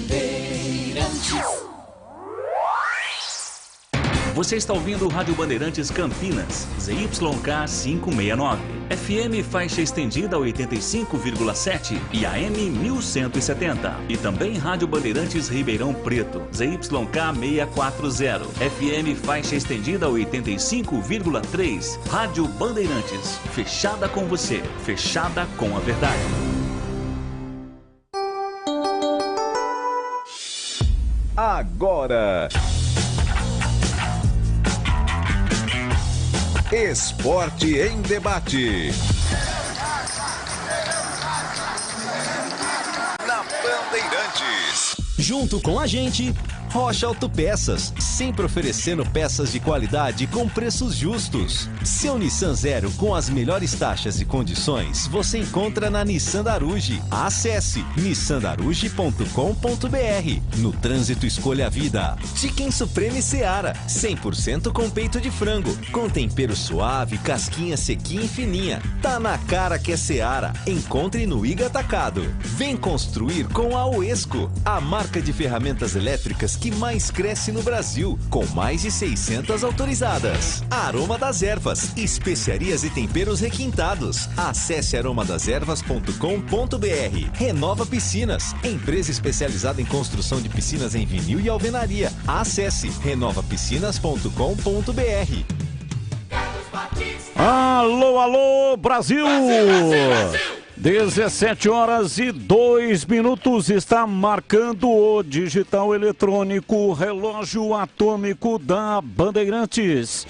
Bandeirantes. Você está ouvindo Rádio Bandeirantes Campinas, ZYK 569, FM faixa estendida 85,7 e AM 1170. E também Rádio Bandeirantes Ribeirão Preto, ZYK 640, FM faixa estendida 85,3. Rádio Bandeirantes, fechada com você, fechada com a verdade. Agora, Esporte em Debate. Na Bandeirantes. Junto com a gente, Rocha Autopeças, sempre oferecendo peças de qualidade com preços justos. Seu Nissan Zero com as melhores taxas e condições você encontra na Nissan Daruge. Acesse nissandaruge.com.br. No trânsito, escolha a vida. Chicken Supreme Seara, 100% com peito de frango, com tempero suave, casquinha sequinha e fininha. Tá na cara que é Seara. Encontre no Iga Atacado. Vem construir com a Uesco, a marca de ferramentas elétricas que mais cresce no Brasil, com mais de 600 autorizadas. Aroma das Ervas, especiarias e temperos requintados. Acesse aromadeservas.com.br. Renova Piscinas, empresa especializada em construção de piscinas em vinil e alvenaria. Acesse renovapiscinas.com.br. Alô, alô, Brasil! Brasil! 17h02 está marcando o digital eletrônico relógio atômico da Bandeirantes.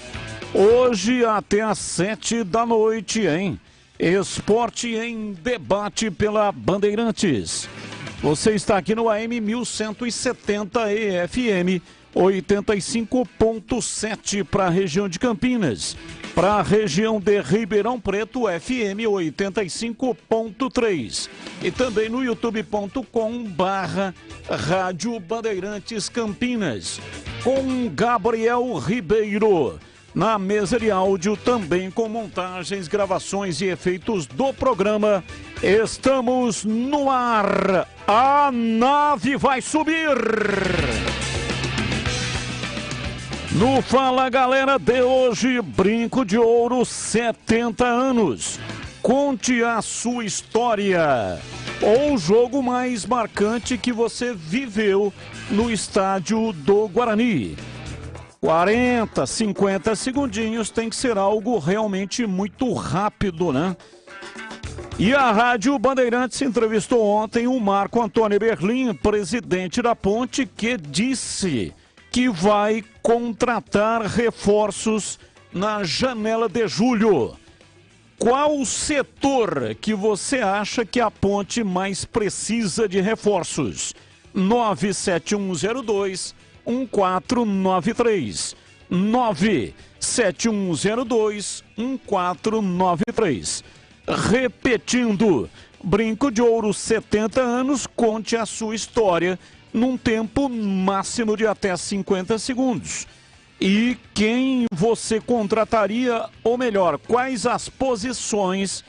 Hoje até às 7 da noite, hein? Esporte em Debate pela Bandeirantes. Você está aqui no AM 1170 e FM 85.7 para a região de Campinas. Para a região de Ribeirão Preto, FM 85.3. E também no youtube.com/Rádio Bandeirantes Campinas. Com Gabriel Ribeiro. Na mesa de áudio, também com montagens, gravações e efeitos do programa. Estamos no ar. A nave vai subir. No Fala Galera de hoje, Brinco de Ouro, 70 anos. Conte a sua história. Ou o jogo mais marcante que você viveu no estádio do Guarani. 40, 50 segundinhos tem que ser algo realmente muito rápido, né? E a Rádio Bandeirantes entrevistou ontem o Marco Antônio Berlim, presidente da Ponte, que disse que vai contratar reforços na janela de julho. Qual o setor que você acha que a Ponte mais precisa de reforços? 97102-1493. 97102-1493. Repetindo, Brinco de Ouro, 70 anos, conte a sua história num tempo máximo de até 50 segundos. E quem você contrataria, ou melhor, quais as posições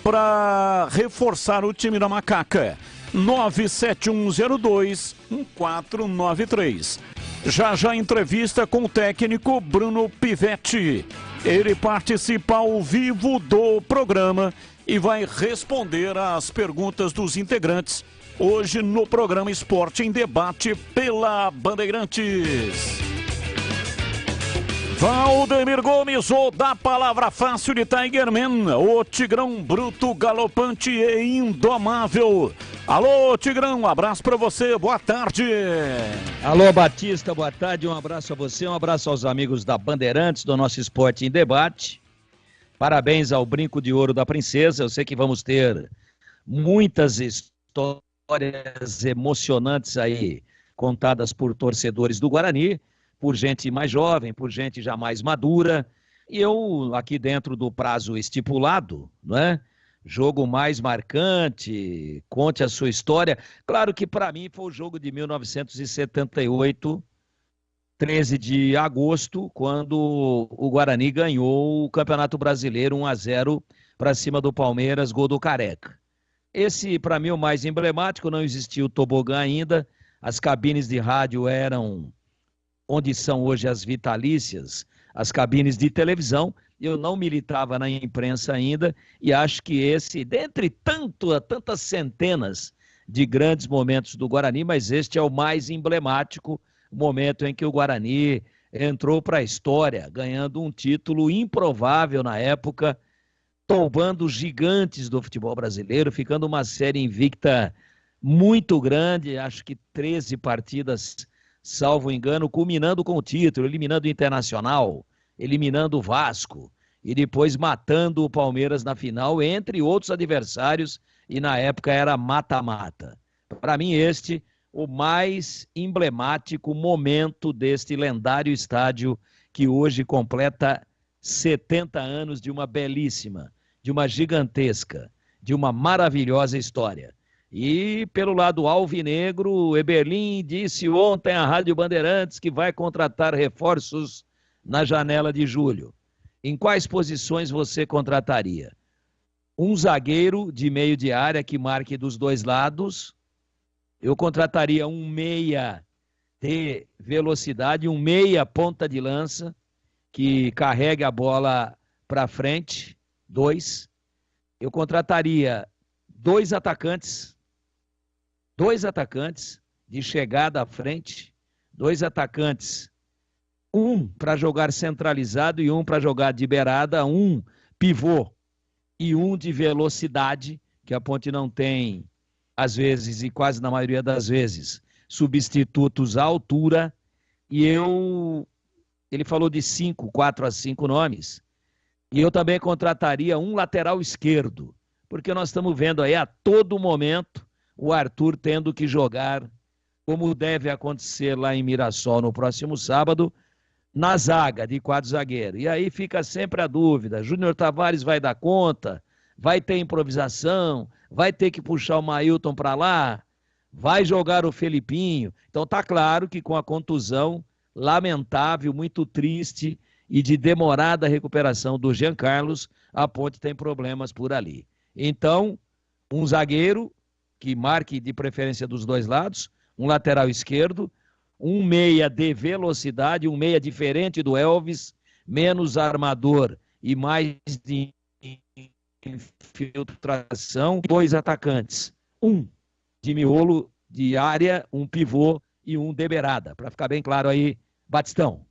para reforçar o time da Macaca? 97102-1493. Já entrevista com o técnico Bruno Pivetti. Ele participa ao vivo do programa e vai responder às perguntas dos integrantes hoje no programa Esporte em Debate pela Bandeirantes. Valdemir Gomes, o da palavra fácil de Tigerman, o Tigrão bruto, galopante e indomável. Alô, Tigrão, um abraço pra você, boa tarde. Alô, Batista, boa tarde, um abraço a você, um abraço aos amigos da Bandeirantes, do nosso Esporte em Debate. Parabéns ao Brinco de Ouro da Princesa, eu sei que vamos ter muitas histórias emocionantes aí, contadas por torcedores do Guarani, por gente mais jovem, por gente já mais madura, e eu, aqui dentro do prazo estipulado, não é? Jogo mais marcante, conte a sua história. Claro que para mim foi o jogo de 1978, 13 de agosto, quando o Guarani ganhou o Campeonato Brasileiro 1-0 para cima do Palmeiras, gol do Careca. Esse, para mim, é o mais emblemático, não existia o tobogã ainda, as cabines de rádio eram onde são hoje as vitalícias, as cabines de televisão. Eu não militava na imprensa ainda e acho que esse, dentre tantas centenas de grandes momentos do Guarani, mas este é o mais emblemático, o momento em que o Guarani entrou para a história, ganhando um título improvável na época, tombando os gigantes do futebol brasileiro, ficando uma série invicta muito grande, acho que 13 partidas, salvo engano, culminando com o título, eliminando o Internacional, eliminando o Vasco e depois matando o Palmeiras na final, entre outros adversários, e na época era mata-mata. Para mim, o mais emblemático momento deste lendário estádio que hoje completa 70 anos de uma belíssima, de uma gigantesca, de uma maravilhosa história. E pelo lado alvinegro, o Eberlin disse ontem à Rádio Bandeirantes que vai contratar reforços na janela de julho. Em quais posições você contrataria? Um zagueiro de meio de área que marque dos dois lados. Eu contrataria um meia de velocidade, um meia ponta de lança que carregue a bola para frente, 2. Eu contrataria dois atacantes de chegada à frente, 2 atacantes, um para jogar centralizado e um para jogar de beirada, um pivô e um de velocidade, que a Ponte não tem, às vezes, e quase na maioria das vezes, substitutos à altura. E ele falou de 4 a 5 nomes, e eu também contrataria um lateral esquerdo, porque nós estamos vendo aí a todo momento o Arthur tendo que jogar, como deve acontecer lá em Mirassol no próximo sábado, na zaga de 4 zagueiros. E aí fica sempre a dúvida, Júnior Tavares vai dar conta? Vai ter improvisação? Vai ter que puxar o Mailton para lá? Vai jogar o Felipinho? Então tá claro que com a contusão lamentável, muito triste e de demorada recuperação do Jean Carlos, a Ponte tem problemas por ali. Então, um zagueiro que marque de preferência dos dois lados, um lateral esquerdo, um meia de velocidade, um meia diferente do Elvis, menos armador e mais de infiltração, 2 atacantes, um de miolo de área, um pivô e um de beirada, para ficar bem claro aí, Batistão.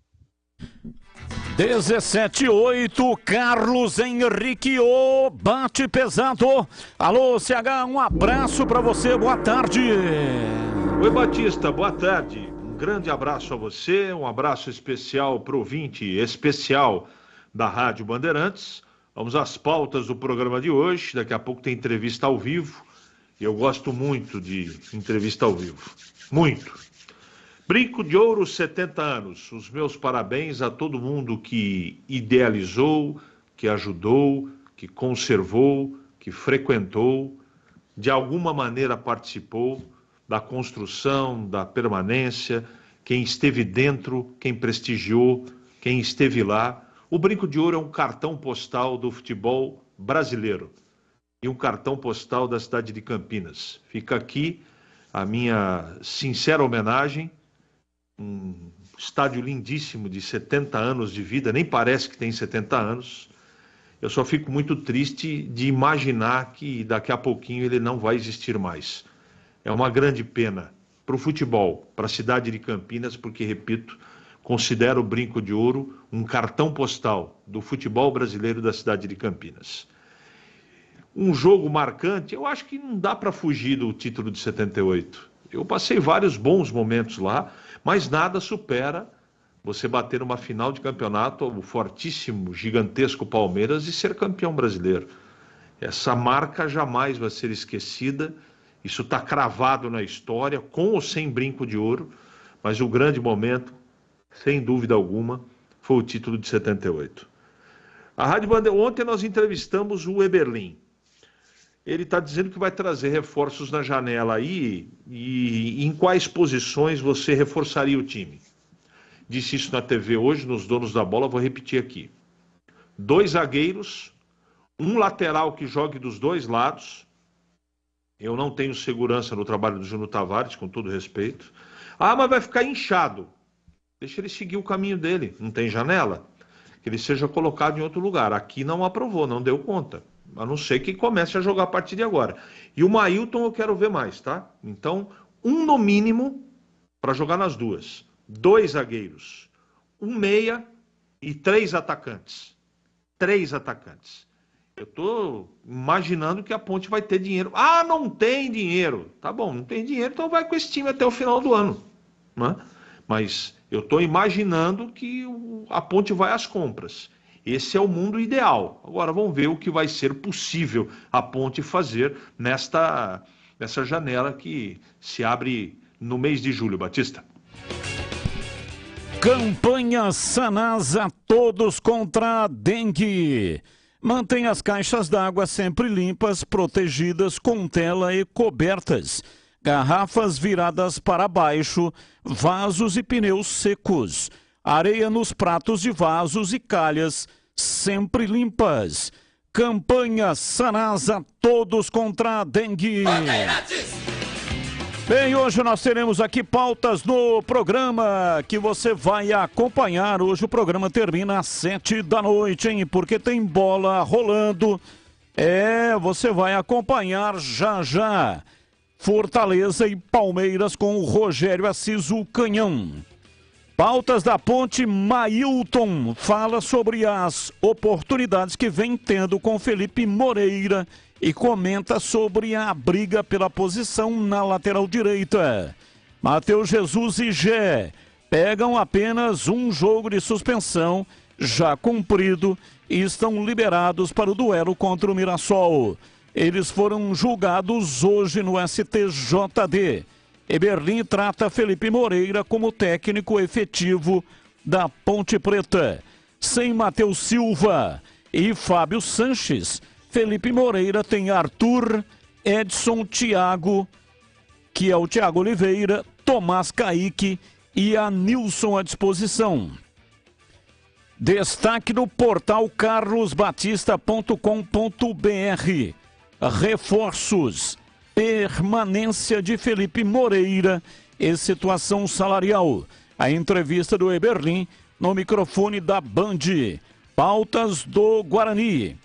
17-8, Carlos Henrique, o bate pesado. Alô, CH, um abraço para você, boa tarde. Oi, Batista, boa tarde. Um grande abraço a você, um abraço especial para o ouvinte especial da Rádio Bandeirantes. Vamos às pautas do programa de hoje. Daqui a pouco tem entrevista ao vivo. E eu gosto muito de entrevista ao vivo. Muito. Brinco de Ouro, 70 anos. Os meus parabéns a todo mundo que idealizou, que ajudou, que conservou, que frequentou, de alguma maneira participou da construção, da permanência, quem esteve dentro, quem prestigiou, quem esteve lá. O Brinco de Ouro é um cartão postal do futebol brasileiro e um cartão postal da cidade de Campinas. Fica aqui a minha sincera homenagem. Um estádio lindíssimo de 70 anos de vida, nem parece que tem 70 anos. Eu só fico muito triste de imaginar que daqui a pouquinho ele não vai existir mais. É uma grande pena para o futebol, para a cidade de Campinas, porque, repito, considero o Brinco de Ouro um cartão postal do futebol brasileiro da cidade de Campinas. Um jogo marcante, eu acho que não dá para fugir do título de 78. Eu passei vários bons momentos lá, mas nada supera você bater numa final de campeonato o fortíssimo, gigantesco Palmeiras e ser campeão brasileiro. Essa marca jamais vai ser esquecida, isso está cravado na história, com ou sem Brinco de Ouro, mas o grande momento, sem dúvida alguma, foi o título de 78. A Rádio Bandeirantes, ontem nós entrevistamos o Eberlin. Ele está dizendo que vai trazer reforços na janela aí, e em quais posições você reforçaria o time? Disse isso na TV hoje, nos Donos da Bola, vou repetir aqui. 2 zagueiros, um lateral que jogue dos dois lados, Eu não tenho segurança no trabalho do Júnior Tavares, com todo respeito. Ah, mas vai ficar inchado. Deixa ele seguir o caminho dele. Não tem janela? Que ele seja colocado em outro lugar. Aqui não aprovou, não deu conta. A não ser que comece a jogar a partir de agora. E o Mailton eu quero ver mais, tá? Então, um no mínimo para jogar nas duas. 2 zagueiros, 1 meia e 3 atacantes. 3 atacantes. Eu estou imaginando que a Ponte vai ter dinheiro. Ah, não tem dinheiro. Tá bom, não tem dinheiro, então vai com esse time até o final do ano. Né? Mas eu estou imaginando que a Ponte vai às compras. Esse é o mundo ideal. Agora vamos ver o que vai ser possível a Ponte fazer nessa janela que se abre no mês de julho, Batista. Campanha Sanasa, todos contra a dengue. Mantenha as caixas d'água sempre limpas, protegidas com tela e cobertas. Garrafas viradas para baixo, vasos e pneus secos. Areia nos pratos de vasos e calhas, sempre limpas. Campanha Sanasa, todos contra a dengue. Bem, hoje nós teremos aqui pautas no programa que você vai acompanhar. Hoje o programa termina às 7 da noite, hein? Porque tem bola rolando. Você vai acompanhar já já. Fortaleza e Palmeiras com o Rogério Assis, o Canhão. Pautas da Ponte, Mailton fala sobre as oportunidades que vem tendo com Felipe Moreira e comenta sobre a briga pela posição na lateral direita. Matheus Jesus e Gé pegam apenas um jogo de suspensão já cumprido e estão liberados para o duelo contra o Mirassol. Eles foram julgados hoje no STJD. Eberlin trata Felipe Moreira como técnico efetivo da Ponte Preta. Sem Matheus Silva e Fábio Sanches, Felipe Moreira tem Arthur, Edson, Thiago, que é o Thiago Oliveira, Tomás Caíque e Anilson à disposição. Destaque no portal carlosbatista.com.br. Reforços, permanência de Felipe Moreira e situação salarial. A entrevista do Eberlin no microfone da Band. Pautas do Guarani.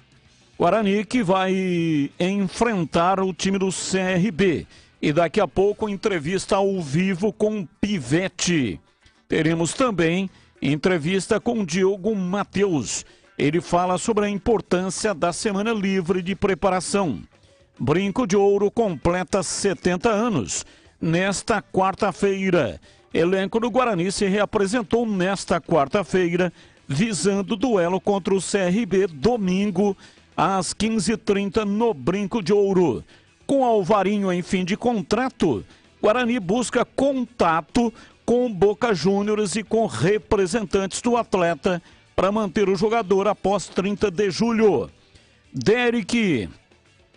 Guarani que vai enfrentar o time do CRB. E daqui a pouco entrevista ao vivo com Pivete. Teremos também entrevista com Diogo Matheus. Ele fala sobre a importância da semana livre de preparação. Brinco de Ouro completa 70 anos. Nesta quarta-feira, elenco do Guarani se reapresentou nesta quarta-feira, visando o duelo contra o CRB domingo, às 15h30 no Brinco de Ouro. Com Alvarinho em fim de contrato, Guarani busca contato com Boca Juniors e com representantes do atleta para manter o jogador após 30 de julho. Derek,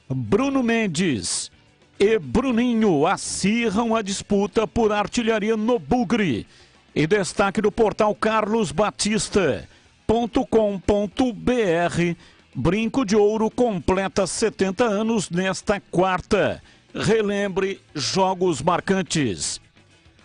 Bruno Mendes e Bruninho acirram a disputa por artilharia no Bugre. E destaque do portal carlosbatista.com.br. Brinco de Ouro completa 70 anos nesta quarta. Relembre jogos marcantes.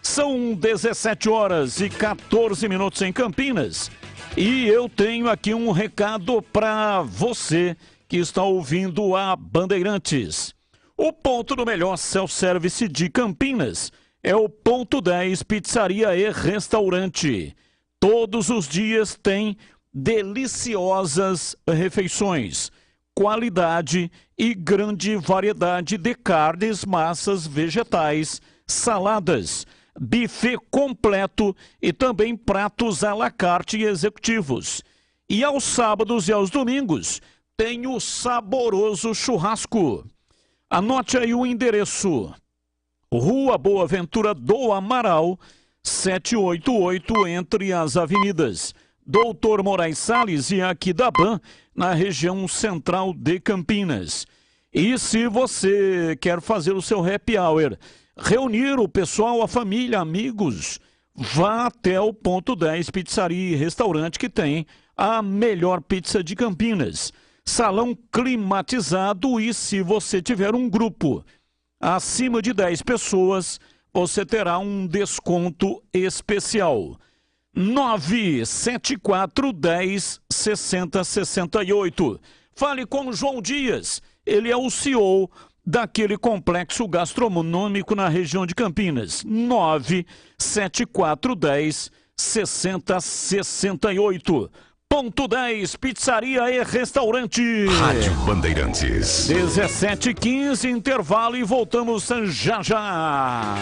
São 17h14 em Campinas. E eu tenho aqui um recado para você que está ouvindo a Bandeirantes. O ponto do melhor self-service de Campinas é o Ponto 10 Pizzaria e Restaurante. Todos os dias tem deliciosas refeições, qualidade e grande variedade de carnes, massas, vegetais, saladas, buffet completo e também pratos à la carte e executivos. E aos sábados e aos domingos tem o saboroso churrasco. Anote aí o endereço: Rua Boa Ventura do Amaral, 788, entre as avenidas Doutor Moraes Salles e Aquidaban, na região central de Campinas. E se você quer fazer o seu happy hour, reunir o pessoal, a família, amigos, vá até o Ponto 10 Pizzaria e Restaurante, que tem a melhor pizza de Campinas. Salão climatizado, e se você tiver um grupo Acima de 10 pessoas, você terá um desconto especial. 974106068. Fale com o João Dias. Ele é o CEO daquele complexo gastronômico na região de Campinas. 974106068. Ponto 10, pizzaria e restaurante. Rádio Bandeirantes. 17h15, intervalo e voltamos já já.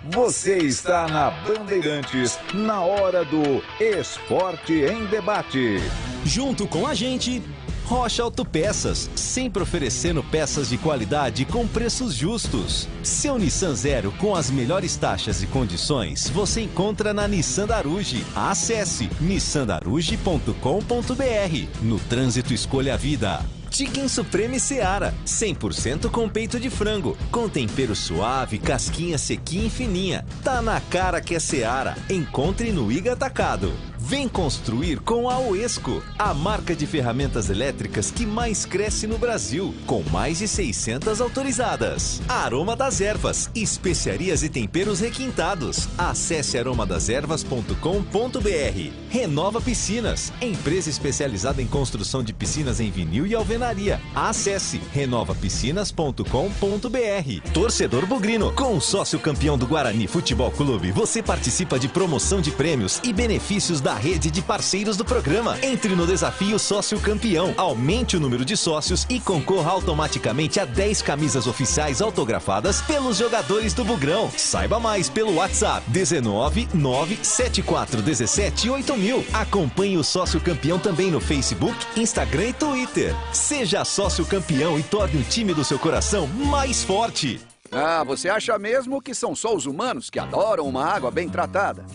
Você está na Bandeirantes, na hora do Esporte em Debate. Junto com a gente, Rocha Autopeças, sempre oferecendo peças de qualidade com preços justos. Seu Nissan Zero com as melhores taxas e condições você encontra na Nissan Daruge. Acesse nissandaruge.com.br. No trânsito, escolha a vida. Chicken Supreme Seara, 100% com peito de frango, com tempero suave, casquinha sequinha e fininha. Tá na cara que é Seara. Encontre no Iga Atacado. Vem construir com a Oesco, a marca de ferramentas elétricas que mais cresce no Brasil, com mais de 600 autorizadas. Aroma das Ervas, especiarias e temperos requintados. Acesse aromadeservas.com.br. Renova Piscinas, empresa especializada em construção de piscinas em vinil e alvenaria. Acesse renovapiscinas.com.br. Torcedor Bugrino, com o sócio campeão do Guarani Futebol Clube, você participa de promoção de prêmios e benefícios da rede de parceiros do programa. Entre no desafio Sócio Campeão, aumente o número de sócios e concorra automaticamente a 10 camisas oficiais autografadas pelos jogadores do Bugrão. Saiba mais pelo WhatsApp 19974178000. Acompanhe o Sócio Campeão também no Facebook, Instagram e Twitter. Seja sócio campeão e torne o time do seu coração mais forte. Ah, você acha mesmo que são só os humanos que adoram uma água bem tratada?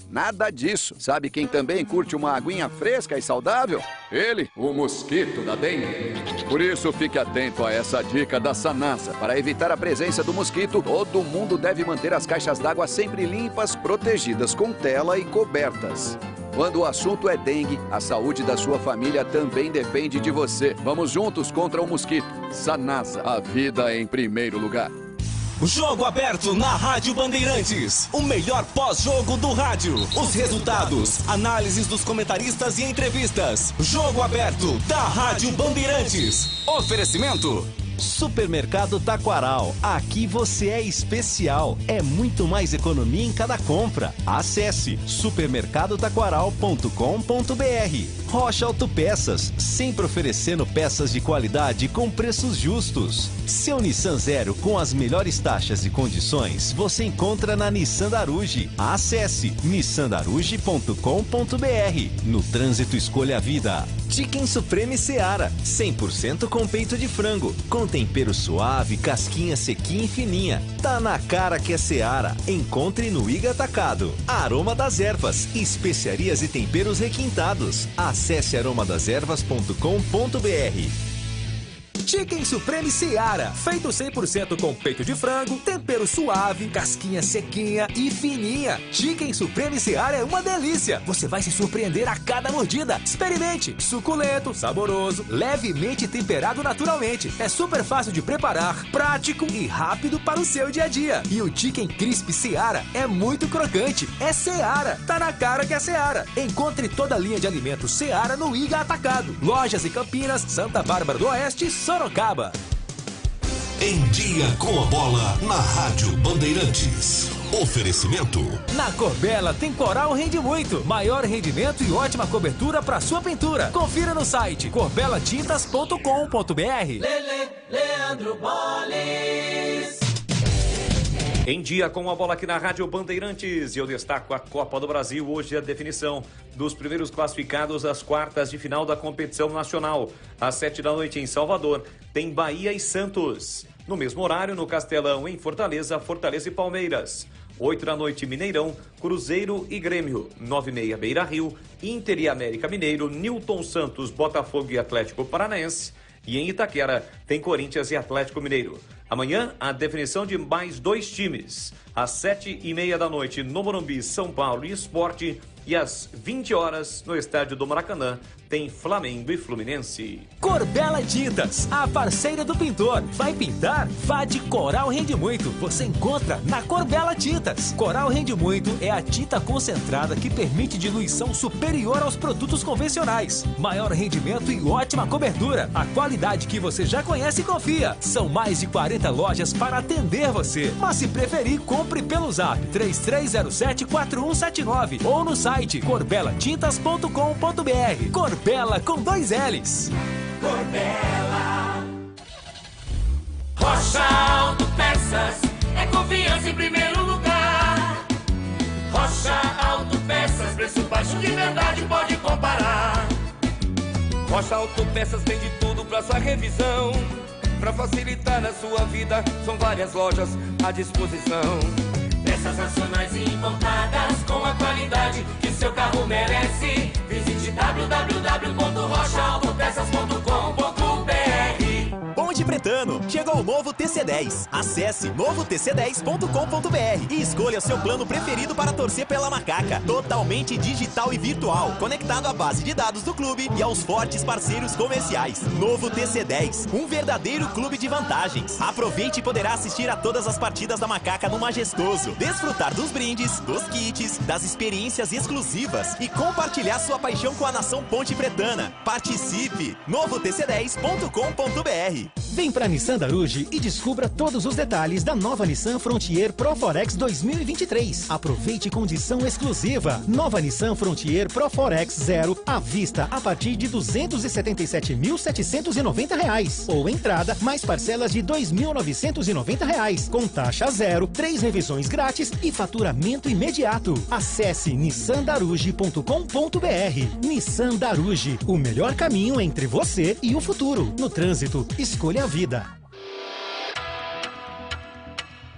Nada disso. Sabe quem também curte uma aguinha fresca e saudável? Ele, o mosquito da dengue. Por isso, fique atento a essa dica da Sanasa. Para evitar a presença do mosquito, todo mundo deve manter as caixas d'água sempre limpas, protegidas com tela e cobertas. Quando o assunto é dengue, a saúde da sua família também depende de você. Vamos juntos contra o mosquito. Sanasa, a vida em primeiro lugar. Jogo aberto na Rádio Bandeirantes. O melhor pós-jogo do rádio. Os resultados, análises dos comentaristas e entrevistas. Jogo aberto da Rádio Bandeirantes. Oferecimento: Supermercado Taquaral. Aqui você é especial. É muito mais economia em cada compra. Acesse supermercadotaquaral.com.br. Rocha Autopeças, sempre oferecendo peças de qualidade com preços justos. Seu Nissan Zero com as melhores taxas e condições você encontra na Nissan Daruge. Acesse nissandaruge.com.br. No trânsito, escolha a vida. Chicken Supreme Seara, 100% com peito de frango, com tempero suave, casquinha sequinha e fininha. Tá na cara que é Seara. Encontre no Iga Atacado. Aroma das Ervas, especiarias e temperos requintados. Acesse aromadeservas.com.br. Chicken Supreme Seara, feito 100% com peito de frango, tempero suave, casquinha sequinha e fininha. Chicken Supreme Seara é uma delícia. Você vai se surpreender a cada mordida. Experimente. Suculento, saboroso, levemente temperado naturalmente. É super fácil de preparar, prático e rápido para o seu dia a dia. E o Chicken Crisp Seara é muito crocante. É Seara. Tá na cara que é Seara. Encontre toda a linha de alimentos Seara no Iga Atacado. Lojas em Campinas, Santa Bárbara do Oeste e Sorocaba. Em dia com a bola na Rádio Bandeirantes. Oferecimento: na Corbella tem Coral Rende Muito. Maior rendimento e ótima cobertura para sua pintura. Confira no site corbelatintas.com.br. Leandro Boles. Em dia com a bola aqui na Rádio Bandeirantes, e eu destaco a Copa do Brasil. Hoje a definição dos primeiros classificados às quartas de final da competição nacional. Às 19h em Salvador, tem Bahia e Santos. No mesmo horário, no Castelão, em Fortaleza, Fortaleza e Palmeiras. 20h, Mineirão, Cruzeiro e Grêmio. 9h30, Beira-Rio, Inter e América Mineiro, Nilton Santos, Botafogo e Atlético Paranaense. E em Itaquera, tem Corinthians e Atlético Mineiro. Amanhã, a definição de mais 2 times. Às 7h30 no Morumbi, São Paulo e Sport. E às 20h no estádio do Maracanã, tem Flamengo e Fluminense. Corbela Tintas, a parceira do pintor. Vai pintar? Vá de Coral Rende Muito. Você encontra na Corbela Tintas. Coral Rende Muito é a tinta concentrada que permite diluição superior aos produtos convencionais. Maior rendimento e ótima cobertura. A qualidade que você já conhece e confia. São mais de 40 lojas para atender você. Mas se preferir, compre pelo Zap 3307-4179 ou no site corbelatintas.com.br. Corbela com 2 L's. Corbela. Rocha Autopeças é confiança em primeiro lugar. Rocha Autopeças, preço baixo de verdade, pode comparar. Rocha Autopeças tem de tudo pra sua revisão. Pra facilitar na sua vida, são várias lojas à disposição. Peças nacionais e importadas com a qualidade que seu carro merece. Visite www.rochaautopeças.com.br. Ponte Pretano, chegou o novo TC10. Acesse novotc10.com.br e escolha seu plano preferido para torcer pela macaca. Totalmente digital e virtual, conectado à base de dados do clube e aos fortes parceiros comerciais. Novo TC10, um verdadeiro clube de vantagens. Aproveite e poderá assistir a todas as partidas da macaca no Majestoso, desfrutar dos brindes, dos kits, das experiências exclusivas e compartilhar sua paixão com a nação Ponte Pretana. Participe! novotc10.com.br. Vem pra Nissan Daruge e descubra todos os detalhes da nova Nissan Frontier Pro Forex 2023. Aproveite condição exclusiva. Nova Nissan Frontier Pro Forex 0 à vista a partir de R$ 277.790 ou entrada mais parcelas de R$ 2.990 com taxa zero, 3 revisões grátis e faturamento imediato. Acesse nissandaruge.com.br. Nissan Daruge, o melhor caminho entre você e o futuro. No trânsito, escolha a vida.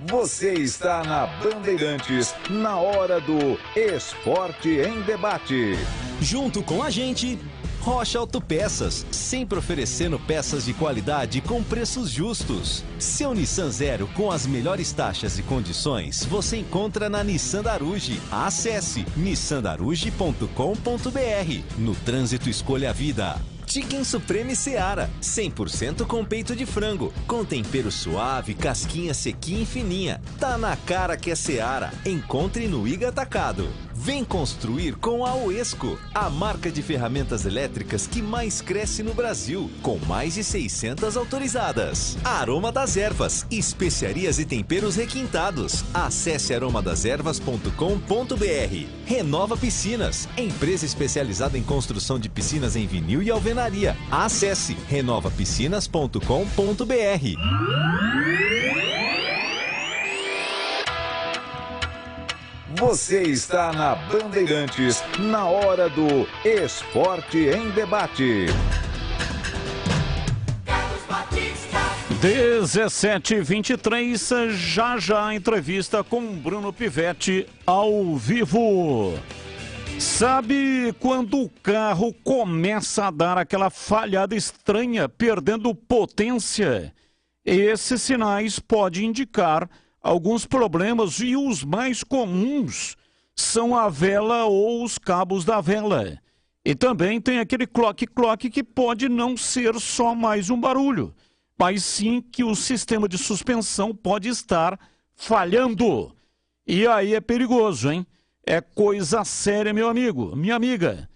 Você está na Bandeirantes, na hora do Esporte em Debate. Junto com a gente, Rocha Autopeças, sempre oferecendo peças de qualidade com preços justos. Seu Nissan Zero com as melhores taxas e condições você encontra na Nissan Daruge. Acesse nissandaruge.com.br. No trânsito, escolha a vida. Chicken Supreme Seara, 100% com peito de frango, com tempero suave, casquinha sequinha e fininha. Tá na cara que é Seara. Encontre no Iga Atacado. Vem construir com a Oesco, a marca de ferramentas elétricas que mais cresce no Brasil, com mais de 600 autorizadas. Aroma das Ervas, especiarias e temperos requintados. Acesse aromadeservas.com.br. Renova Piscinas, empresa especializada em construção de piscinas em vinil e alvenaria. Acesse renovapiscinas.com.br. Você está na Bandeirantes, na hora do Esporte em Debate. 17h23, já a entrevista com Bruno Pivetti ao vivo. Sabe quando o carro começa a dar aquela falhada estranha, perdendo potência? Esses sinais podem indicar alguns problemas e os mais comuns são a vela ou os cabos da vela. E também tem aquele cloque-cloque que pode não ser só mais um barulho, mas sim que o sistema de suspensão pode estar falhando. E aí é perigoso, hein? É coisa séria, meu amigo, minha amiga.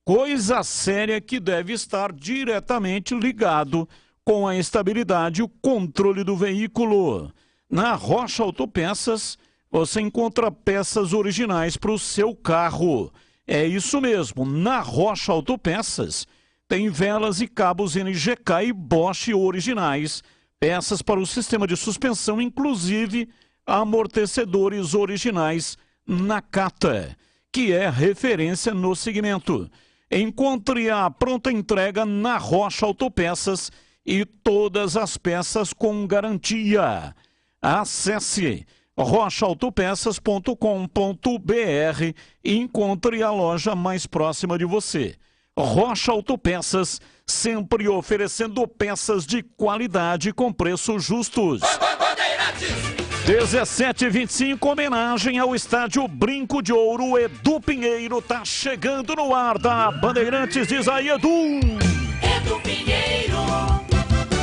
Coisa séria que deve estar diretamente ligado com a estabilidade e o controle do veículo. Na Rocha Autopeças, você encontra peças originais para o seu carro. É isso mesmo, na Rocha Autopeças tem velas e cabos NGK e Bosch originais, peças para o sistema de suspensão, inclusive amortecedores originais Nakata, que é referência no segmento. Encontre a pronta entrega na Rocha Autopeças e todas as peças com garantia. Acesse rochaautopeças.com.br e encontre a loja mais próxima de você. Rocha Autopeças, sempre oferecendo peças de qualidade com preços justos. Bandeirantes. 17h25, homenagem ao estádio Brinco de Ouro. O Edu Pinheiro tá chegando no ar da Bandeirantes. Diz aí, Edu! Edu Pinheiro.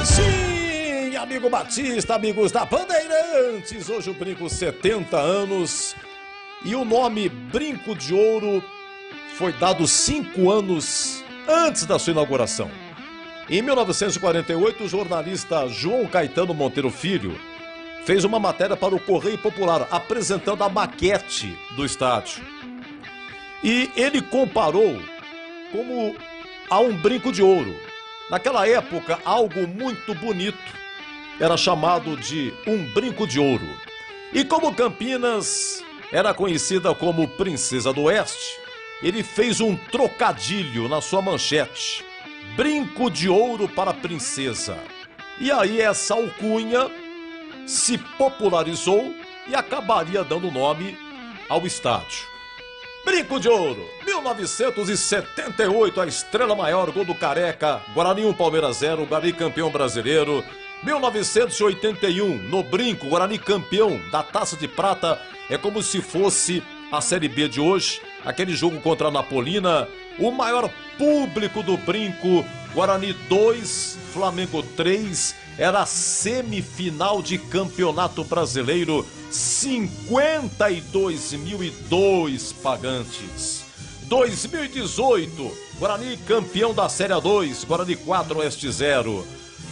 Sim, amigo Batista, amigos da Bandeirantes. Hoje o Brinco 70 anos. E o nome Brinco de Ouro foi dado 5 anos antes da sua inauguração. Em 1948, o jornalista João Caetano Monteiro Filho fez uma matéria para o Correio Popular, apresentando a maquete do estádio. E ele comparou como a um brinco de ouro. Naquela época, algo muito bonito era chamado de um brinco de ouro. E como Campinas era conhecida como Princesa do Oeste, ele fez um trocadilho na sua manchete: brinco de ouro para princesa. E aí essa alcunha se popularizou e acabaria dando nome ao estádio. Brinco de Ouro, 1978, a estrela maior, gol do Careca, Guarani 1, Palmeiras 0, Guarani campeão brasileiro. 1981, no Brinco, Guarani campeão da Taça de Prata. É como se fosse a Série B de hoje, aquele jogo contra a Napolina. O maior público do Brinco, Guarani 2, Flamengo 3, era a semifinal de Campeonato Brasileiro, 52.002 pagantes. 2018, Guarani campeão da Série A2, Guarani 4, Oeste 0.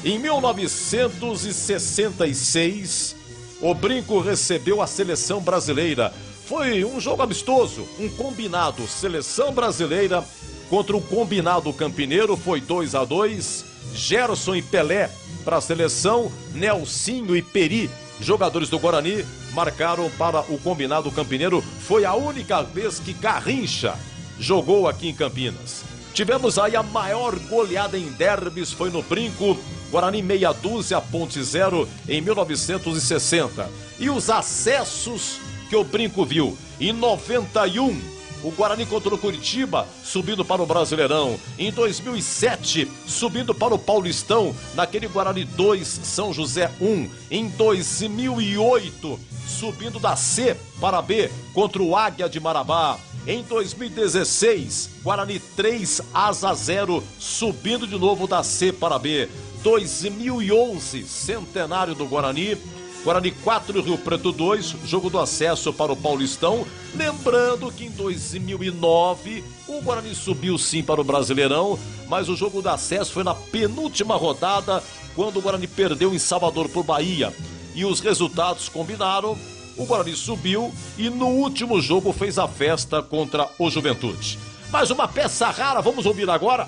Em 1966, o Brinco recebeu a seleção brasileira. Foi um jogo amistoso, um combinado seleção brasileira contra o combinado campineiro, foi 2-2. Gerson e Pelé para a seleção, Nelsinho e Peri, jogadores do Guarani, marcaram para o combinado campineiro. Foi a única vez que Garrincha jogou aqui em Campinas. Tivemos aí a maior goleada em derbys, foi no Brinco, Guarani meia dúzia, Ponte 0 em 1960. E os acessos que o Brinco viu: em 91, o Guarani contra o Curitiba, subindo para o Brasileirão. Em 2007, subindo para o Paulistão, naquele Guarani 2, São José 1. Em 2008, subindo da C para B, contra o Águia de Marabá. Em 2016, Guarani 3, Asa 0, subindo de novo da C para B. 2011, centenário do Guarani. Guarani 4, Rio Preto 2, jogo do acesso para o Paulistão. Lembrando que em 2009 o Guarani subiu sim para o Brasileirão, mas o jogo do acesso foi na penúltima rodada, quando o Guarani perdeu em Salvador por Bahia. E os resultados combinaram, o Guarani subiu e no último jogo fez a festa contra o Juventude. Mais uma peça rara, vamos ouvir agora?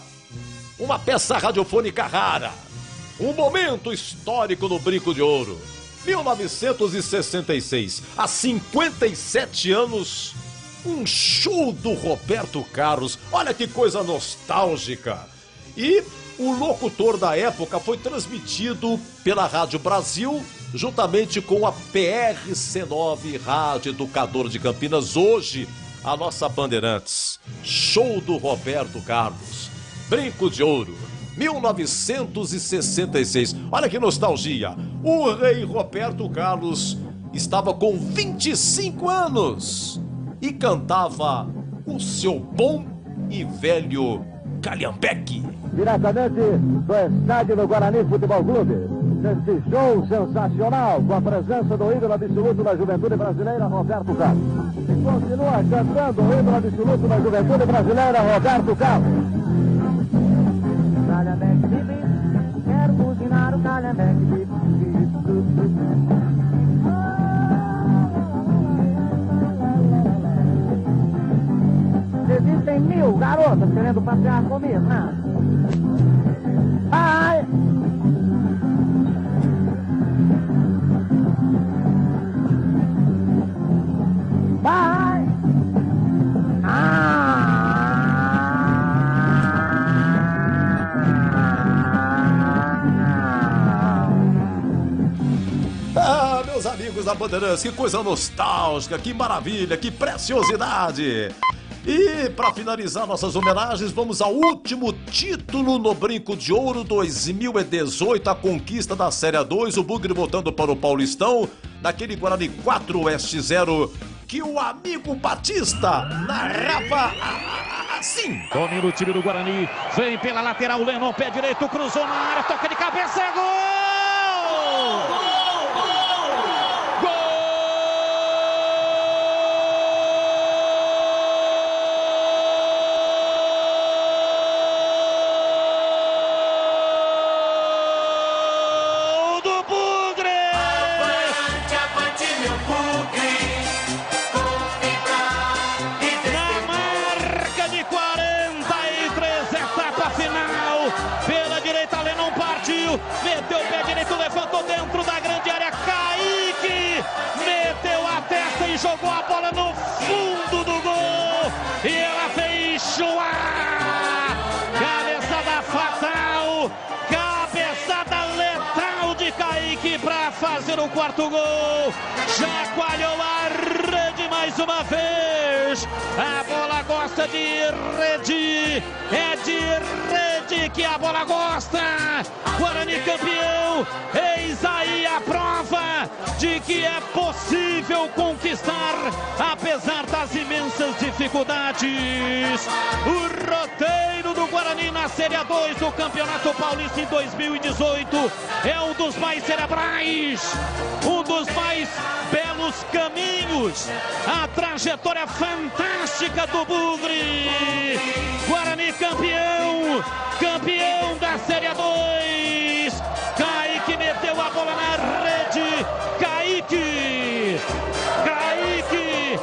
Uma peça radiofônica rara. Um momento histórico no Brinco de Ouro. 1966, há 57 anos, um show do Roberto Carlos. Olha que coisa nostálgica. E o locutor da época foi transmitido pela Rádio Brasil, juntamente com a PRC9, Rádio Educador de Campinas. Hoje, a nossa Bandeirantes. Show do Roberto Carlos. Brinco de Ouro, 1966. Olha que nostalgia. O rei Roberto Carlos estava com 25 anos e cantava o seu bom e velho Calhambeque. Diretamente do estádio do Guarani Futebol Clube, nesse show sensacional, com a presença do ídolo absoluto da juventude brasileira, Roberto Carlos. E continua cantando o ídolo absoluto da juventude brasileira, Roberto Carlos. Calhambeque, bibi, quero buzinar o Calhambeque, bibi. Existem 1000 garotas querendo passear comigo, né? Ai! Vai! Meus amigos da Bandeirantes, que coisa nostálgica, que maravilha, que preciosidade! E para finalizar nossas homenagens, vamos ao último título no Brinco de Ouro 2018, a conquista da Série A2, o Bugre voltando para o Paulistão. daquele Guarani 4 Oeste 0, que o amigo Batista narrava assim. Domina o time do Guarani, vem pela lateral, Lennon, pé direito, cruzou na área, toca de cabeça, é gol! Meteu o pé direito, levantou dentro da grande área, Kaique meteu a testa e jogou a bola no fundo do gol, e ela fez chuá, cabeçada fatal, cabeçada letal de Kaique para fazer o quarto gol, chacoalhou a rede mais uma vez, a bola gosta de rede, é de rede que a bola gosta. Guarani campeão, eis aí a prova de que é possível conquistar, apesar das imensas dificuldades. O roteiro do Guarani na Série A2 do Campeonato Paulista em 2018 é um dos mais cerebrais, um dos mais belos caminhos, a trajetória fantástica do Bugre. Guarani campeão, campeão da Série A2. Kaique meteu a bola na rede. Kaique, Kaique,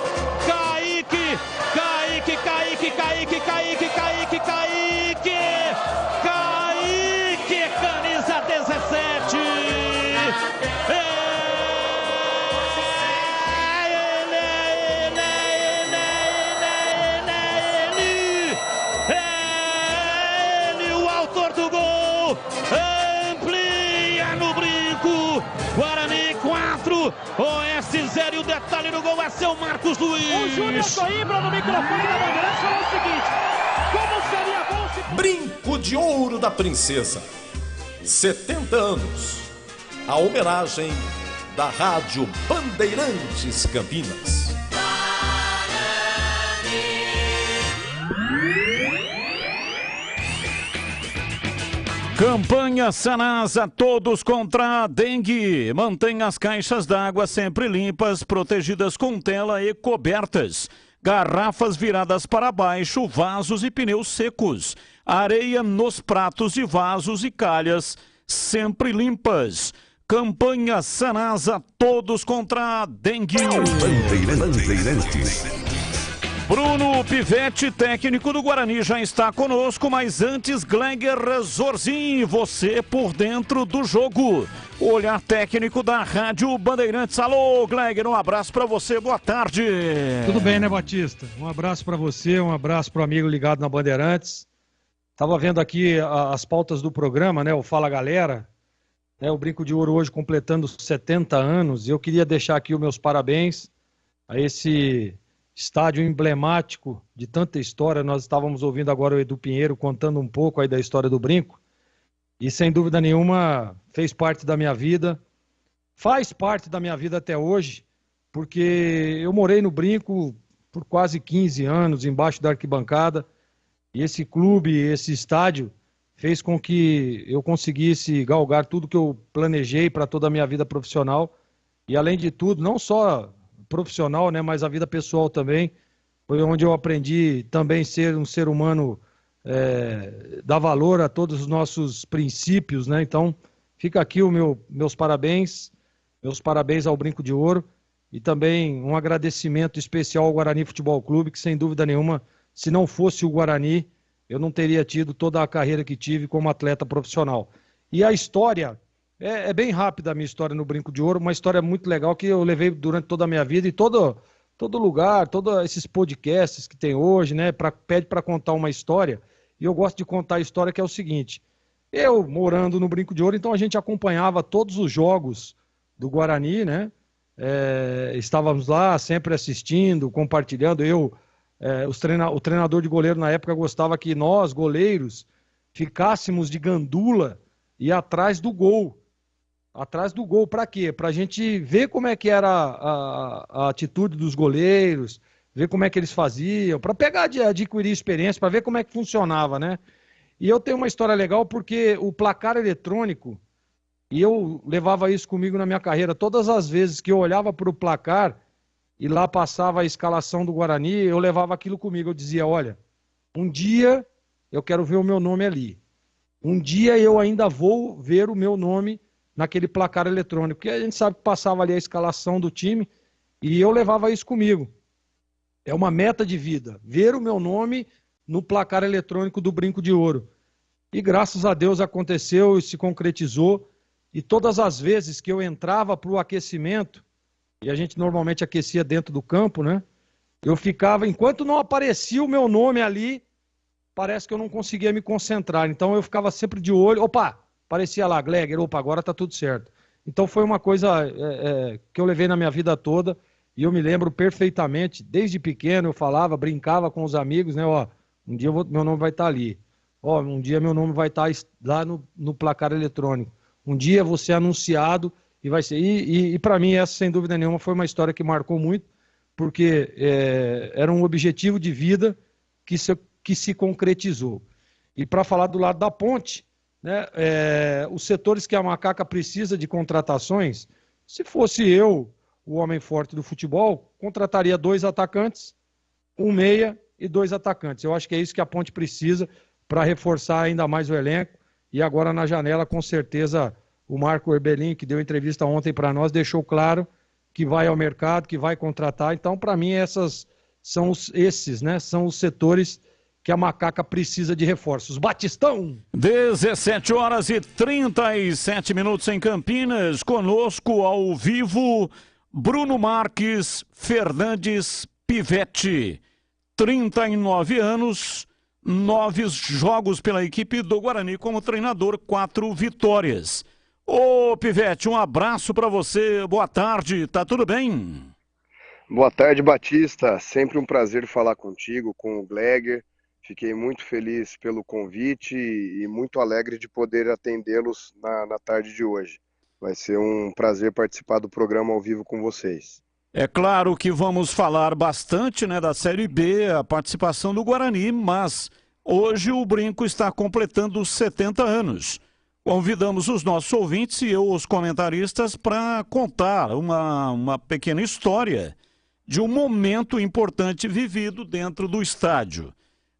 Kaique, Kaique, Kaique, Kaique, Kaique, Kaique, Kaique, Kaique, camisa 17. Guarani 4, Oeste 0, e o detalhe do gol é seu Marcos Luiz. O Júnior Coimbra no microfone da Bandeirantes falou o seguinte: como seria bom se... Brinco de Ouro da Princesa, 70 anos, a homenagem da Rádio Bandeirantes Campinas. Campanha Sanasa, todos contra a dengue. Mantenha as caixas d'água sempre limpas, protegidas com tela e cobertas. Garrafas viradas para baixo, vasos e pneus secos. Areia nos pratos e vasos e calhas, sempre limpas. Campanha Sanasa, todos contra a dengue. Bandeirantes. Bruno Pivetti, técnico do Guarani, já está conosco, mas antes, Gleger Zorzin, você por dentro do jogo. O olhar técnico da Rádio Bandeirantes. Alô, Gleger, um abraço para você, boa tarde. Tudo bem, né, Batista? Um abraço para você, um abraço para o amigo ligado na Bandeirantes. Tava vendo aqui as pautas do programa, né, o Fala Galera, né, o Brinco de Ouro hoje completando 70 anos, e eu queria deixar aqui os meus parabéns a esse estádio emblemático de tanta história. Nós estávamos ouvindo agora o Edu Pinheiro contando um pouco aí da história do Brinco, e sem dúvida nenhuma fez parte da minha vida, faz parte da minha vida até hoje, porque eu morei no Brinco por quase 15 anos, embaixo da arquibancada, e esse clube, esse estádio, fez com que eu conseguisse galgar tudo que eu planejei para toda a minha vida profissional, e além de tudo, não só profissional, né, mas a vida pessoal também, foi onde eu aprendi também ser um ser humano, dar valor a todos os nossos princípios, né? Então fica aqui meus parabéns ao Brinco de Ouro, e também um agradecimento especial ao Guarani Futebol Clube, que sem dúvida nenhuma, se não fosse o Guarani, eu não teria tido toda a carreira que tive como atleta profissional. E a história é bem rápida, a minha história no Brinco de Ouro, uma história muito legal que eu levei durante toda a minha vida, e todo lugar, todos esses podcasts que tem hoje, né, pede para contar uma história, e eu gosto de contar a história, que é o seguinte: eu morando no Brinco de Ouro, então a gente acompanhava todos os jogos do Guarani, né, estávamos lá sempre assistindo, compartilhando. O treinador de goleiro na época gostava que nós, goleiros, ficássemos de gandula e atrás do gol. atrás do gol. Para quê? Para a gente ver como é que era a atitude dos goleiros, ver como é que eles faziam, para adquirir experiência, para ver como é que funcionava, né? E eu tenho uma história legal porque o placar eletrônico, e eu levava isso comigo na minha carreira, todas as vezes que eu olhava para o placar e lá passava a escalação do Guarani, eu levava aquilo comigo, eu dizia, olha, um dia eu quero ver o meu nome ali. Um dia eu ainda vou ver o meu nome naquele placar eletrônico, porque a gente sabe que passava ali a escalação do time e eu levava isso comigo. É uma meta de vida, ver o meu nome no placar eletrônico do Brinco de Ouro. E graças a Deus aconteceu e se concretizou. E todas as vezes que eu entrava para o aquecimento, e a gente normalmente aquecia dentro do campo, né? Eu ficava, enquanto não aparecia o meu nome ali, parece que eu não conseguia me concentrar. Então eu ficava sempre de olho. Opa, aparecia lá, Gleger, opa, agora tá tudo certo. Então foi uma coisa que eu levei na minha vida toda. E eu me lembro perfeitamente, desde pequeno eu falava, brincava com os amigos, né? Ó, um dia meu nome vai estar ali. Ó, um dia meu nome vai estar lá no placar eletrônico. Um dia vou ser anunciado e vai ser. E para mim, essa, sem dúvida nenhuma, foi uma história que marcou muito, porque era um objetivo de vida que se concretizou. E para falar do lado da ponte, né, os setores que a Macaca precisa de contratações, se fosse eu, o homem forte do futebol, contrataria 2 atacantes, um meia e 2 atacantes. Eu acho que é isso que a ponte precisa para reforçar ainda mais o elenco. E agora na janela, com certeza, o Marco Herbelin, que deu entrevista ontem para nós, deixou claro que vai ao mercado, que vai contratar. Então, para mim, são os setores que a Macaca precisa de reforços. Batistão! 17h37 em Campinas. Conosco ao vivo, Bruno Marques Fernandes Pivete. 39 anos, 9 jogos pela equipe do Guarani como treinador, 4 vitórias. Ô Pivete, um abraço para você, boa tarde, tá tudo bem? Boa tarde, Batista, sempre um prazer falar contigo, com o Gleger. Fiquei muito feliz pelo convite e muito alegre de poder atendê-los na tarde de hoje. Vai ser um prazer participar do programa ao vivo com vocês. É claro que vamos falar bastante, né, da Série B, a participação do Guarani, mas hoje o Brinco está completando 70 anos. Convidamos os nossos ouvintes e eu, os comentaristas, para contar uma pequena história de um momento importante vivido dentro do estádio.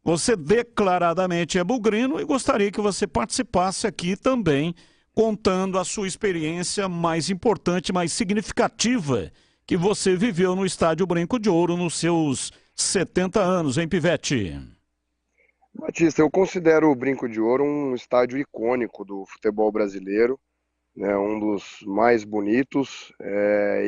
Você declaradamente é bugrino e gostaria que você participasse aqui também, contando a sua experiência mais importante, mais significativa que você viveu no Estádio Brinco de Ouro nos seus 70 anos, hein, Pivete? Batista, eu considero o Brinco de Ouro um estádio icônico do futebol brasileiro, né, um dos mais bonitos.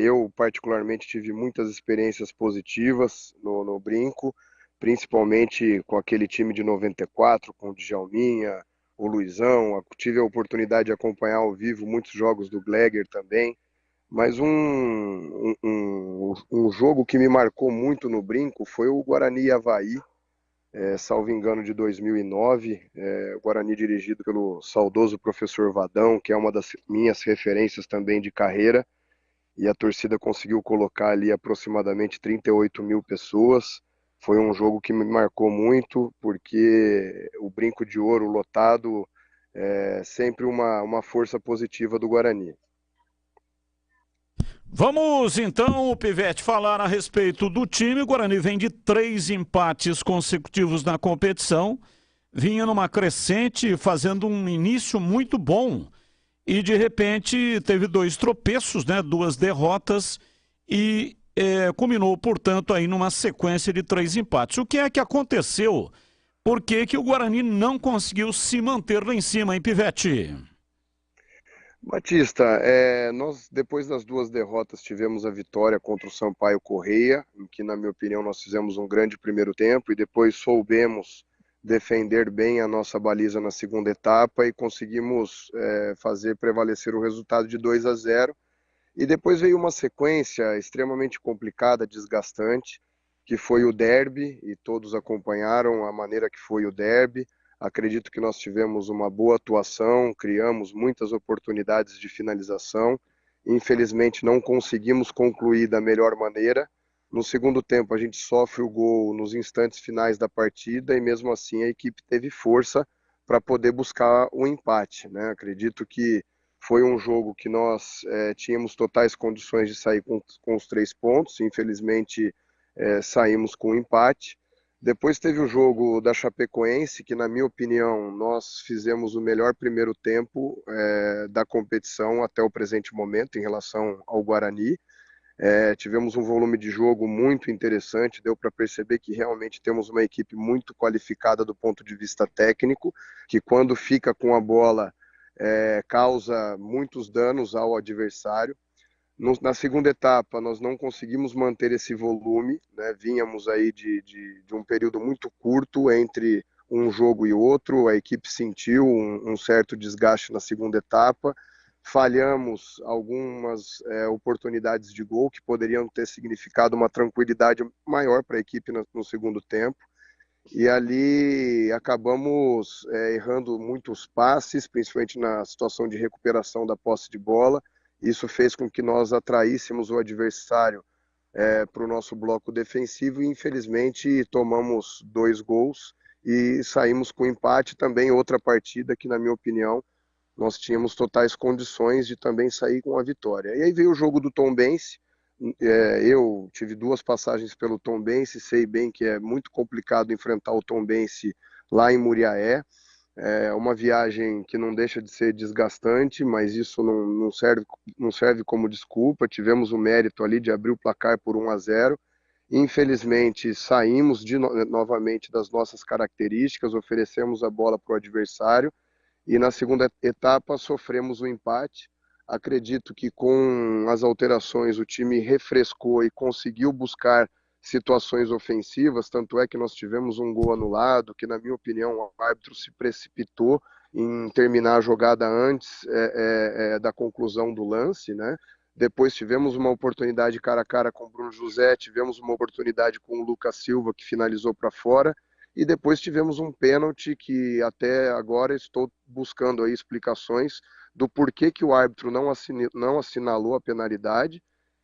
Eu, particularmente, tive muitas experiências positivas no Brinco, principalmente com aquele time de 94, com o Djalminha, o Luizão. Tive a oportunidade de acompanhar ao vivo muitos jogos do Gleger também. Mas um jogo que me marcou muito no Brinco foi o Guarani e Avaí, salvo engano, de 2009. O Guarani dirigido pelo saudoso professor Vadão, que é uma das minhas referências também de carreira. E a torcida conseguiu colocar ali aproximadamente 38 mil pessoas. Foi um jogo que me marcou muito, porque o Brinco de Ouro lotado é sempre uma força positiva do Guarani. Vamos então, Pivete, falar a respeito do time. O Guarani vem de 3 empates consecutivos na competição, vinha numa crescente, fazendo um início muito bom e de repente teve 2 tropeços, né, 2 derrotas e culminou, portanto, aí numa sequência de 3 empates. O que é que aconteceu? Por que o Guarani não conseguiu se manter lá em cima, hein, Pivete? Batista, nós depois das 2 derrotas tivemos a vitória contra o Sampaio Correia, em que, na minha opinião, nós fizemos um grande primeiro tempo e depois soubemos defender bem a nossa baliza na segunda etapa e conseguimos fazer prevalecer o resultado de 2-0. E depois veio uma sequência extremamente complicada, desgastante, que foi o derby, e todos acompanharam a maneira que foi o derby. Acredito que nós tivemos uma boa atuação, criamos muitas oportunidades de finalização. Infelizmente não conseguimos concluir da melhor maneira. No segundo tempo a gente sofre o gol nos instantes finais da partida e mesmo assim a equipe teve força para poder buscar o empate, né? Acredito que foi um jogo que nós tínhamos totais condições de sair com os 3 pontos. Infelizmente saímos com o empate. Depois teve o jogo da Chapecoense, que na minha opinião nós fizemos o melhor primeiro tempo da competição até o presente momento em relação ao Guarani. Tivemos um volume de jogo muito interessante, deu para perceber que realmente temos uma equipe muito qualificada do ponto de vista técnico, que quando fica com a bola causa muitos danos ao adversário. Na segunda etapa, nós não conseguimos manter esse volume, né? Vínhamos aí de um período muito curto entre um jogo e outro, a equipe sentiu um certo desgaste na segunda etapa, falhamos algumas oportunidades de gol que poderiam ter significado uma tranquilidade maior para a equipe no segundo tempo, e ali acabamos errando muitos passes, principalmente na situação de recuperação da posse de bola. Isso fez com que nós atraíssemos o adversário para o nosso bloco defensivo e, infelizmente, tomamos 2 gols e saímos com empate. Também outra partida que, na minha opinião, nós tínhamos totais condições de também sair com a vitória. E aí veio o jogo do Tombense. Eu tive 2 passagens pelo Tombense, sei bem que é muito complicado enfrentar o Tombense lá em Muriaé. É uma viagem que não deixa de ser desgastante, mas isso não serve como desculpa. Tivemos o mérito ali de abrir o placar por 1-0. Infelizmente, saímos novamente das nossas características, oferecemos a bola para o adversário e na segunda etapa sofremos o empate. Acredito que com as alterações o time refrescou e conseguiu buscar situações ofensivas, tanto é que nós tivemos um gol anulado, que na minha opinião o árbitro se precipitou em terminar a jogada antes da conclusão do lance, né? Depois tivemos uma oportunidade cara a cara com o Bruno José, tivemos uma oportunidade com o Lucas Silva, que finalizou para fora, e depois tivemos um pênalti que até agora estou buscando aí explicações do porquê que o árbitro não assinalou a penalidade,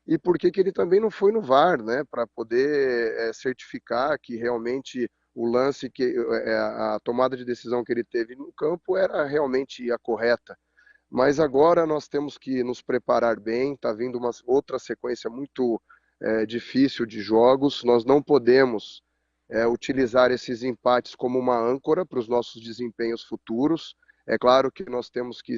e por que ele também não foi no VAR, né, para poder certificar que realmente o lance, a tomada de decisão que ele teve no campo era realmente a correta. Mas agora nós temos que nos preparar bem, está vindo uma outra sequência muito difícil de jogos, nós não podemos utilizar esses empates como uma âncora para os nossos desempenhos futuros. É claro que nós temos que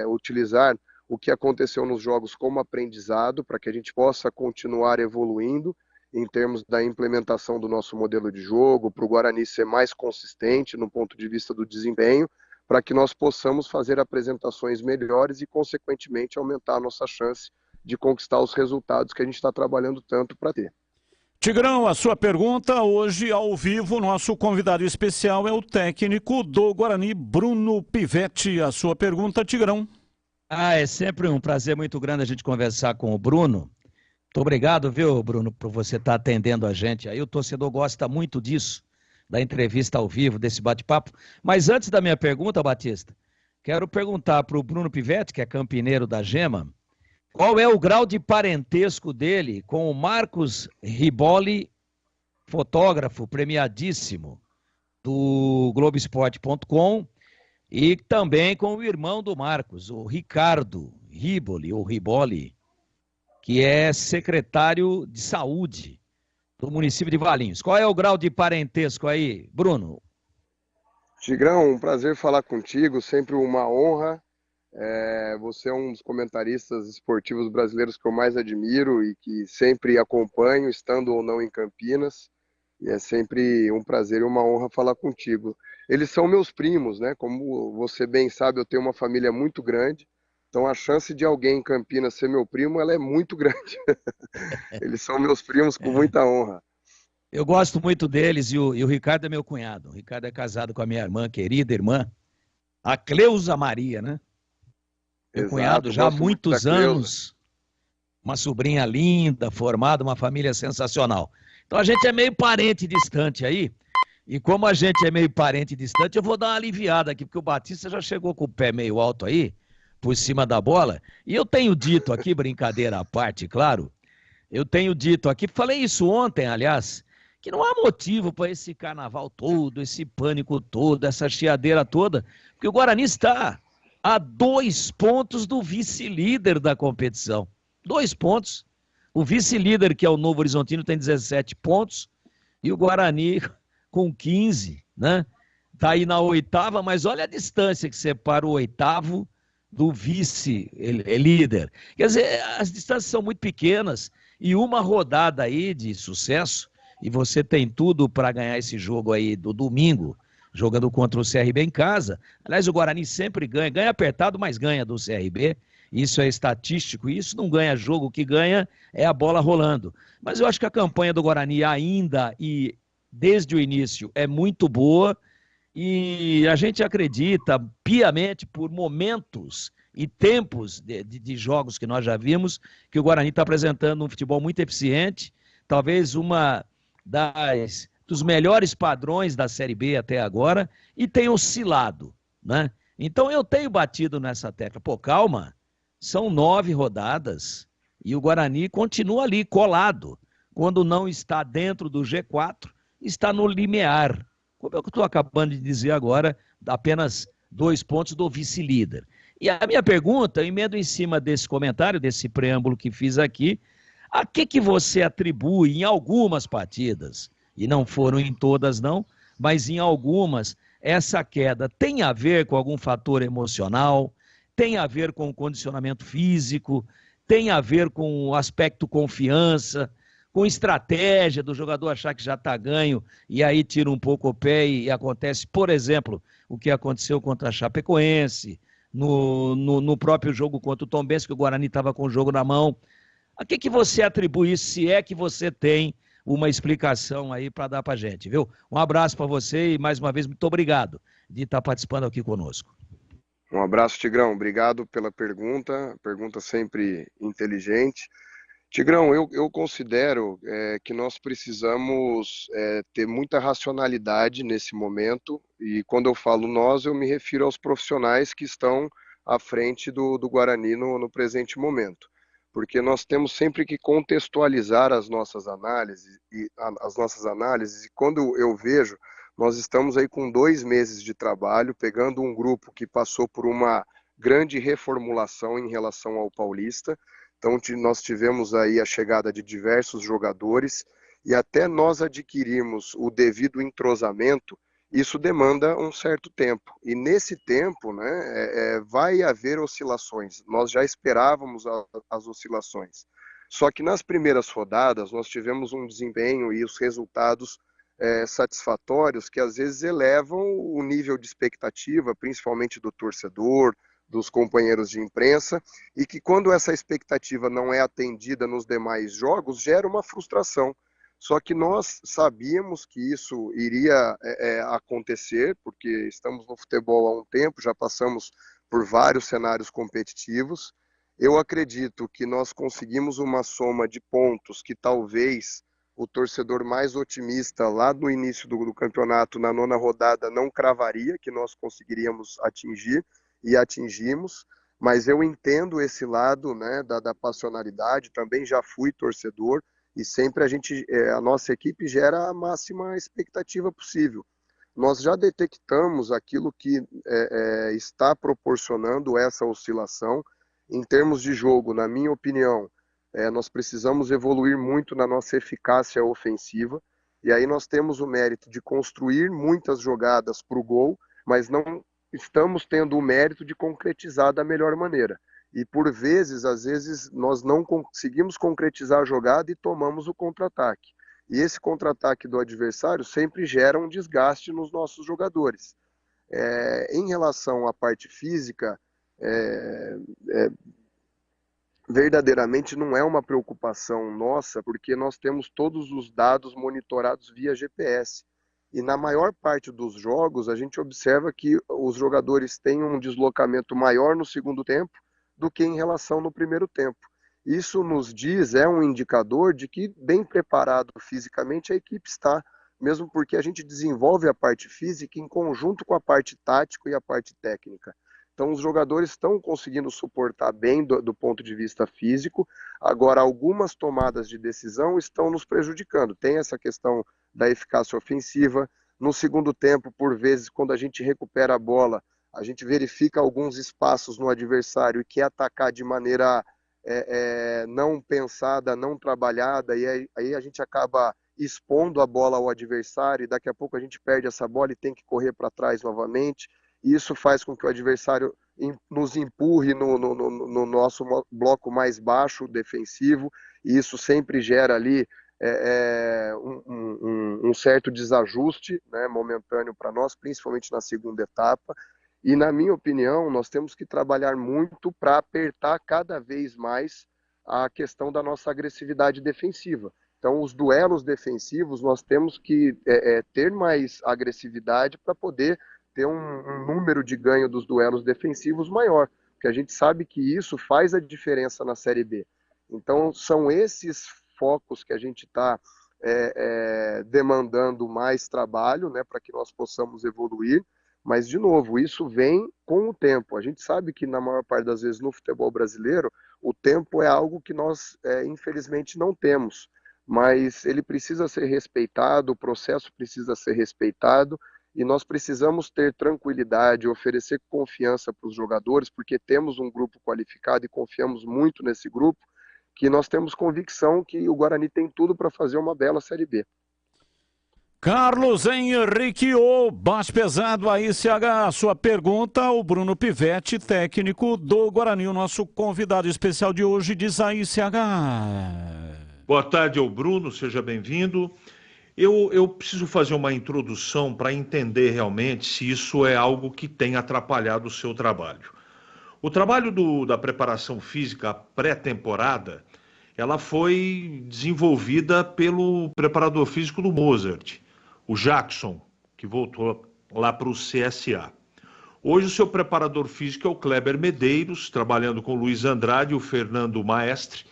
utilizar o que aconteceu nos jogos como aprendizado, para que a gente possa continuar evoluindo em termos da implementação do nosso modelo de jogo, para o Guarani ser mais consistente no ponto de vista do desempenho, para que nós possamos fazer apresentações melhores e, consequentemente, aumentar a nossa chance de conquistar os resultados que a gente está trabalhando tanto para ter. Tigrão, a sua pergunta hoje ao vivo, nosso convidado especial é o técnico do Guarani, Bruno Pivetti. A sua pergunta, Tigrão. É sempre um prazer muito grande a gente conversar com o Bruno. Muito obrigado, viu, Bruno, por você estar atendendo a gente aí. O torcedor gosta muito disso, da entrevista ao vivo, desse bate-papo. Mas antes da minha pergunta, Batista, quero perguntar para o Bruno Pivetti, que é campineiro da Gema, qual é o grau de parentesco dele com o Marcos Riboli, fotógrafo premiadíssimo do Globoesporte.com, e também com o irmão do Marcos, o Ricardo Riboli, ou Riboli, que é secretário de saúde do município de Valinhos. Qual é o grau de parentesco aí, Bruno? Tigrão, um prazer falar contigo, sempre uma honra. Você é um dos comentaristas esportivos brasileiros que eu mais admiro e que sempre acompanho, estando ou não em Campinas. E é sempre um prazer e uma honra falar contigo. Eles são meus primos, né? Como você bem sabe, eu tenho uma família muito grande. Então a chance de alguém em Campinas ser meu primo, ela é muito grande. Eles são meus primos com muita honra. Eu gosto muito deles e o Ricardo é meu cunhado. O Ricardo é casado com a minha irmã, querida irmã, a Cleusa Maria, né? Meu cunhado já há muitos anos. Uma sobrinha linda, formada, uma família sensacional. Então a gente é meio parente distante aí. E como a gente é meio parente distante, eu vou dar uma aliviada aqui, porque o Batista já chegou com o pé meio alto aí, por cima da bola. E eu tenho dito aqui, brincadeira à parte, claro, eu tenho dito aqui, falei isso ontem, aliás, que não há motivo para esse carnaval todo, esse pânico todo, essa chiadeira toda, porque o Guarani está a 2 pontos do vice-líder da competição. 2 pontos. O vice-líder, que é o Novo Horizontino, tem 17 pontos, e o Guarani com 15, né? Tá aí na 8ª, mas olha a distância que separa o 8º do vice-líder. Quer dizer, as distâncias são muito pequenas, e uma rodada aí de sucesso, e você tem tudo para ganhar esse jogo aí do domingo, jogando contra o CRB em casa. Aliás, o Guarani sempre ganha, ganha apertado, mas ganha do CRB. Isso é estatístico, isso não ganha jogo, o que ganha é a bola rolando. Mas eu acho que a campanha do Guarani ainda e desde o início é muito boa e a gente acredita piamente por momentos e tempos de jogos que nós já vimos que o Guarani está apresentando um futebol muito eficiente, talvez uma dos melhores padrões da Série B até agora e tem oscilado, né? Então eu tenho batido nessa tecla. Pô, calma, são 9 rodadas e o Guarani continua ali colado. Quando não está dentro do G4, está no limiar. Como eu estou acabando de dizer agora, apenas 2 pontos do vice-líder. E a minha pergunta, eu emendo em cima desse comentário, desse preâmbulo que fiz aqui, a que você atribui em algumas partidas, e não foram em todas não, mas em algumas, essa queda tem a ver com algum fator emocional, tem a ver com o condicionamento físico, tem a ver com o aspecto confiança, com estratégia do jogador achar que já está ganho e aí tira um pouco o pé e acontece, por exemplo, o que aconteceu contra a Chapecoense, no próprio jogo contra o Tombense, que o Guarani estava com o jogo na mão. A que você atribui isso, se é que você tem uma explicação aí para dar para a gente, viu? Um abraço para você e mais uma vez muito obrigado de estar participando aqui conosco. Um abraço, Tigrão. Obrigado pela pergunta sempre inteligente. Tigrão, eu considero que nós precisamos ter muita racionalidade nesse momento, e quando eu falo nós, eu me refiro aos profissionais que estão à frente do Guarani no presente momento, porque nós temos sempre que contextualizar as nossas análises, e quando eu vejo, nós estamos aí com 2 meses de trabalho, pegando um grupo que passou por uma grande reformulação em relação ao Paulista. Então, nós tivemos aí a chegada de diversos jogadores e até nós adquirirmos o devido entrosamento, isso demanda um certo tempo. E nesse tempo, né, vai haver oscilações. Nós já esperávamos as oscilações. Só que nas primeiras rodadas nós tivemos um desempenho e os resultados satisfatórios que às vezes elevam o nível de expectativa, principalmente do torcedor, dos companheiros de imprensa, e que quando essa expectativa não é atendida nos demais jogos, gera uma frustração. Só que nós sabíamos que isso iria acontecer, porque estamos no futebol há um tempo, já passamos por vários cenários competitivos. Eu acredito que nós conseguimos uma soma de pontos que talvez o torcedor mais otimista lá no início do campeonato, na 9ª rodada, não cravaria que nós conseguiríamos atingir, e atingimos, mas eu entendo esse lado, né, da passionalidade, também já fui torcedor, e sempre a nossa equipe gera a máxima expectativa possível. Nós já detectamos aquilo que está proporcionando essa oscilação. Em termos de jogo, na minha opinião, nós precisamos evoluir muito na nossa eficácia ofensiva, e aí nós temos o mérito de construir muitas jogadas para o gol, mas não estamos tendo o mérito de concretizar da melhor maneira. E por vezes, às vezes, nós não conseguimos concretizar a jogada e tomamos o contra-ataque. E esse contra-ataque do adversário sempre gera um desgaste nos nossos jogadores. Em relação à parte física, verdadeiramente não é uma preocupação nossa, porque nós temos todos os dados monitorados via GPS. E na maior parte dos jogos, a gente observa que os jogadores têm um deslocamento maior no segundo tempo do que em relação no primeiro tempo. Isso nos diz, é um indicador de que bem preparado fisicamente a equipe está. mesmo porque a gente desenvolve a parte física em conjunto com a parte tática e a parte técnica. Então, os jogadores estão conseguindo suportar bem do ponto de vista físico. Agora, algumas tomadas de decisão estão nos prejudicando. Tem essa questão da eficácia ofensiva. No segundo tempo, por vezes, quando a gente recupera a bola, a gente verifica alguns espaços no adversário e quer atacar de maneira não pensada, não trabalhada, e aí a gente acaba expondo a bola ao adversário, e daqui a pouco a gente perde essa bola e tem que correr para trás novamente. E isso faz com que o adversário nos empurre no nosso bloco mais baixo, defensivo, e isso sempre gera ali um certo desajuste, né, momentâneo para nós, principalmente na segunda etapa. E, na minha opinião, nós temos que trabalhar muito para apertar cada vez mais a questão da nossa agressividade defensiva. Então, os duelos defensivos, nós temos que ter mais agressividade para poder ter um número de ganho dos duelos defensivos maior, porque a gente sabe que isso faz a diferença na Série B. Então, são esses focos que a gente está demandando mais trabalho, né, para que nós possamos evoluir, mas, de novo, isso vem com o tempo. A gente sabe que, na maior parte das vezes, no futebol brasileiro, o tempo é algo que nós, infelizmente, não temos, mas ele precisa ser respeitado, o processo precisa ser respeitado, e nós precisamos ter tranquilidade, oferecer confiança para os jogadores, porque temos um grupo qualificado e confiamos muito nesse grupo, que nós temos convicção que o Guarani tem tudo para fazer uma bela Série B. Carlos Henrique, o bate pesado aí, CH, sua pergunta, o Bruno Pivetti, técnico do Guarani, o nosso convidado especial de hoje, diz aí, CH. Boa tarde ao Bruno, seja bem-vindo. Eu preciso fazer uma introdução para entender realmente se isso é algo que tem atrapalhado o seu trabalho. O trabalho da preparação física pré-temporada, ela foi desenvolvida pelo preparador físico do Mozart, o Jackson, que voltou lá para o CSA. Hoje o seu preparador físico é o Kleber Medeiros, trabalhando com o Luiz Andrade e o Fernando Maestre,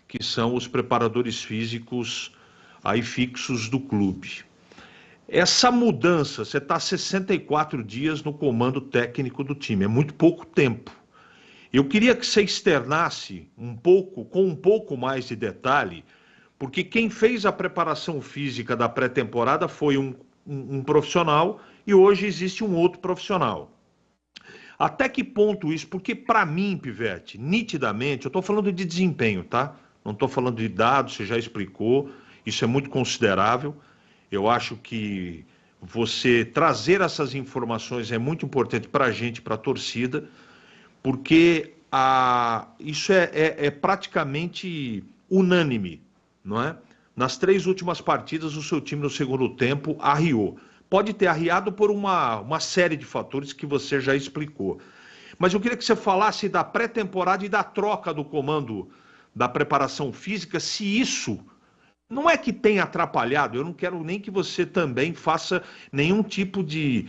que são os preparadores físicos aí fixos do clube. Essa mudança, você está 64 dias no comando técnico do time, é muito pouco tempo. Eu queria que você externasse com um pouco mais de detalhe, porque quem fez a preparação física da pré-temporada foi um profissional e hoje existe um outro profissional. Até que ponto isso? Porque para mim, Pivetti, nitidamente, eu estou falando de desempenho, tá? Não estou falando de dados, você já explicou. Isso é muito considerável. Eu acho que você trazer essas informações é muito importante para a gente, para a torcida, porque isso é praticamente unânime, não é? Nas 3 últimas partidas, o seu time no segundo tempo arriou. Pode ter arriado por uma série de fatores que você já explicou. Mas eu queria que você falasse da pré-temporada e da troca do comando da preparação física, se isso não é que tem atrapalhado. Eu não quero nem que você também faça nenhum tipo de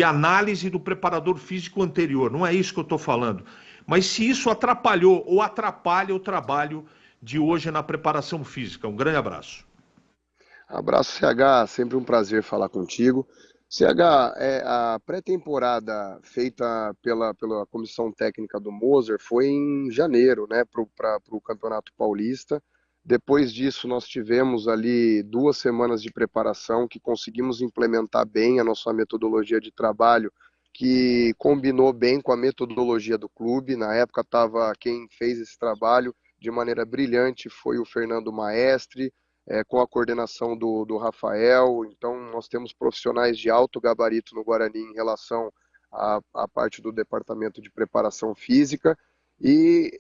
análise do preparador físico anterior, não é isso que eu estou falando. Mas se isso atrapalhou ou atrapalha o trabalho de hoje na preparação física. Um grande abraço. Abraço, CH, sempre um prazer falar contigo. CH, a pré-temporada feita pela comissão técnica do Moser foi em janeiro, né, para o Campeonato Paulista. Depois disso, nós tivemos ali 2 semanas de preparação que conseguimos implementar bem a nossa metodologia de trabalho, que combinou bem com a metodologia do clube. Na época, quem fez esse trabalho de maneira brilhante foi o Fernando Maestre, com a coordenação do Rafael. Então, nós temos profissionais de alto gabarito no Guarani em relação à parte do departamento de preparação física. E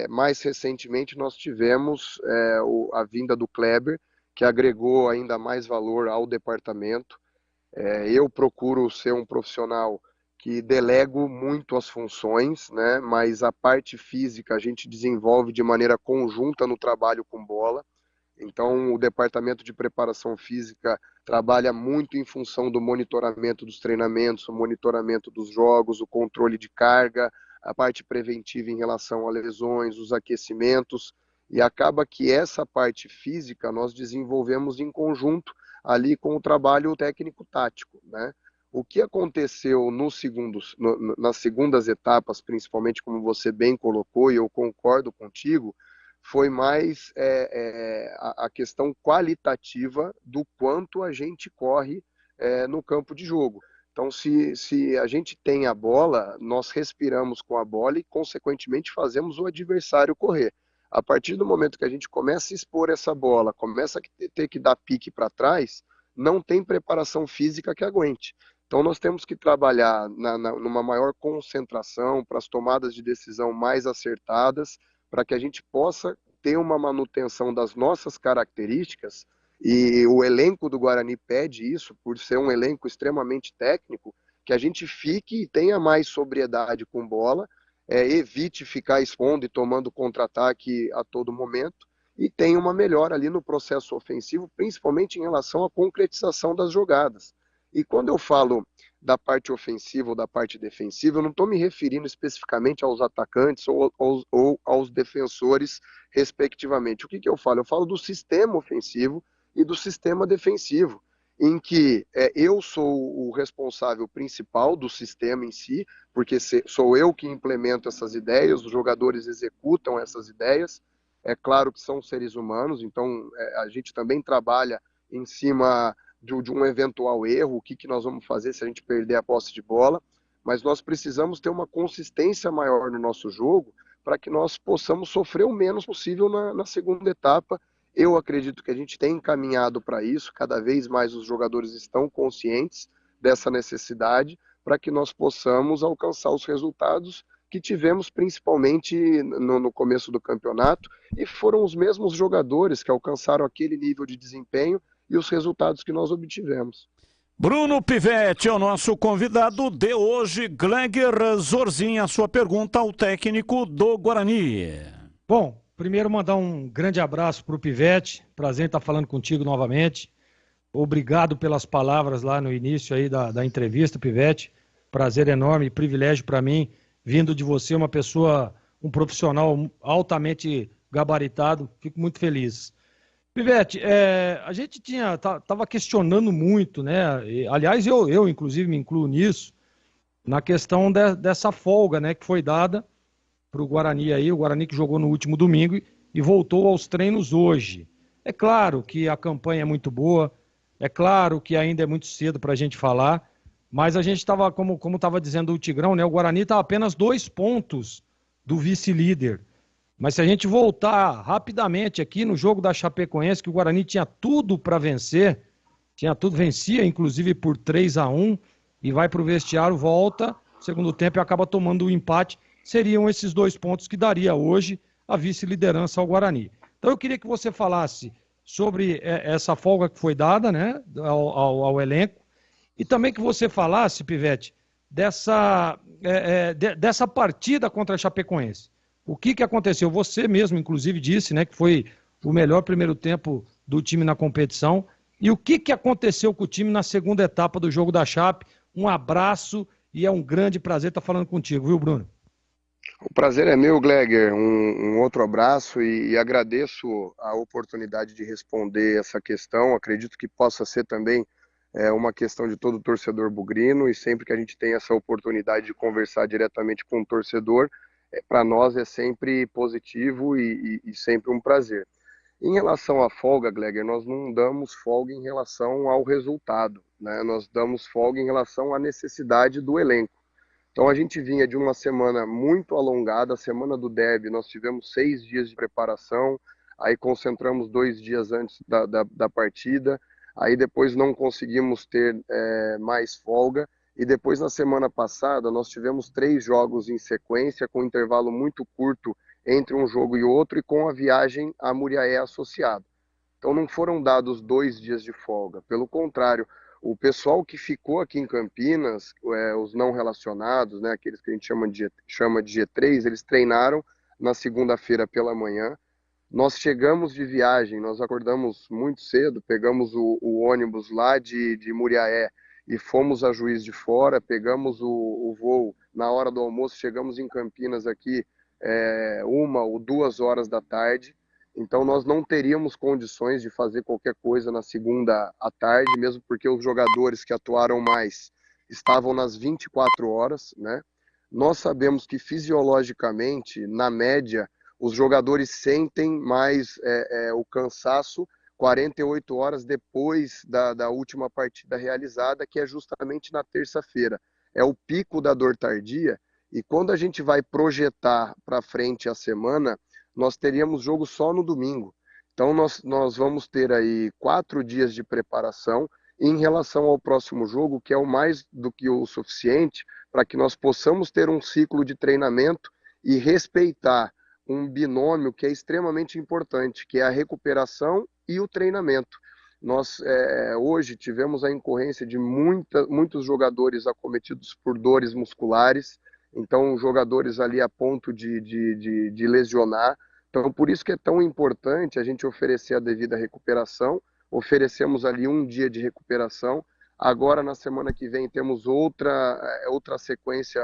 mais recentemente nós tivemos a vinda do Kleber, que agregou ainda mais valor ao departamento. Eu procuro ser um profissional que delego muito as funções, né? Mas a parte física a gente desenvolve de maneira conjunta no trabalho com bola. Então o departamento de preparação física trabalha muito em função do monitoramento dos treinamentos, o monitoramento dos jogos, o controle de carga, a parte preventiva em relação a lesões, os aquecimentos. E acaba que essa parte física nós desenvolvemos em conjunto ali com o trabalho técnico-tático, né? O que aconteceu nas segundas etapas, principalmente como você bem colocou, e eu concordo contigo, foi mais a questão qualitativa do quanto a gente corre no campo de jogo. Então, se a gente tem a bola, nós respiramos com a bola e, consequentemente, fazemos o adversário correr. A partir do momento que a gente começa a expor essa bola, começa a ter que dar pique para trás, não tem preparação física que aguente. Então, nós temos que trabalhar numa maior concentração, para as tomadas de decisão mais acertadas, para que a gente possa ter uma manutenção das nossas características, e o elenco do Guarani pede isso, por ser um elenco extremamente técnico, que a gente fique e tenha mais sobriedade com bola, evite ficar expondo e tomando contra-ataque a todo momento, e tenha uma melhora ali no processo ofensivo, principalmente em relação à concretização das jogadas. E quando eu falo da parte ofensiva ou da parte defensiva, eu não estou me referindo especificamente aos atacantes ou aos defensores, respectivamente. O que eu falo? Eu falo do sistema ofensivo e do sistema defensivo, em que eu sou o responsável principal do sistema em si, porque sou eu que implemento essas ideias, os jogadores executam essas ideias. É claro que são seres humanos, então a gente também trabalha em cima de um eventual erro, o que nós vamos fazer se a gente perder a posse de bola, mas nós precisamos ter uma consistência maior no nosso jogo para que nós possamos sofrer o menos possível na segunda etapa. Eu acredito que a gente tem encaminhado para isso, cada vez mais os jogadores estão conscientes dessa necessidade para que nós possamos alcançar os resultados que tivemos principalmente no começo do campeonato, e foram os mesmos jogadores que alcançaram aquele nível de desempenho e os resultados que nós obtivemos. Bruno Pivetti é o nosso convidado de hoje. Gleger Zorzin, a sua pergunta ao técnico do Guarani. Bom, primeiro mandar um grande abraço para o Pivetti. Prazer em estar falando contigo novamente. Obrigado pelas palavras lá no início aí da entrevista, Pivetti. Prazer enorme e privilégio para mim, vindo de você, uma pessoa, um profissional altamente gabaritado. Fico muito feliz. Pivetti, a gente estava questionando muito, né? Aliás, eu inclusive me incluo nisso, na questão dessa folga, né, que foi dada para o Guarani aí, o Guarani que jogou no último domingo e voltou aos treinos hoje. É claro que a campanha é muito boa, é claro que ainda é muito cedo para a gente falar, mas a gente estava, como estava dizendo o Tigrão, né, o Guarani está apenas 2 pontos do vice-líder. Mas se a gente voltar rapidamente aqui no jogo da Chapecoense, que o Guarani tinha tudo para vencer, vencia inclusive por 3-1, e vai para o vestiário, volta, segundo tempo e acaba tomando o empate, seriam esses 2 pontos que daria hoje a vice-liderança ao Guarani. Então eu queria que você falasse sobre essa folga que foi dada, né, ao elenco, e também que você falasse, Pivetti, dessa partida contra a Chapecoense. O que aconteceu? Você mesmo, inclusive, disse, né, que foi o melhor primeiro tempo do time na competição. E o que aconteceu com o time na segunda etapa do jogo da Chape? Um abraço e é um grande prazer estar falando contigo, viu, Bruno? O prazer é meu, Gleger. Um outro abraço e agradeço a oportunidade de responder essa questão. Acredito que possa ser também uma questão de todo torcedor bugrino, e sempre que a gente tem essa oportunidade de conversar diretamente com o torcedor, para nós é sempre positivo e sempre um prazer. Em relação à folga, Gleger, nós não damos folga em relação ao resultado, né? Nós damos folga em relação à necessidade do elenco. Então a gente vinha de uma semana muito alongada, a semana do derby nós tivemos 6 dias de preparação, aí concentramos 2 dias antes da partida, aí depois não conseguimos ter mais folga. E depois, na semana passada, nós tivemos 3 jogos em sequência, com um intervalo muito curto entre um jogo e outro, e com a viagem a Muriaé associada. Então não foram dados 2 dias de folga. Pelo contrário, o pessoal que ficou aqui em Campinas, os não relacionados, né, aqueles que a gente chama de G3, eles treinaram na segunda-feira pela manhã. Nós chegamos de viagem, nós acordamos muito cedo, pegamos o ônibus lá de Muriaé, e fomos a Juiz de Fora, pegamos o voo na hora do almoço, chegamos em Campinas aqui 1 ou 2 horas da tarde, Então nós não teríamos condições de fazer qualquer coisa na segunda à tarde, mesmo porque os jogadores que atuaram mais estavam nas 24 horas, né? Nós sabemos que fisiologicamente, na média, os jogadores sentem mais o cansaço 48 horas depois da última partida realizada, que é justamente na terça-feira. É o pico da dor tardia, e quando a gente vai projetar para frente a semana, nós teríamos jogo só no domingo. Então nós vamos ter aí 4 dias de preparação em relação ao próximo jogo, que é o mais do que o suficiente para que nós possamos ter um ciclo de treinamento e respeitar um binômio que é extremamente importante, que é a recuperação e o treinamento. Nós hoje tivemos a incorrência de muitos jogadores acometidos por dores musculares, então jogadores ali a ponto de lesionar. Então por isso que é tão importante a gente oferecer a devida recuperação. Oferecemos ali um dia de recuperação. Agora na semana que vem temos outra sequência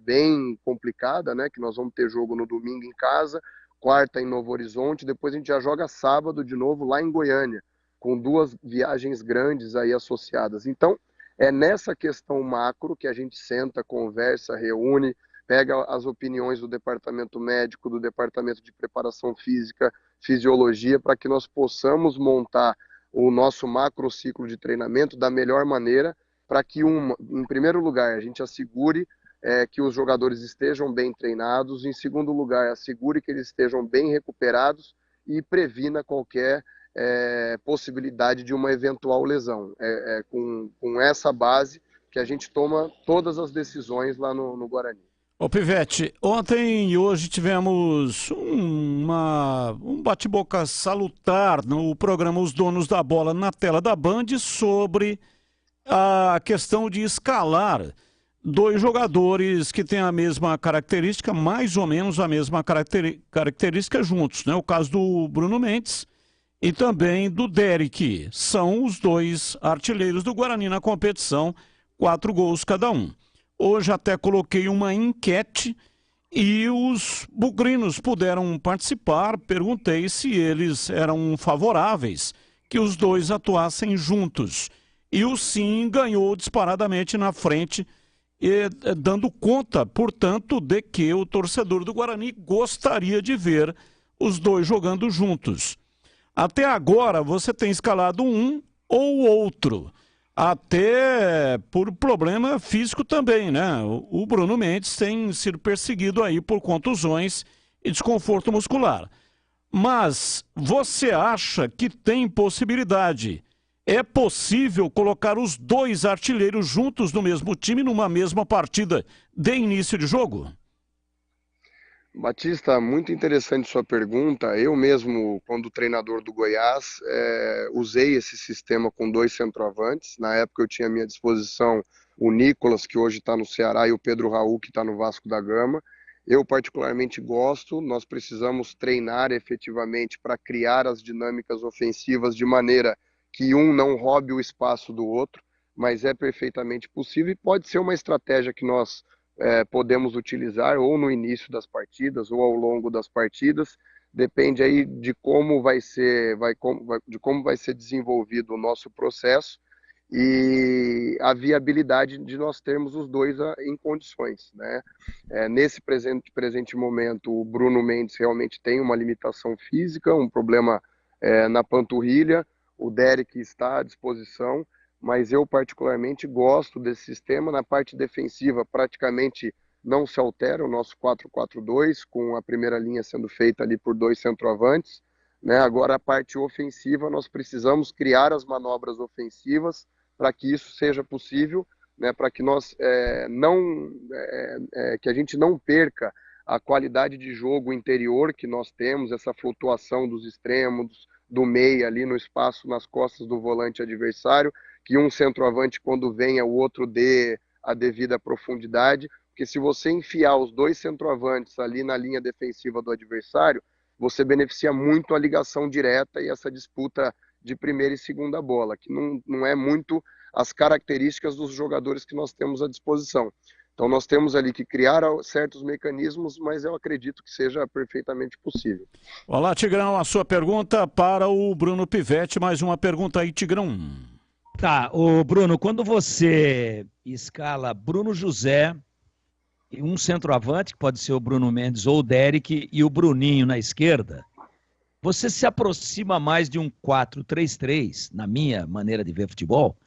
bem complicada, né? Que nós vamos ter jogo no domingo em casa, quarta em Novo Horizonte, depois a gente já joga sábado de novo lá em Goiânia, com 2 viagens grandes aí associadas. Então, é nessa questão macro que a gente senta, conversa, reúne, pega as opiniões do departamento médico, do departamento de preparação física, fisiologia, para que nós possamos montar o nosso macro ciclo de treinamento da melhor maneira, para que, em primeiro lugar, a gente assegure que os jogadores estejam bem treinados, em segundo lugar, assegure que eles estejam bem recuperados e previna qualquer possibilidade de uma eventual lesão. Com essa base que a gente toma todas as decisões lá no Guarani. Ô Pivete, ontem e hoje tivemos um bate-boca salutar no programa Os Donos da Bola na tela da Band sobre a questão de escalar 2 jogadores que têm a mesma característica, mais ou menos a mesma característica juntos, né? O caso do Bruno Mendes e também do Derek. São os 2 artilheiros do Guarani na competição, 4 gols cada um. Hoje até coloquei uma enquete e os bugrinos puderam participar. Perguntei se eles eram favoráveis que os 2 atuassem juntos. E o sim ganhou disparadamente na frente, dando conta, portanto, de que o torcedor do Guarani gostaria de ver os 2 jogando juntos. Até agora você tem escalado um ou outro. Até por problema físico também, né? O Bruno Mendes tem sido perseguido aí por contusões e desconforto muscular. Mas você acha que tem possibilidade? É possível colocar os 2 artilheiros juntos no mesmo time numa mesma partida de início de jogo? Batista, muito interessante sua pergunta. Eu mesmo, quando treinador do Goiás, usei esse sistema com 2 centroavantes. Na época eu tinha à minha disposição o Nicolas, que hoje está no Ceará, e o Pedro Raul, que está no Vasco da Gama. Eu particularmente gosto. Nós precisamos treinar efetivamente para criar as dinâmicas ofensivas de maneira que um não roube o espaço do outro, mas é perfeitamente possível e pode ser uma estratégia que nós podemos utilizar ou no início das partidas ou ao longo das partidas, depende aí de como vai ser desenvolvido o nosso processo e a viabilidade de nós termos os 2 em condições, né? Nesse presente momento, o Bruno Mendes realmente tem uma limitação física, um problema na panturrilha, o Derek está à disposição, mas eu particularmente gosto desse sistema. Na parte defensiva praticamente não se altera o nosso 4-4-2, com a primeira linha sendo feita ali por 2 centroavantes, né? Agora a parte ofensiva nós precisamos criar as manobras ofensivas para que isso seja possível, né? Para que nós que a gente não perca a qualidade de jogo interior que nós temos, essa flutuação dos extremos, do meio ali no espaço, nas costas do volante adversário, que um centroavante quando venha o outro dê a devida profundidade, porque se você enfiar os 2 centroavantes ali na linha defensiva do adversário, você beneficia muito a ligação direta e essa disputa de primeira e segunda bola, que não é muito as características dos jogadores que nós temos à disposição. Então nós temos ali que criar certos mecanismos, mas eu acredito que seja perfeitamente possível. Olá, Tigrão, a sua pergunta para o Bruno Pivetti. Mais uma pergunta aí, Tigrão. Tá, ô Bruno, quando você escala Bruno José, e um centroavante, que pode ser o Bruno Mendes ou o Derek, e o Bruninho na esquerda, você se aproxima mais de um 4-3-3, na minha maneira de ver futebol,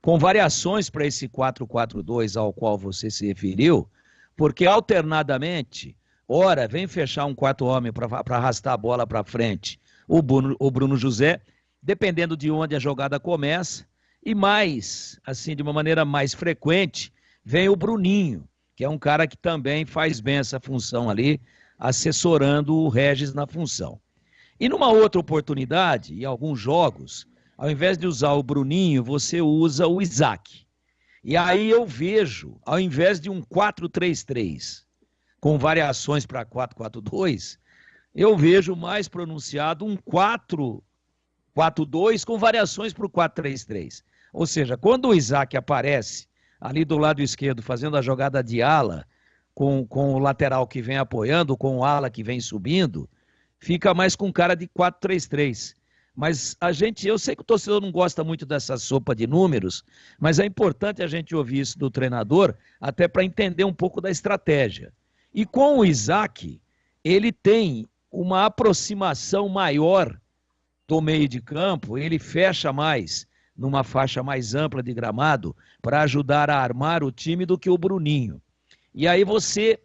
com variações para esse 4-4-2 ao qual você se referiu, porque alternadamente, ora, vem fechar um quarto homem para arrastar a bola para frente, o Bruno José, dependendo de onde a jogada começa, e mais, assim, de uma maneira mais frequente, vem o Bruninho, que é um cara que também faz bem essa função ali, assessorando o Regis na função. E numa outra oportunidade, em alguns jogos, ao invés de usar o Bruninho, você usa o Isaac. E aí eu vejo, ao invés de um 4-3-3, com variações para 4-4-2, eu vejo mais pronunciado um 4-4-2 com variações para o 4-3-3. Ou seja, quando o Isaac aparece ali do lado esquerdo, fazendo a jogada de ala, com o lateral que vem apoiando, com o ala que vem subindo, fica mais com cara de 4-3-3. Mas eu sei que o torcedor não gosta muito dessa sopa de números, mas é importante a gente ouvir isso do treinador, até para entender um pouco da estratégia. E com o Isaac, ele tem uma aproximação maior do meio de campo, ele fecha mais numa faixa mais ampla de gramado para ajudar a armar o time do que o Bruninho. E aí você,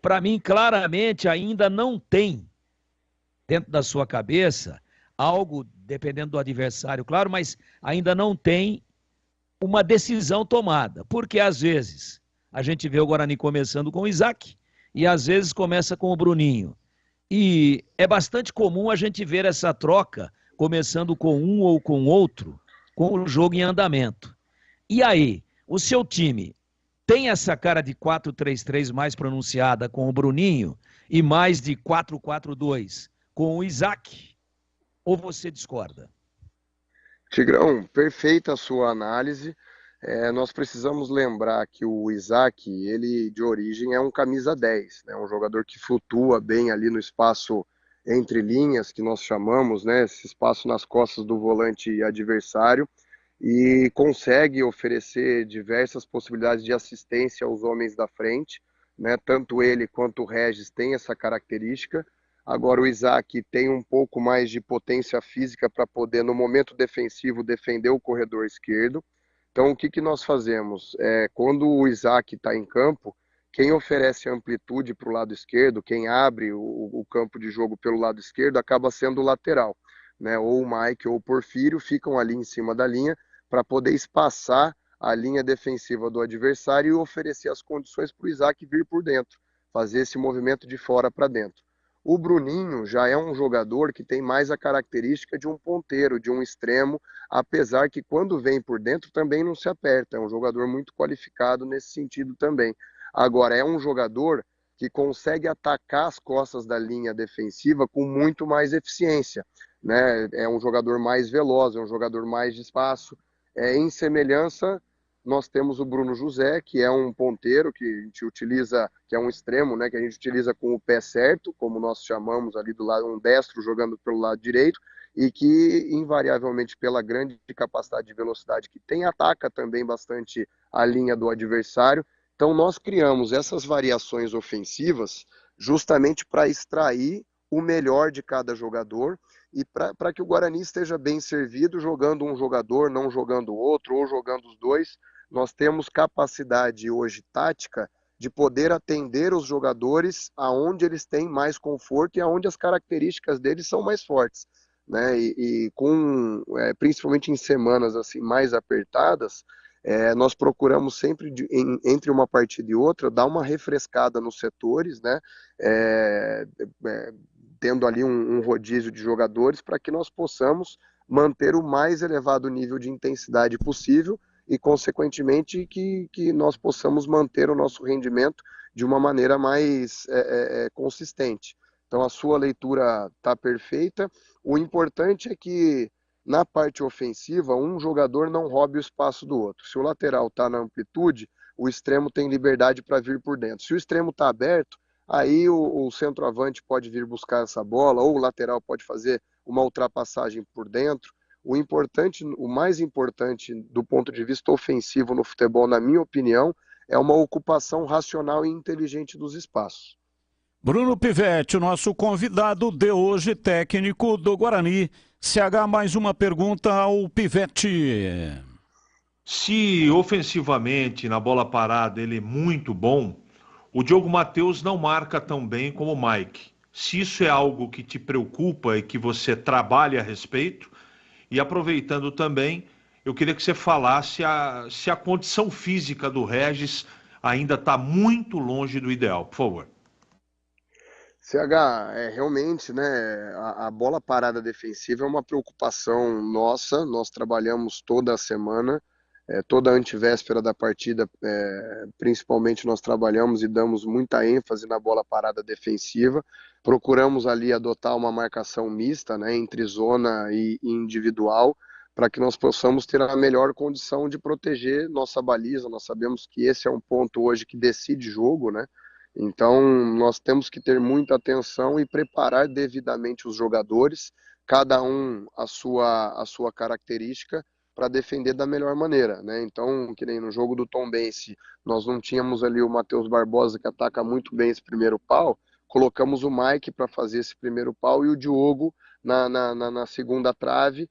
para mim, claramente ainda não tem dentro da sua cabeça algo, dependendo do adversário, claro, mas ainda não tem uma decisão tomada. Porque às vezes a gente vê o Guarani começando com o Isaac e às vezes começa com o Bruninho. E é bastante comum a gente ver essa troca começando com um ou com outro, com o jogo em andamento. E aí, o seu time tem essa cara de 4-3-3 mais pronunciada com o Bruninho e mais de 4-4-2 com o Isaac? Ou você discorda? Tigrão, perfeita a sua análise. Nós precisamos lembrar que o Isaac, ele de origem é um camisa 10, né? Um jogador que flutua bem ali no espaço entre linhas, que nós chamamos, né? Esse espaço nas costas do volante adversário, e consegue oferecer diversas possibilidades de assistência aos homens da frente, né? Tanto ele quanto o Regis têm essa característica. Agora o Isaac tem um pouco mais de potência física para poder, no momento defensivo, defender o corredor esquerdo. Então, o que nós fazemos? Quando o Isaac está em campo, quem oferece amplitude para o lado esquerdo, quem abre o campo de jogo pelo lado esquerdo, acaba sendo o lateral, né? Ou o Mike ou o Porfírio ficam ali em cima da linha para poder espaçar a linha defensiva do adversário e oferecer as condições para o Isaac vir por dentro, fazer esse movimento de fora para dentro. O Bruninho já é um jogador que tem mais a característica de um ponteiro, de um extremo, apesar que quando vem por dentro também não se aperta. É um jogador muito qualificado nesse sentido também. Agora, é um jogador que consegue atacar as costas da linha defensiva com muito mais eficiência, né? É um jogador mais veloz, é um jogador mais de espaço. Em semelhança, nós temos o Bruno José, que é um ponteiro que a gente utiliza, que é um extremo, né, que a gente utiliza com o pé certo, como nós chamamos ali do lado, um destro jogando pelo lado direito, e que invariavelmente pela grande capacidade de velocidade que tem, ataca também bastante a linha do adversário. Então nós criamos essas variações ofensivas justamente para extrair o melhor de cada jogador e para que o Guarani esteja bem servido, jogando um jogador, não jogando outro, ou jogando os dois. Nós temos capacidade hoje tática de poder atender os jogadores aonde eles têm mais conforto e aonde as características deles são mais fortes, né? Principalmente em semanas assim mais apertadas, nós procuramos sempre, entre uma partida e outra, dar uma refrescada nos setores, né? Tendo ali um rodízio de jogadores para que nós possamos manter o mais elevado nível de intensidade possível e, consequentemente, que nós possamos manter o nosso rendimento de uma maneira mais consistente. Então, a sua leitura está perfeita. O importante é que, na parte ofensiva, um jogador não roube o espaço do outro. Se o lateral está na amplitude, o extremo tem liberdade para vir por dentro. Se o extremo está aberto, aí o centroavante pode vir buscar essa bola, ou o lateral pode fazer uma ultrapassagem por dentro. O mais importante do ponto de vista ofensivo no futebol, na minha opinião, é uma ocupação racional e inteligente dos espaços. Bruno Pivetti, o nosso convidado de hoje, técnico do Guarani. CH, mais uma pergunta ao Pivetti. Se ofensivamente, na bola parada, ele é muito bom, o Diogo Matheus não marca tão bem como o Mike. Se isso é algo que te preocupa e que você trabalha a respeito, e aproveitando também, eu queria que você falasse se a condição física do Regis ainda está muito longe do ideal, por favor. CH, realmente, né, a bola parada defensiva é uma preocupação nossa, nós trabalhamos toda a semana, toda a antivéspera da partida, principalmente nós trabalhamos e damos muita ênfase na bola parada defensiva, procuramos ali adotar uma marcação mista, né, entre zona e individual, para que nós possamos ter a melhor condição de proteger nossa baliza. Nós sabemos que esse é um ponto hoje que decide jogo, né? Então, nós temos que ter muita atenção e preparar devidamente os jogadores, cada um a sua característica, para defender da melhor maneira, né? Então, que nem no jogo do Tombense, nós não tínhamos ali o Matheus Barbosa, que ataca muito bem esse primeiro pau, colocamos o Mike para fazer esse primeiro pau e o Diogo na segunda trave,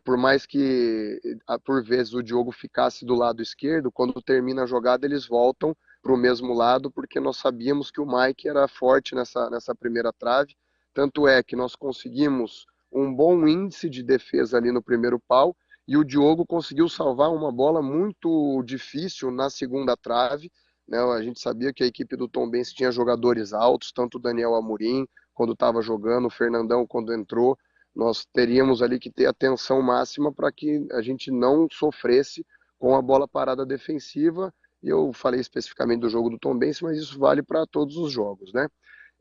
por mais que, por vezes, o Diogo ficasse do lado esquerdo, quando termina a jogada, eles voltam para o mesmo lado, porque nós sabíamos que o Mike era forte nessa primeira trave, tanto é que nós conseguimos um bom índice de defesa ali no primeiro pau, e o Diogo conseguiu salvar uma bola muito difícil na segunda trave, né? A gente sabia que a equipe do Tombense tinha jogadores altos, tanto o Daniel Amorim, quando estava jogando, o Fernandão, quando entrou, nós teríamos ali que ter atenção máxima para que a gente não sofresse com a bola parada defensiva. E eu falei especificamente do jogo do Tombense, mas isso vale para todos os jogos, né?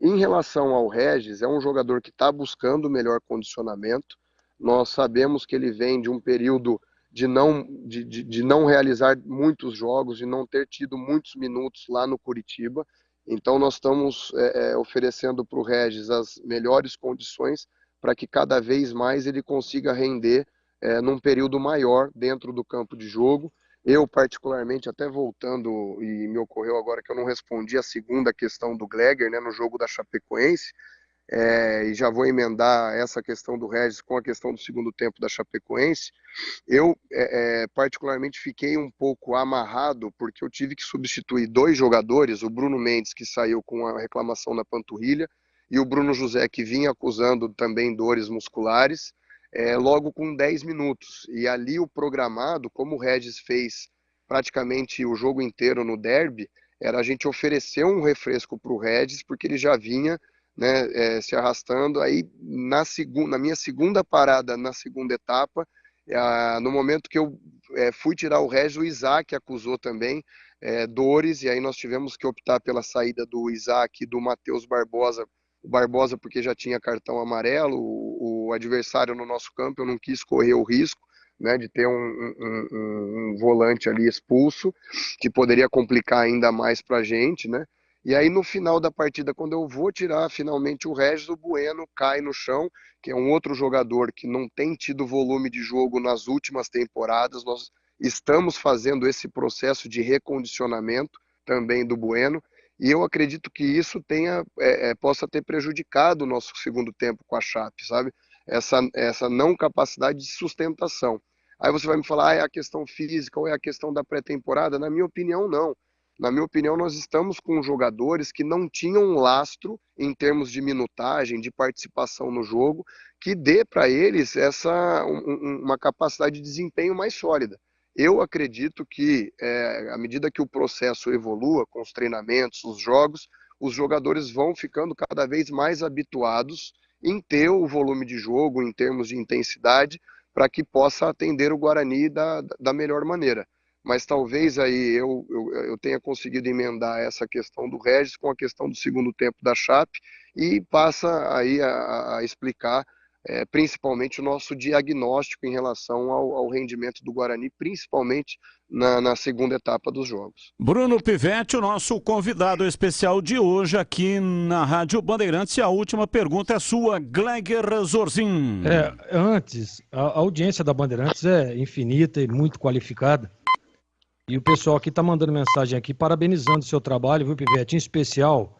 Em relação ao Regis, é um jogador que está buscando melhor condicionamento. Nós sabemos que ele vem de um período de não realizar muitos jogos, de não ter tido muitos minutos lá no Curitiba. Então nós estamos oferecendo para o Regis as melhores condições para que cada vez mais ele consiga render num período maior dentro do campo de jogo. Eu, particularmente, até voltando, e me ocorreu agora que eu não respondi a segunda questão do Gleger, né, no jogo da Chapecoense, e já vou emendar essa questão do Regis com a questão do segundo tempo da Chapecoense. Eu, particularmente, fiquei um pouco amarrado, porque eu tive que substituir 2 jogadores, o Bruno Mendes, que saiu com a reclamação na panturrilha, e o Bruno José, que vinha acusando também dores musculares, logo com 10 minutos. E ali o programado, como o Regis fez praticamente o jogo inteiro no derby, era a gente oferecer um refresco para o Regis, porque ele já vinha, né, se arrastando. Aí na minha segunda parada, na segunda etapa, no momento que eu fui tirar o Regis, o Isaac acusou também dores, e aí nós tivemos que optar pela saída do Isaac e do Matheus Barbosa. O Barbosa porque já tinha cartão amarelo, o adversário no nosso campo, eu não quis correr o risco, né, de ter um volante ali expulso, que poderia complicar ainda mais para a gente, né? E aí no final da partida, quando eu vou tirar finalmente o Regis, o Bueno cai no chão, que é um outro jogador que não tem tido volume de jogo nas últimas temporadas. Nós estamos fazendo esse processo de recondicionamento também do Bueno, e eu acredito que isso possa ter prejudicado o nosso segundo tempo com a Chape, sabe? Essa não capacidade de sustentação. Aí você vai me falar, é a questão física ou é a questão da pré-temporada? Na minha opinião, não. Na minha opinião, nós estamos com jogadores que não tinham um lastro em termos de minutagem, de participação no jogo, que dê para eles uma capacidade de desempenho mais sólida. Eu acredito que, à medida que o processo evolua, com os treinamentos, os jogos, os jogadores vão ficando cada vez mais habituados em ter o volume de jogo, em termos de intensidade, para que possa atender o Guarani da melhor maneira. Mas talvez aí eu tenha conseguido emendar essa questão do Regis com a questão do segundo tempo da Chape, e passa aí a explicar principalmente o nosso diagnóstico em relação ao rendimento do Guarani, principalmente na segunda etapa dos jogos. Bruno Pivetti, o nosso convidado especial de hoje aqui na Rádio Bandeirantes. E a última pergunta é sua, Gleger Zorzin. Antes, a audiência da Bandeirantes é infinita e muito qualificada. E o pessoal aqui está mandando mensagem aqui, parabenizando o seu trabalho, viu, Pivetti? Em especial,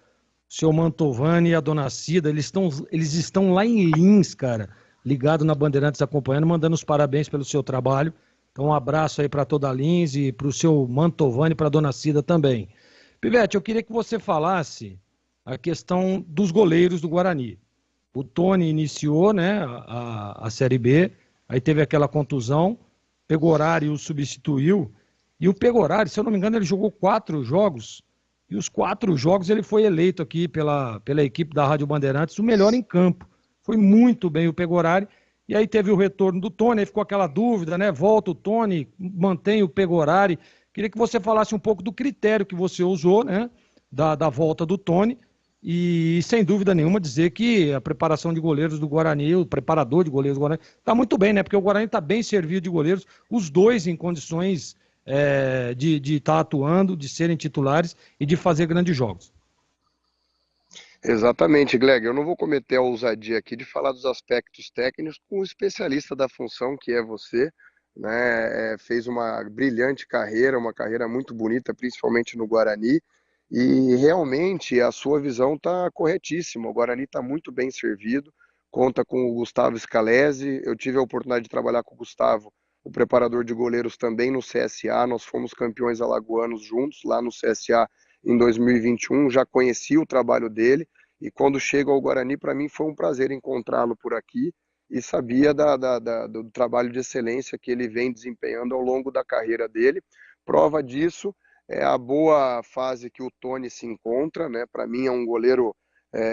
o seu Mantovani e a dona Cida, eles estão lá em Lins, cara, ligado na Bandeirantes, acompanhando, mandando os parabéns pelo seu trabalho. Então, um abraço aí para toda a Lins e para o seu Mantovani e para a dona Cida também. Pivetti, eu queria que você falasse a questão dos goleiros do Guarani. O Tony iniciou, né, a Série B, aí teve aquela contusão, Pegorari o substituiu, e o Pegorari, se eu não me engano, ele jogou 4 jogos, e os 4 jogos ele foi eleito aqui pela equipe da Rádio Bandeirantes o melhor em campo. Foi muito bem o Pegorari. E aí teve o retorno do Tony, aí ficou aquela dúvida, né? Volta o Tony, mantém o Pegorari. Queria que você falasse um pouco do critério que você usou, né? Da volta do Tony. E, sem dúvida nenhuma, dizer que a preparação de goleiros do Guarani, o preparador de goleiros do Guarani, está muito bem, né? Porque o Guarani está bem servido de goleiros, os dois em condições de estar atuando, de serem titulares e de fazer grandes jogos. Exatamente, Gleg. Eu não vou cometer a ousadia aqui de falar dos aspectos técnicos com o especialista da função, que é você, né? Fez uma brilhante carreira, uma carreira muito bonita, principalmente no Guarani, e realmente a sua visão está corretíssima. O Guarani está muito bem servido, conta com o Gustavo Scalesi. Eu tive a oportunidade de trabalhar com o Gustavo, o preparador de goleiros, também no CSA. Nós fomos campeões alagoanos juntos lá no CSA em 2021, já conheci o trabalho dele, e quando chego ao Guarani, para mim foi um prazer encontrá-lo por aqui, e sabia do trabalho de excelência que ele vem desempenhando ao longo da carreira dele. Prova disso é a boa fase que o Tony se encontra, né? Para mim é um goleiro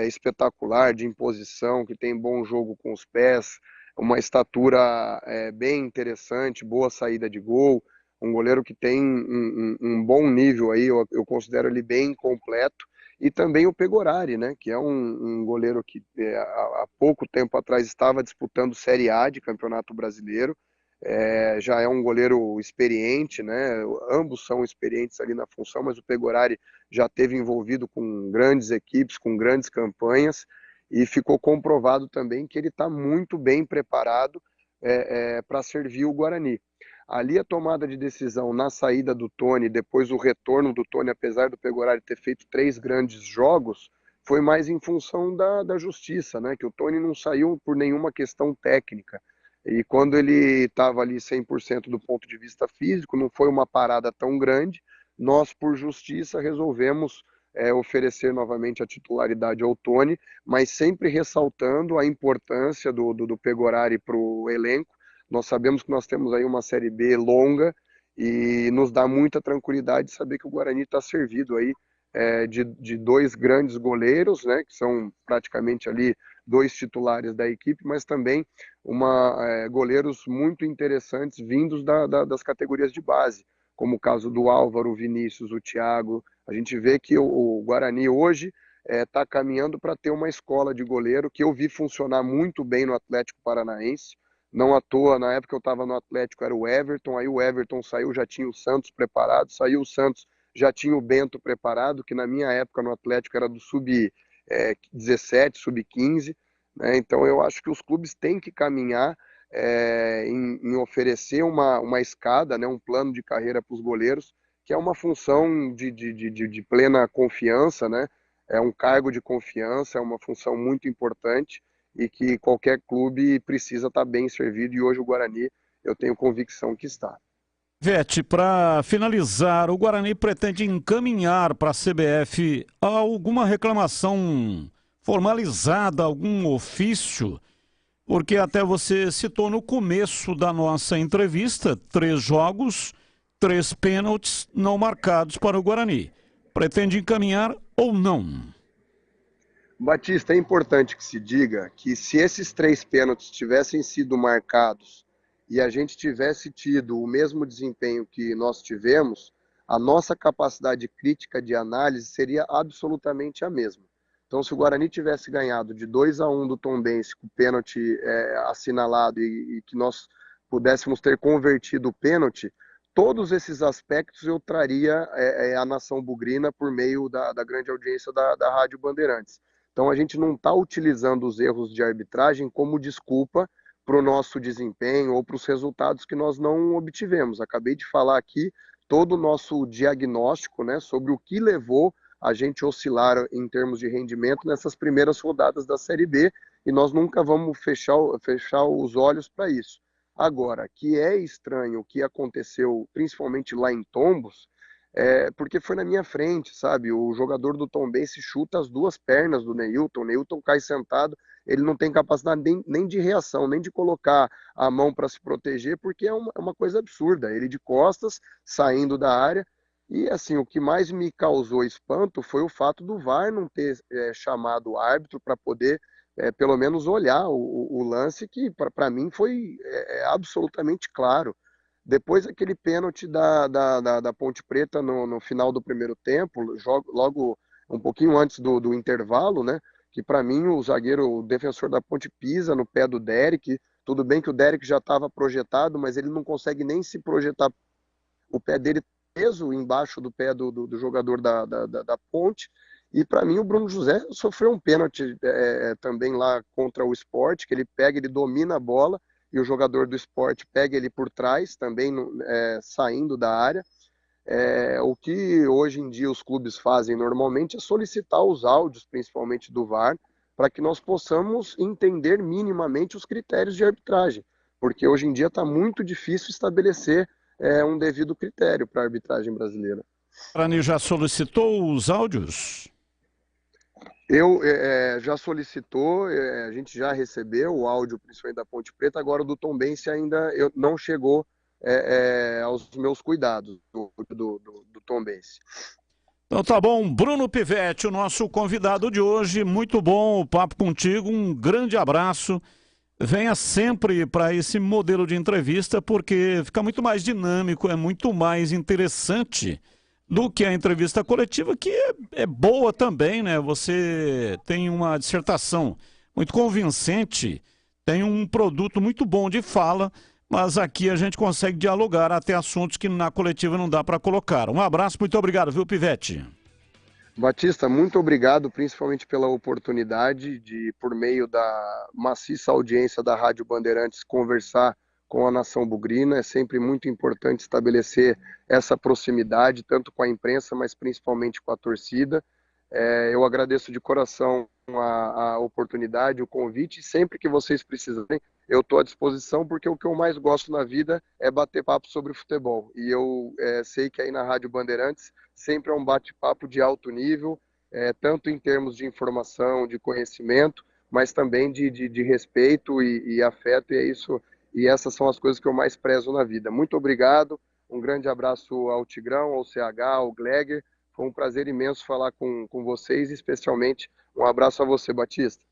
espetacular, de imposição, que tem bom jogo com os pés, uma estatura bem interessante, boa saída de gol, um goleiro que tem um bom nível aí, eu considero ele bem completo. E também o Pegorari, né, que é um goleiro que há pouco tempo atrás estava disputando Série A de Campeonato Brasileiro, já é um goleiro experiente, né, ambos são experientes ali na função, mas o Pegorari já esteve envolvido com grandes equipes, com grandes campanhas, e ficou comprovado também que ele está muito bem preparado para servir o Guarani. Ali a tomada de decisão na saída do Tony, depois o retorno do Tony, apesar do Pegorari ter feito 3 grandes jogos, foi mais em função da justiça, né? Que o Tony não saiu por nenhuma questão técnica. E quando ele estava ali 100% do ponto de vista físico, não foi uma parada tão grande, nós, por justiça, resolvemos oferecer novamente a titularidade ao Tony, mas sempre ressaltando a importância do Pegorari para o elenco. Nós sabemos que nós temos aí uma Série B longa e nos dá muita tranquilidade saber que o Guarani está servido aí de 2 grandes goleiros, né, que são praticamente ali 2 titulares da equipe, mas também goleiros muito interessantes vindos das categorias de base, como o caso do Álvaro, o Vinícius, o Thiago. A gente vê que o Guarani hoje está caminhando para ter uma escola de goleiro que eu vi funcionar muito bem no Atlético Paranaense. Não à toa, na época eu estava no Atlético, era o Everton, aí o Everton saiu, já tinha o Santos preparado, saiu o Santos, já tinha o Bento preparado, que na minha época no Atlético era do sub-17, sub-15, né? Então eu acho que os clubes têm que caminhar em oferecer uma escada, né? Um plano de carreira para os goleiros, que é uma função de plena confiança, né? É um cargo de confiança, é uma função muito importante, e que qualquer clube precisa estar bem servido, e hoje o Guarani, eu tenho convicção que está. Vete, para finalizar, o Guarani pretende encaminhar para a CBF alguma reclamação formalizada, algum ofício? Porque até você citou no começo da nossa entrevista, 3 jogos, 3 pênaltis não marcados para o Guarani. Pretende encaminhar ou não? Batista, é importante que se diga que se esses 3 pênaltis tivessem sido marcados e a gente tivesse tido o mesmo desempenho que nós tivemos, a nossa capacidade crítica de análise seria absolutamente a mesma. Então, se o Guarani tivesse ganhado de 2-1 do Tombense, com o pênalti assinalado e que nós pudéssemos ter convertido o pênalti, todos esses aspectos eu traria a nação bugrina por meio da grande audiência da Rádio Bandeirantes. Então, a gente não está utilizando os erros de arbitragem como desculpa para o nosso desempenho ou para os resultados que nós não obtivemos. Acabei de falar aqui todo o nosso diagnóstico, né, sobre o que levou a gente oscilar em termos de rendimento nessas primeiras rodadas da Série B, e nós nunca vamos fechar os olhos para isso. Agora, que é estranho o que aconteceu, principalmente lá em Tombos, porque foi na minha frente, sabe? O jogador do Tombense chuta as duas pernas do Neilton, o Neilton cai sentado, ele não tem capacidade nem de reação, nem de colocar a mão para se proteger, porque é uma coisa absurda, ele de costas, saindo da área. E assim, o que mais me causou espanto foi o fato do VAR não ter chamado o árbitro para poder pelo menos olhar o lance, que para mim foi absolutamente claro. Depois aquele pênalti da Ponte Preta no final do primeiro tempo, logo um pouquinho antes do intervalo, né? Que para mim o defensor da Ponte pisa no pé do Derek. Tudo bem que o Derek já estava projetado, mas ele não consegue nem se projetar, o pé dele preso embaixo do pé do jogador da Ponte. E para mim o Bruno José sofreu um pênalti também lá contra o Sport, que ele pega, ele domina a bola, e o jogador do Sport pega ele por trás, também saindo da área. O que hoje em dia os clubes fazem normalmente é solicitar os áudios, principalmente do VAR, para que nós possamos entender minimamente os critérios de arbitragem, porque hoje em dia está muito difícil estabelecer um devido critério para a arbitragem brasileira. O Guarani já solicitou os áudios? Já solicitou, a gente já recebeu o áudio, principalmente da Ponte Preta, agora o do Tombense ainda não chegou aos meus cuidados, do Tombense. Então tá bom, Bruno Pivetti, o nosso convidado de hoje, muito bom o papo contigo, um grande abraço. Venha sempre para esse modelo de entrevista, porque fica muito mais dinâmico, é muito mais interessante do que a entrevista coletiva, que é boa também, né? Você tem uma dissertação muito convincente, tem um produto muito bom de fala, mas aqui a gente consegue dialogar até assuntos que na coletiva não dá para colocar. Um abraço, muito obrigado, viu, Pivetti? Batista, muito obrigado, principalmente pela oportunidade de, por meio da maciça audiência da Rádio Bandeirantes, conversar com a nação bugrina. É sempre muito importante estabelecer essa proximidade, tanto com a imprensa, mas principalmente com a torcida. Eu agradeço de coração a oportunidade, o convite. Sempre que vocês precisarem, eu estou à disposição, porque o que eu mais gosto na vida é bater papo sobre futebol. E eu sei que aí na Rádio Bandeirantes sempre é um bate-papo de alto nível, tanto em termos de informação, de conhecimento, mas também de respeito e afeto, e é isso. E essas são as coisas que eu mais prezo na vida. Muito obrigado, um grande abraço ao Tigrão, ao CH, ao Gleger. Foi um prazer imenso falar com vocês, especialmente um abraço a você, Batista.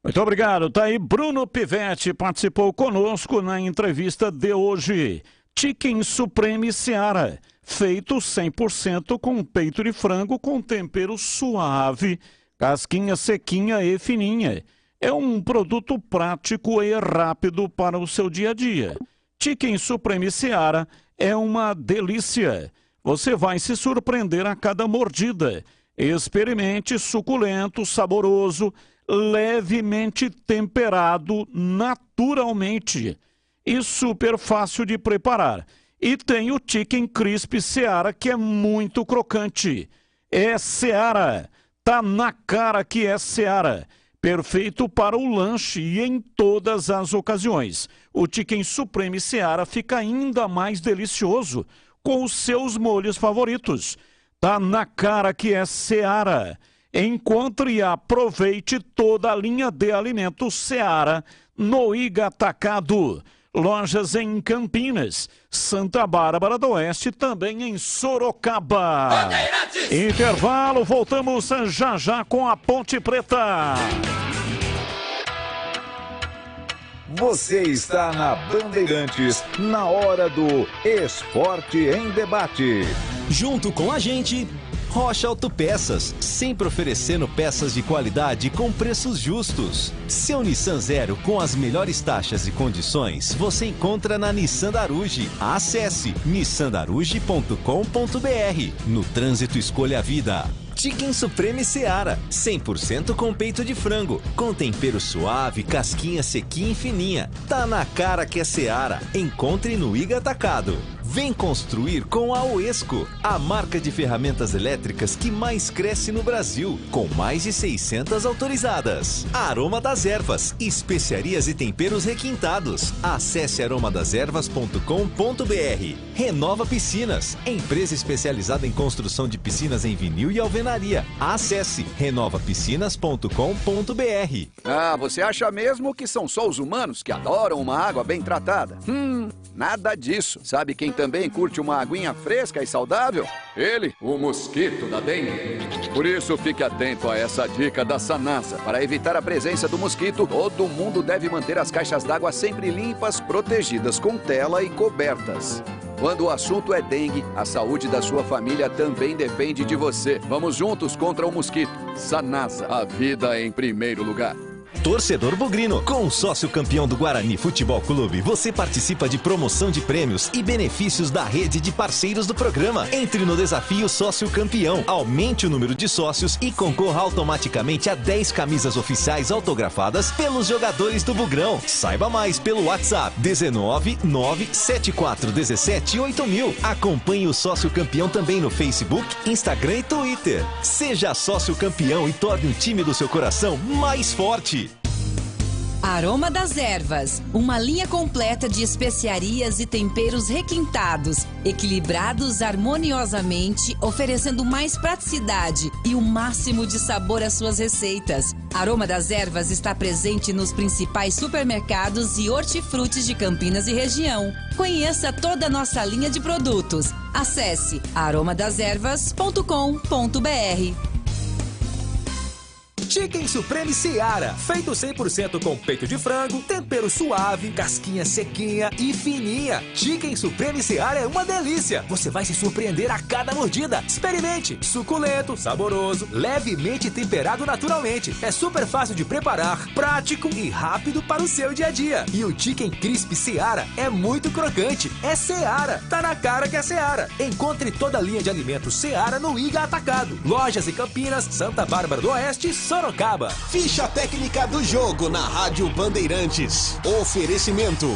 Muito obrigado. Tá aí Bruno Pivetti, participou conosco na entrevista de hoje. Chicken Supreme Seara, feito 100% com peito de frango com tempero suave, casquinha sequinha e fininha. É um produto prático e rápido para o seu dia a dia. Chicken Supreme Seara é uma delícia. Você vai se surpreender a cada mordida. Experimente suculento, saboroso, levemente temperado naturalmente e super fácil de preparar. E tem o Chicken Crisp Seara, que é muito crocante. É Seara. Tá na cara que é Seara. Perfeito para o lanche e em todas as ocasiões. O Chicken Supreme Seara fica ainda mais delicioso com os seus molhos favoritos. Tá na cara que é Seara. Encontre e aproveite toda a linha de alimentos Seara no Iga Atacado. Lojas em Campinas, Santa Bárbara do Oeste, também em Sorocaba. Intervalo, voltamos já já com a Ponte Preta. Você está na Bandeirantes, na hora do Esporte em Debate. Junto com a gente, Rocha Autopeças, sempre oferecendo peças de qualidade com preços justos. Seu Nissan Zero com as melhores taxas e condições você encontra na Nissan da Aruge. Acesse nissandaruge.com.br. No trânsito, escolha a vida. Chicken Supreme Seara, 100% com peito de frango, com tempero suave, casquinha sequinha e fininha. Tá na cara que é Seara. Encontre no Iga Atacado. Vem construir com a Oesco, a marca de ferramentas elétricas que mais cresce no Brasil, com mais de 600 autorizadas. Aroma das Ervas, especiarias e temperos requintados. Acesse aromadeservas.com.br. Renova Piscinas, empresa especializada em construção de piscinas em vinil e alvenaria. Acesse renovapiscinas.com.br. Ah, você acha mesmo que são só os humanos que adoram uma água bem tratada? Nada disso. Sabe quem também curte uma aguinha fresca e saudável? Ele, o mosquito da dengue. Por isso, fique atento a essa dica da Sanasa. Para evitar a presença do mosquito, todo mundo deve manter as caixas d'água sempre limpas, protegidas com tela e cobertas. Quando o assunto é dengue, a saúde da sua família também depende de você. Vamos juntos contra o mosquito. Sanasa, a vida em primeiro lugar. Torcedor bugrino, com o sócio campeão do Guarani Futebol Clube, você participa de promoção de prêmios e benefícios da rede de parceiros do programa. Entre no desafio Sócio Campeão, aumente o número de sócios e concorra automaticamente a 10 camisas oficiais autografadas pelos jogadores do Bugrão. Saiba mais pelo WhatsApp 19974178000. Acompanhe o Sócio Campeão também no Facebook, Instagram e Twitter. Seja sócio campeão e torne o time do seu coração mais forte. Aroma das Ervas, uma linha completa de especiarias e temperos requintados, equilibrados harmoniosamente, oferecendo mais praticidade e o máximo de sabor às suas receitas. Aroma das Ervas está presente nos principais supermercados e hortifrutis de Campinas e região. Conheça toda a nossa linha de produtos. Acesse aromadeservas.com.br. Chicken Supreme Seara, feito 100% com peito de frango, tempero suave, casquinha sequinha e fininha. Chicken Supreme Seara é uma delícia. Você vai se surpreender a cada mordida. Experimente. Suculento, saboroso, levemente temperado naturalmente. É super fácil de preparar, prático e rápido para o seu dia a dia. E o Chicken Crisp Seara é muito crocante. É Seara. Tá na cara que é Seara. Encontre toda a linha de alimentos Seara no Iga Atacado. Lojas em Campinas, Santa Bárbara do Oeste e Sorocaba. Ficha técnica do jogo na Rádio Bandeirantes. Oferecimento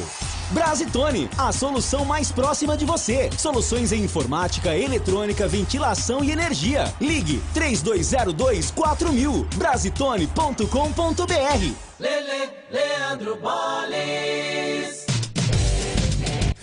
Brasitone, a solução mais próxima de você. Soluções em informática, eletrônica, ventilação e energia. Ligue 3202-4000. Brasitone.com.br. Leandro Boles.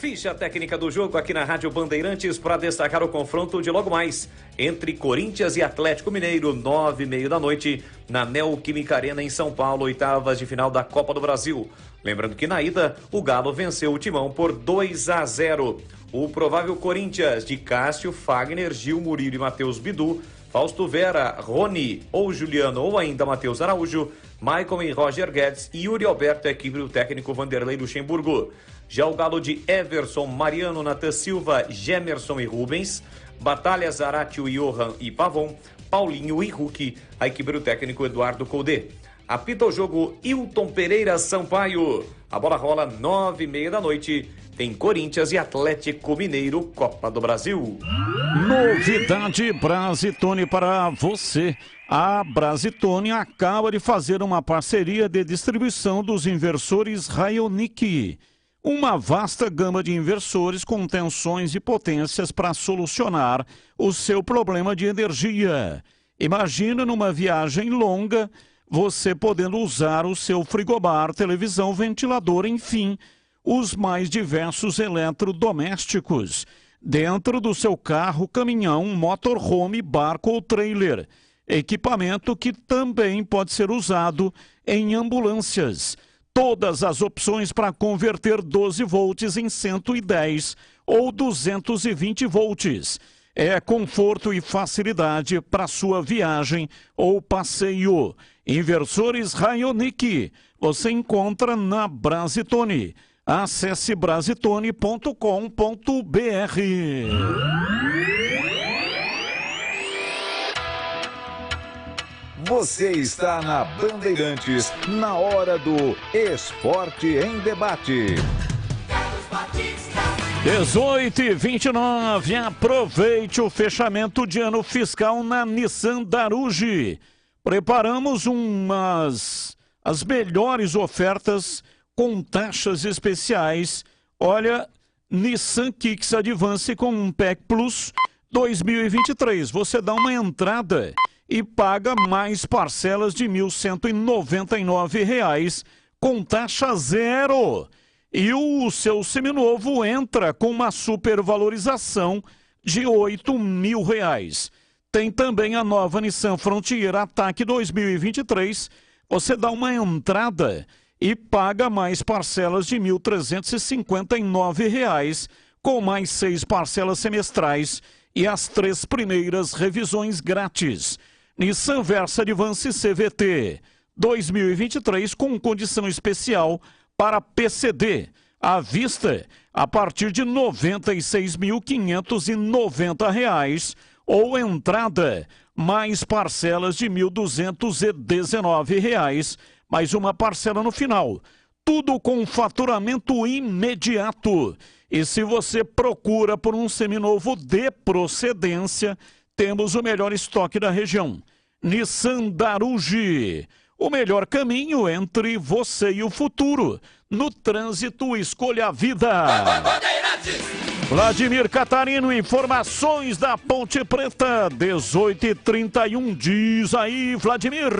Ficha técnica do jogo aqui na Rádio Bandeirantes para destacar o confronto de logo mais entre Corinthians e Atlético Mineiro, 9h30 da noite, na Neoquímica Arena em São Paulo, oitavas de final da Copa do Brasil. Lembrando que na ida, o Galo venceu o Timão por 2-0. O provável Corinthians de Cássio, Fagner, Gil, Murilo e Matheus Bidu, Fausto Vera, Rony ou Juliano ou ainda Matheus Araújo, Maicon e Roger Guedes e Yuri Alberto, equipe do técnico Vanderlei Luxemburgo. Já o Galo de Everson, Mariano, Natan Silva, Gemerson e Rubens, Batalha, Zaratio, Johan e Pavon, Paulinho e Hulk, a equipe do técnico Eduardo Coudet. Apita o jogo Hilton Pereira Sampaio. A bola rola 9h30 da noite. Tem Corinthians e Atlético Mineiro, Copa do Brasil. Novidade Brasitone para você. A Brasitone acaba de fazer uma parceria de distribuição dos inversores Raionic. Uma vasta gama de inversores com tensões e potências para solucionar o seu problema de energia. Imagina numa viagem longa, você podendo usar o seu frigobar, televisão, ventilador, enfim, os mais diversos eletrodomésticos, dentro do seu carro, caminhão, motorhome, barco ou trailer. Equipamento que também pode ser usado em ambulâncias. Todas as opções para converter 12 volts em 110 ou 220 volts. É conforto e facilidade para sua viagem ou passeio. Inversores Raionic, você encontra na Brasitone. Acesse brasitone.com.br. Você está na Bandeirantes, na hora do Esporte em Debate. 18h29, aproveite o fechamento de ano fiscal na Nissan Daruge. Preparamos as melhores ofertas com taxas especiais. Olha, Nissan Kicks Advance com um PEC Plus 2023. Você dá uma entrada e paga mais parcelas de R$ 1.199 com taxa zero. E o seu seminovo entra com uma supervalorização de R$ 8.000. Tem também a nova Nissan Frontier Attack 2023. Você dá uma entrada e paga mais parcelas de R$ 1.359, com mais 6 parcelas semestrais e as 3 primeiras revisões grátis. Nissan Versa Advance CVT 2023 com condição especial para PCD, à vista a partir de R$ 96.590 ou entrada mais parcelas de R$ 1.219, mais uma parcela no final. Tudo com faturamento imediato. E se você procura por um seminovo de procedência, temos o melhor estoque da região. Nissan Daruge. O melhor caminho entre você e o futuro. No trânsito, escolha a vida. Vladimir Catarino, informações da Ponte Preta, 18h31. Diz aí, Vladimir.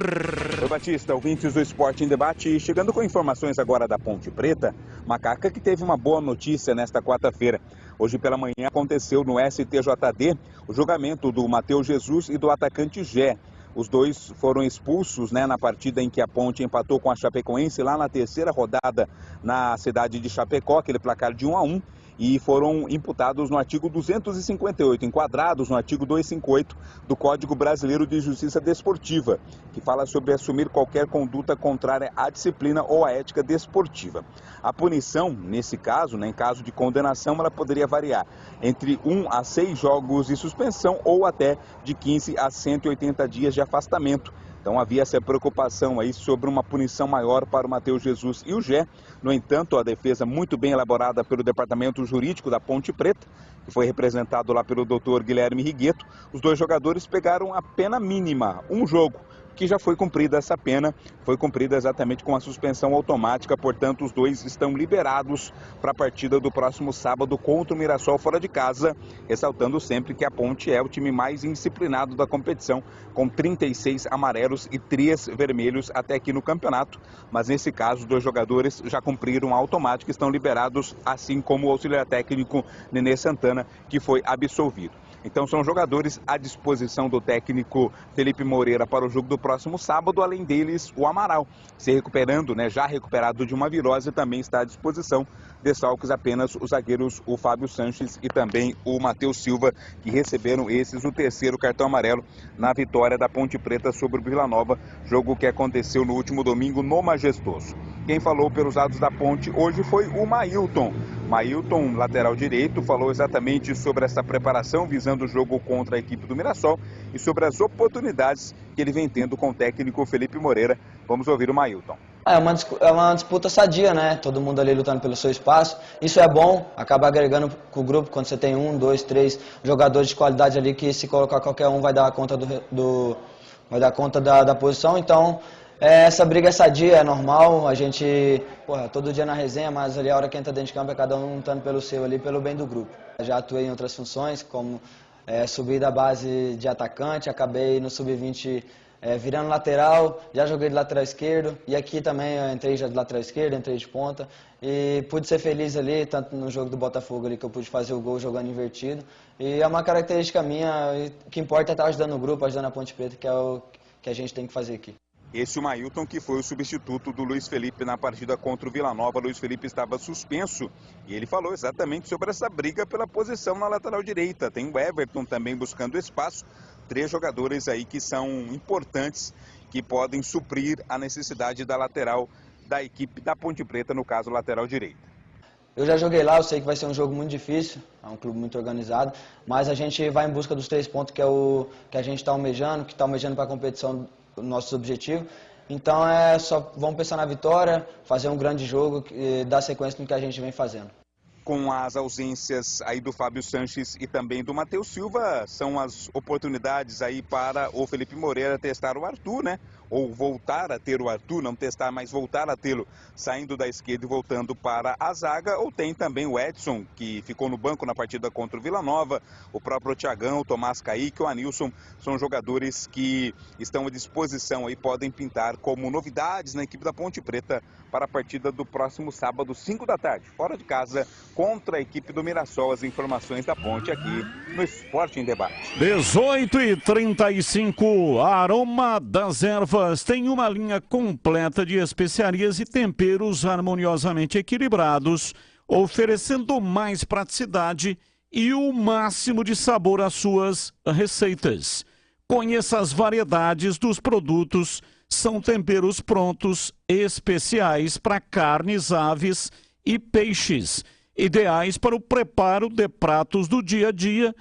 Oi, Batista, ouvintes do Esporte em Debate. Chegando com informações agora da Ponte Preta, Macaca que teve uma boa notícia nesta quarta-feira. Hoje pela manhã aconteceu no STJD o julgamento do Matheus Jesus e do atacante Gé. Os dois foram expulsos na partida em que a Ponte empatou com a Chapecoense lá na terceira rodada na cidade de Chapecó, aquele placar de 1-1. E foram imputados no artigo 258, enquadrados no artigo 258 do Código Brasileiro de Justiça Desportiva, que fala sobre assumir qualquer conduta contrária à disciplina ou à ética desportiva. A punição, nesse caso, em caso de condenação, ela poderia variar entre 1 a 6 jogos de suspensão ou até de 15 a 180 dias de afastamento. Então havia essa preocupação aí sobre uma punição maior para o Matheus Jesus e o Gé. No entanto, a defesa muito bem elaborada pelo Departamento Jurídico da Ponte Preta, que foi representado lá pelo Dr. Guilherme Rigueto, os dois jogadores pegaram a pena mínima, um jogo, que já foi cumprida essa pena, foi cumprida exatamente com a suspensão automática, portanto os dois estão liberados para a partida do próximo sábado contra o Mirassol fora de casa, ressaltando sempre que a Ponte é o time mais indisciplinado da competição, com 36 amarelos e 3 vermelhos até aqui no campeonato, mas nesse caso os dois jogadores já cumpriram a automática, estão liberados, assim como o auxiliar técnico Nenê Santana, que foi absolvido. Então são jogadores à disposição do técnico Felipe Moreira para o jogo do próximo sábado, além deles o Amaral, se recuperando, já recuperado de uma virose, também está à disposição. Desfalques apenas os zagueiros, o Fábio Sanches e também o Matheus Silva, que receberam esses o terceiro cartão amarelo na vitória da Ponte Preta sobre o Vila Nova, jogo que aconteceu no último domingo no Majestoso. Quem falou pelos lados da Ponte hoje foi o Mailton. Mailton, lateral direito, falou exatamente sobre essa preparação visando o jogo contra a equipe do Mirassol e sobre as oportunidades que ele vem tendo com o técnico Felipe Moreira. Vamos ouvir o Mailton. É uma disputa sadia, Todo mundo ali lutando pelo seu espaço. Isso é bom, acaba agregando com o grupo quando você tem 1, 2, 3 jogadores de qualidade ali que se colocar qualquer um vai dar conta vai dar conta da posição. Então, essa briga é sadia, é normal, a gente, todo dia na resenha, mas ali a hora que entra dentro de campo é cada um lutando pelo seu ali, pelo bem do grupo. Já atuei em outras funções, como subir da base de atacante, acabei no sub-20 virando lateral, já joguei de lateral esquerdo, e aqui também eu entrei já de lateral esquerdo, entrei de ponta, e pude ser feliz ali, tanto no jogo do Botafogo ali, que eu pude fazer o gol jogando invertido, e é uma característica minha, e o que importa é estar ajudando o grupo, ajudando a Ponte Preta, que é o que a gente tem que fazer aqui. Esse é o Mailton, que foi o substituto do Luiz Felipe na partida contra o Vila Nova. Luiz Felipe estava suspenso e ele falou exatamente sobre essa briga pela posição na lateral direita. Tem o Everton também buscando espaço. 3 jogadores aí que são importantes, que podem suprir a necessidade da lateral da equipe da Ponte Preta, no caso lateral direita. Eu já joguei lá, eu sei que vai ser um jogo muito difícil, é um clube muito organizado, mas a gente vai em busca dos 3 pontos que é o que a gente está almejando, para a competição nossos objetivos. Então só vamos pensar na vitória, fazer um grande jogo e dar sequência no que a gente vem fazendo. Com as ausências aí do Fábio Sanches e também do Matheus Silva, são as oportunidades aí para o Felipe Moreira testar o Arthur, né? Ou voltar a ter o Arthur, não testar, mas voltar a tê-lo saindo da esquerda e voltando para a zaga. Ou tem também o Edson, que ficou no banco na partida contra o Vila Nova, o próprio Thiagão, o Tomás Caíque, o Anilson, são jogadores que estão à disposição e podem pintar como novidades na equipe da Ponte Preta para a partida do próximo sábado, 5 da tarde, fora de casa, contra a equipe do Mirassol. As informações da Ponte aqui no Esporte em Debate. 18h35, Aroma das Ervas tem uma linha completa de especiarias e temperos harmoniosamente equilibrados, oferecendo mais praticidade e o máximo de sabor às suas receitas. Conheça as variedades dos produtos. São temperos prontos, especiais para carnes, aves e peixes, ideais para o preparo de pratos do dia a dia,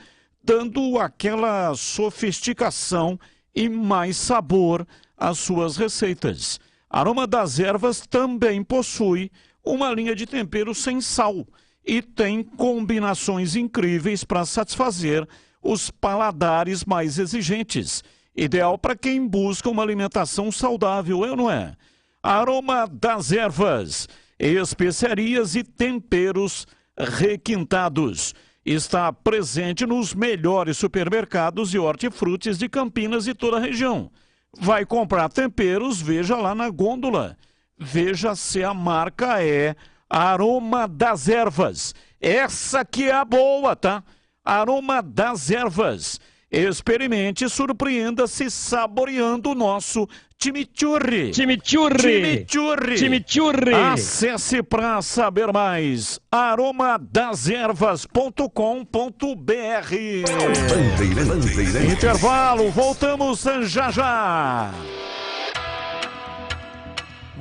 dando aquela sofisticação e mais sabor às suas receitas. Aroma das Ervas também possui uma linha de temperos sem sal e tem combinações incríveis para satisfazer os paladares mais exigentes. Ideal para quem busca uma alimentação saudável, não é? Aroma das Ervas, especiarias e temperos requintados. Está presente nos melhores supermercados e hortifrutis de Campinas e toda a região. Vai comprar temperos, veja lá na gôndola. Veja se a marca é Aroma das Ervas. Essa que é a boa, tá? Aroma das Ervas. Experimente e surpreenda-se saboreando o nosso chimichurri. Chimichurri. Chimichurri. Chimichurri. Acesse para saber mais. aromadeservas.com.br. Intervalo, voltamos já já.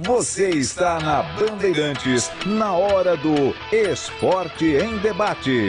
Você está na Bandeirantes, na hora do Esporte em Debate.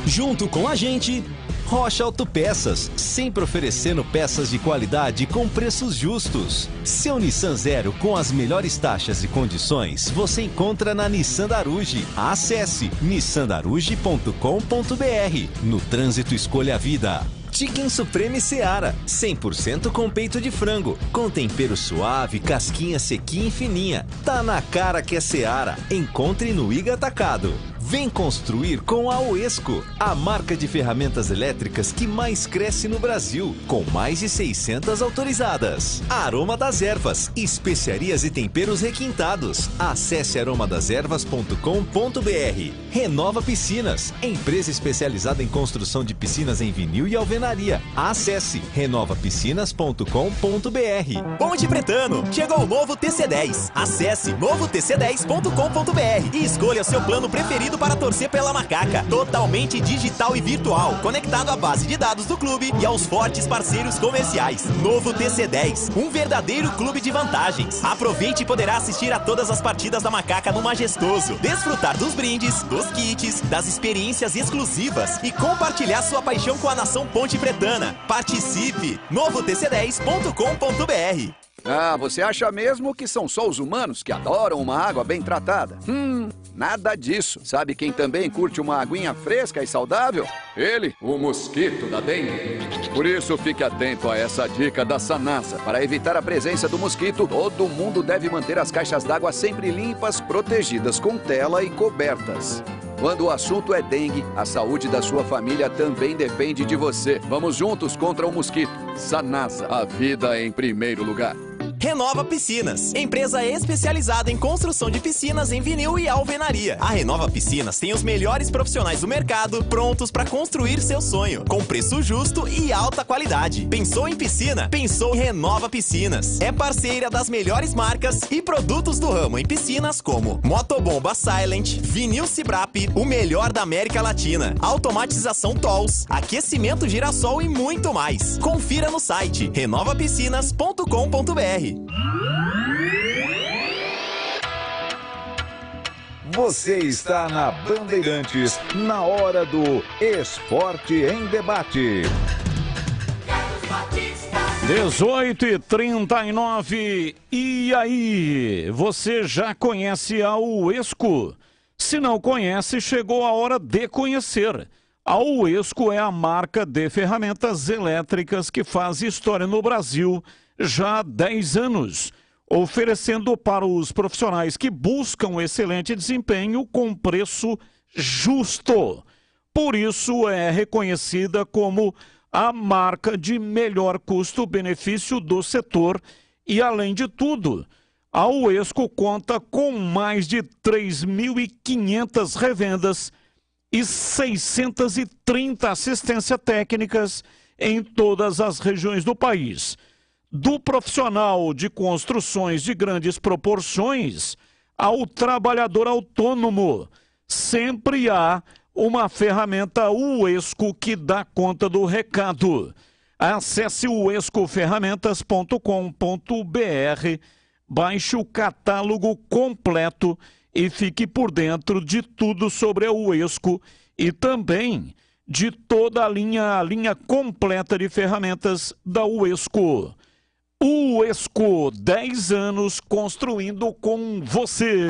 Junto com a gente, Rocha Autopeças, sempre oferecendo peças de qualidade com preços justos. Seu Nissan Zero com as melhores taxas e condições você encontra na Nissan Daruge. Acesse nissandaruge.com.br. No trânsito, escolha a vida. Chicken Supreme Seara, 100% com peito de frango, com tempero suave, casquinha sequinha e fininha. Tá na cara que é Seara. Encontre no Iga Atacado. Vem construir com a Oesco, a marca de ferramentas elétricas que mais cresce no Brasil, com mais de 600 autorizadas. Aroma das Ervas, especiarias e temperos requintados. Acesse aromadeservas.com.br. Renova Piscinas, empresa especializada em construção de piscinas em vinil e alvenaria. Acesse renovapiscinas.com.br. Ponte Pretano, chegou o novo TC10. Acesse novotc10.com.br e escolha seu plano preferido para torcer pela macaca. Totalmente digital e virtual, conectado à base de dados do clube e aos fortes parceiros comerciais. Novo TC10, um verdadeiro clube de vantagens. Aproveite e poderá assistir a todas as partidas da macaca no Majestoso, desfrutar dos brindes, dos kits, das experiências exclusivas e compartilhar sua paixão com a nação Ponte Pretana. Participe! novotc10.com.br. Ah, você acha mesmo que são só os humanos que adoram uma água bem tratada? Nada disso. Sabe quem também curte uma aguinha fresca e saudável? Ele, o mosquito da dengue. Por isso, fique atento a essa dica da Sanasa. Para evitar a presença do mosquito, todo mundo deve manter as caixas d'água sempre limpas, protegidas com tela e cobertas. Quando o assunto é dengue, a saúde da sua família também depende de você. Vamos juntos contra o mosquito. Sanasa, a vida em primeiro lugar. Renova Piscinas, empresa especializada em construção de piscinas em vinil e alvenaria. A Renova Piscinas tem os melhores profissionais do mercado prontos para construir seu sonho, com preço justo e alta qualidade. Pensou em piscina? Pensou em Renova Piscinas. É parceira das melhores marcas e produtos do ramo em piscinas como Motobomba Silent, Vinil Cibrap, o melhor da América Latina, automatização Tolls, aquecimento Girassol e muito mais. Confira no site renovapiscinas.com.br. Você está na Bandeirantes, na hora do Esporte em Debate. Carlos Batista. 18h39, e aí, você já conhece a Uesco? Se não conhece, chegou a hora de conhecer. A Uesco é a marca de ferramentas elétricas que faz história no Brasil já há 10 anos, oferecendo para os profissionais que buscam excelente desempenho com preço justo. Por isso é reconhecida como a marca de melhor custo-benefício do setor e, além de tudo, a Uesco conta com mais de 3.500 revendas e 630 assistências técnicas em todas as regiões do país. Do profissional de construções de grandes proporções ao trabalhador autônomo, sempre há uma ferramenta Uesco que dá conta do recado. Acesse uescoferramentas.com.br, baixe o catálogo completo e fique por dentro de tudo sobre a Uesco e também de toda a linha completa de ferramentas da Uesco. Uesco, 10 anos construindo com você.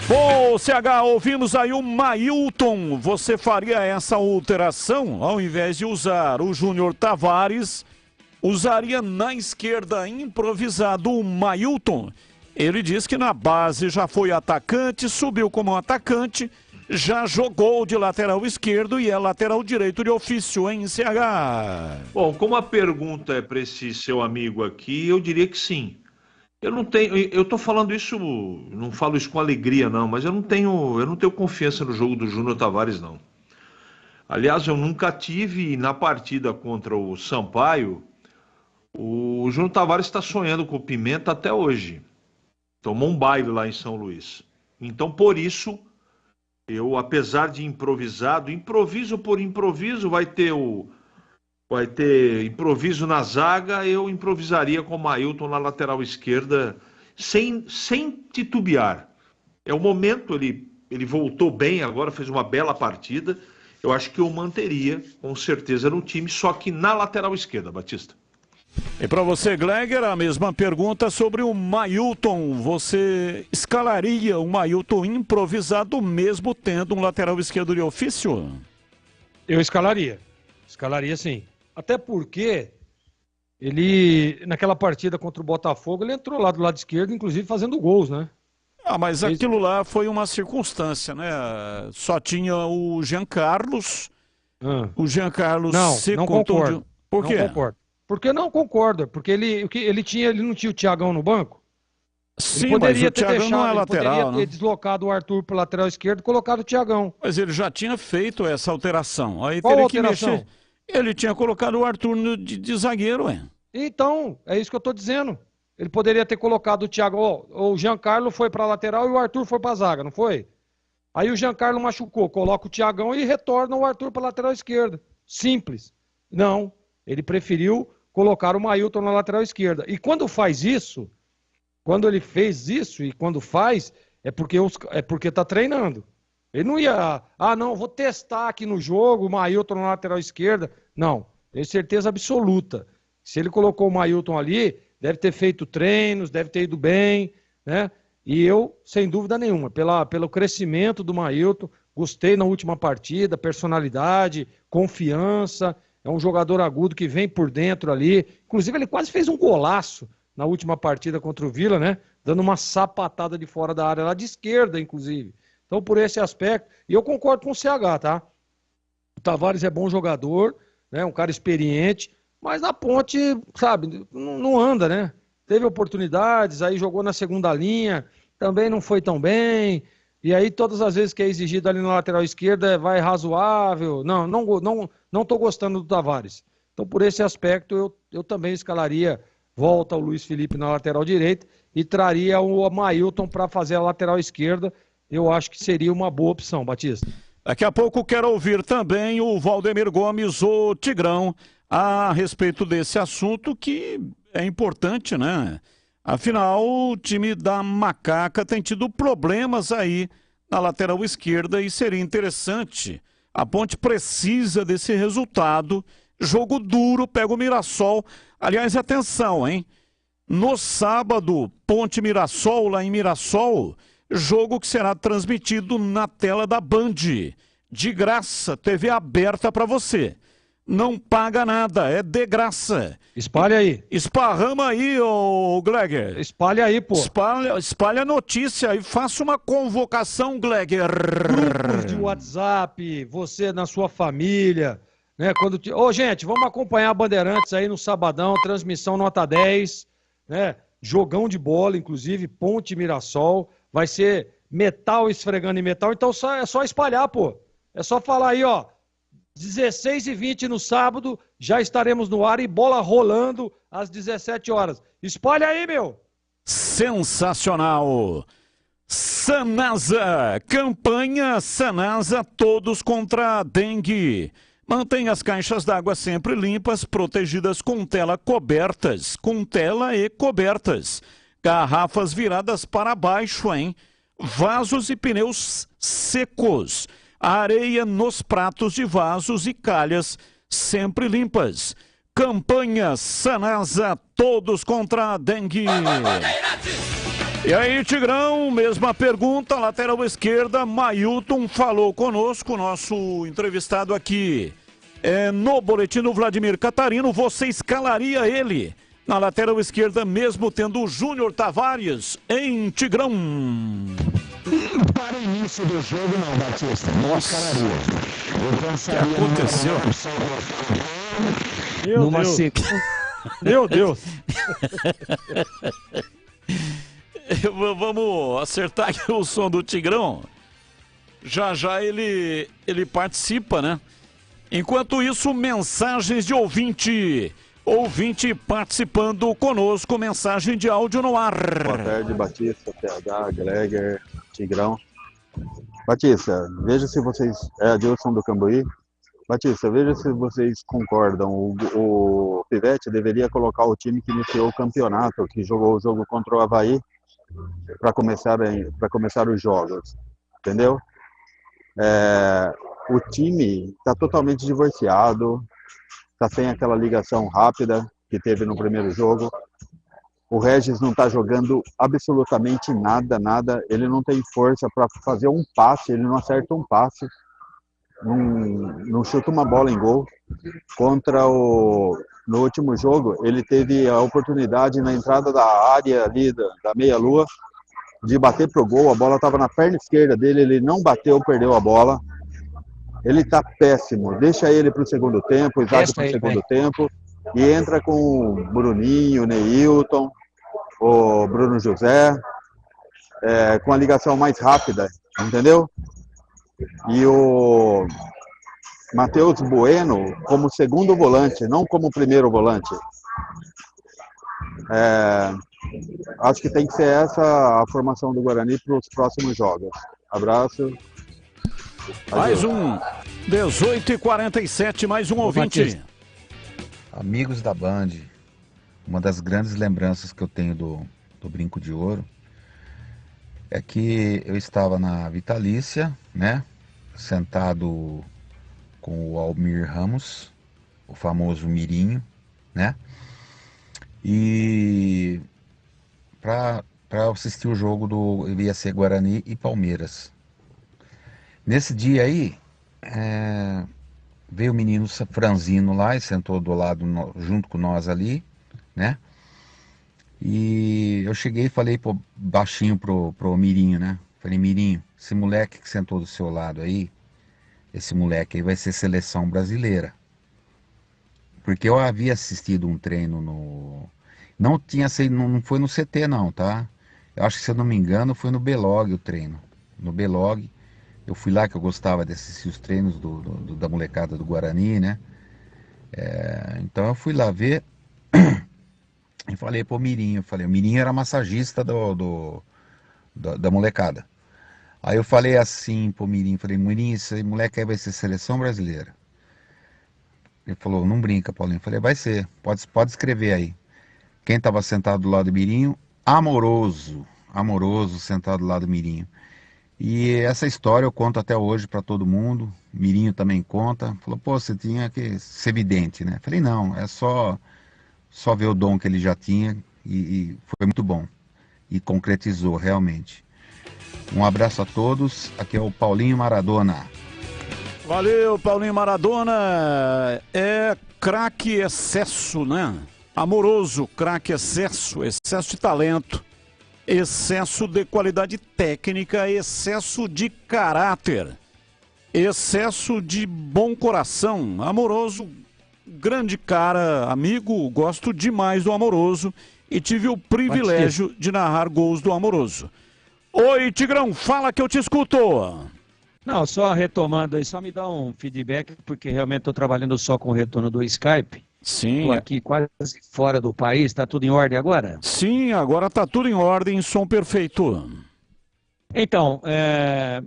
Bom, CH, ouvimos aí o Mailton. Você faria essa alteração? Ao invés de usar o Júnior Tavares, usaria na esquerda improvisado o Mailton. Ele diz que na base já foi atacante, subiu como atacante, já jogou de lateral esquerdo e é lateral direito de ofício, hein, CH? Bom, como a pergunta é para esse seu amigo aqui, eu diria que sim. Eu tô falando isso, não falo isso com alegria não, mas eu não tenho confiança no jogo do Júnior Tavares não. Aliás, eu nunca tive na partida contra o Sampaio, o Júnior Tavares está sonhando com o Pimenta até hoje. Tomou um baile lá em São Luís. Então, por isso, eu, apesar de improvisado, improviso por improviso, vai ter improviso na zaga, eu improvisaria com o Mailton na lateral esquerda, sem titubear. É o momento, ele voltou bem agora, fez uma bela partida. Eu acho que eu manteria, com certeza, no time, só que na lateral esquerda, Batista. E para você, Gleger, a mesma pergunta sobre o Mailton. Você escalaria o Mailton improvisado mesmo tendo um lateral esquerdo de ofício? Eu escalaria sim. Até porque ele, naquela partida contra o Botafogo, ele entrou lá do lado esquerdo, inclusive fazendo gols, né? Ah, mas aquilo lá foi uma circunstância, né? Só tinha o Jean Carlos. O Jean Carlos não concordo. Por quê? Não concordo. Porque não concordo. Porque ele não tinha o Thiagão no banco? Sim, mas o Thiagão não é lateral, poderia ter deslocado o Arthur para o lateral esquerdo e colocado o Thiagão. Mas ele já tinha feito essa alteração. Aí Qual teria alteração? que mexer. Ele tinha colocado o Arthur de zagueiro, ué. Então, é isso que eu tô dizendo. Ele poderia ter colocado o Thiago, o Giancarlo foi para a lateral e o Arthur foi para a zaga, não foi? Aí o Giancarlo machucou, coloca o Thiagão e retorna o Arthur para a lateral esquerda. Simples. Não, ele preferiu colocar o Mailton na lateral esquerda. E quando faz isso, quando ele fez isso e quando faz, é porque tá treinando. Ele não ia, vou testar aqui no jogo o Mailton na lateral esquerda. Não, tenho certeza absoluta. Se ele colocou o Mailton ali, deve ter feito treinos, deve ter ido bem, né? E eu, sem dúvida nenhuma, pelo crescimento do Mailton, gostei na última partida, personalidade, confiança, é um jogador agudo que vem por dentro ali. Inclusive, ele quase fez um golaço na última partida contra o Vila, né? Dando uma sapatada de fora da área, lá de esquerda, inclusive. Então, por esse aspecto, e eu concordo com o CH, tá? O Tavares é bom jogador, né? Um cara experiente, mas na ponte, sabe, não anda, né? Teve oportunidades, aí jogou na segunda linha, também não foi tão bem, e aí todas as vezes que é exigido ali na lateral esquerda, vai razoável. Não tô gostando do Tavares. Então, por esse aspecto, eu também escalaria, volta o Luiz Felipe na lateral direita e traria o Mailton para fazer a lateral esquerda. Eu acho que seria uma boa opção, Batista. Daqui a pouco quero ouvir também o Valdemir Gomes, o Tigrão, a respeito desse assunto que é importante, né? Afinal, o time da Macaca tem tido problemas aí na lateral esquerda e seria interessante. A Ponte precisa desse resultado Jogo duro, pega o Mirassol. Aliás, atenção, hein? No sábado, Ponte Mirassol, lá em Mirassol, jogo que será transmitido na tela da Band. De graça, TV aberta para você. Não paga nada, é de graça. Espalha aí. Esparrama aí, ô Gleger. Espalha aí, pô. Espalha a notícia e faça uma convocação, Gleger. Grupos de WhatsApp, você na sua família, né? Ô, gente, vamos acompanhar a Bandeirantes aí no sabadão, transmissão nota 10, né? Jogão de bola, inclusive, Ponte Mirassol. Vai ser metal esfregando em metal, então é só espalhar, pô. É só falar aí, ó. 16h20 no sábado, já estaremos no ar e bola rolando às 17 horas. Espalha aí, meu! Sensacional! Sanasa, campanha Sanasa, todos contra a dengue. Mantenha as caixas d'água sempre limpas, protegidas com tela e cobertas. Garrafas viradas para baixo, hein? Vasos e pneus secos. Areia nos pratos de vasos e calhas sempre limpas. Campanha Sanasa, todos contra a dengue. E aí, Tigrão, mesma pergunta, lateral esquerda, Mailton falou conosco, nosso entrevistado aqui no boletim do Vladimir Catarino. Você escalaria ele na lateral esquerda, mesmo tendo o Júnior Tavares em Tigrão? Para o início do jogo, não, Batista. Nossa. O que aconteceu? Meu Deus. Vamos acertar aqui o som do Tigrão. Já ele participa, né? Enquanto isso, mensagens de ouvinte. Ouvinte participando conosco, mensagem de áudio no ar. Boa tarde, Batista, PH, Gleger, Tigrão. Batista, veja se vocês... É Adilson do Cambuí. Batista, veja se vocês concordam. O Pivete deveria colocar o time que iniciou o campeonato, que jogou o jogo contra o Avaí, para começar os jogos. Entendeu? O time está totalmente divorciado, está sem aquela ligação rápida que teve no primeiro jogo. O Regis não está jogando absolutamente nada. Ele não tem força para fazer um passe, ele não acerta um passe, não chuta uma bola em gol. No último jogo, ele teve a oportunidade na entrada da área ali, da meia-lua, de bater pro gol. A bola estava na perna esquerda dele, ele não bateu, perdeu a bola. Ele está péssimo. Deixa ele para o segundo tempo, Isaac para o segundo tempo, e entra com o Bruninho, o Neilton, o Bruno José, com a ligação mais rápida, entendeu? E o Matheus Bueno como segundo volante, não como primeiro volante. Acho que tem que ser essa a formação do Guarani para os próximos jogos. Abraço. Mais um 18h47, mais um ouvinte. Amigos da Band, uma das grandes lembranças que eu tenho do Brinco de Ouro é que eu estava na Vitalícia, né, sentado com o Almir Ramos, o famoso Mirinho, né, e para assistir o jogo ia ser Guarani e Palmeiras. Nesse dia aí, veio o menino Franzino lá e sentou do lado, junto com nós ali, né? E eu cheguei e falei baixinho pro Mirinho, né? Falei, Mirinho, esse moleque que sentou do seu lado aí, esse moleque aí vai ser seleção brasileira. Porque eu havia assistido um treino não foi no CT não, tá? Eu acho que, se eu não me engano, foi no Belog o treino. No Belog. Eu fui lá, que eu gostava de assistir os treinos da molecada do Guarani, né? Então eu fui lá ver e falei pro Mirinho, o Mirinho era massagista da molecada. Aí eu falei assim pro Mirinho, Mirinho, esse moleque aí vai ser seleção brasileira. Ele falou, não brinca, Paulinho. Eu falei, vai ser, pode escrever aí. Quem estava sentado do lado do Mirinho? Amoroso, sentado do lado do Mirinho. E essa história eu conto até hoje para todo mundo. Mirinho também conta. Falou, pô, você tinha que ser vidente, né? Falei, não, é só ver o dom que ele já tinha e foi muito bom. E concretizou realmente. Um abraço a todos. Aqui é o Paulinho Maradona. Valeu, Paulinho Maradona. É craque excesso, né? Amoroso, craque excesso de talento. Excesso de qualidade técnica, excesso de caráter, excesso de bom coração. Amoroso, grande cara, amigo, gosto demais do Amoroso e tive o privilégio de narrar gols do Amoroso. Oi, Tigrão, fala que eu te escuto. Não, só retomando aí, só me dá um feedback, porque realmente estou trabalhando só com o retorno do Skype. Sim. Estou aqui quase fora do país, está tudo em ordem agora? Sim, agora está tudo em ordem, som perfeito. Então,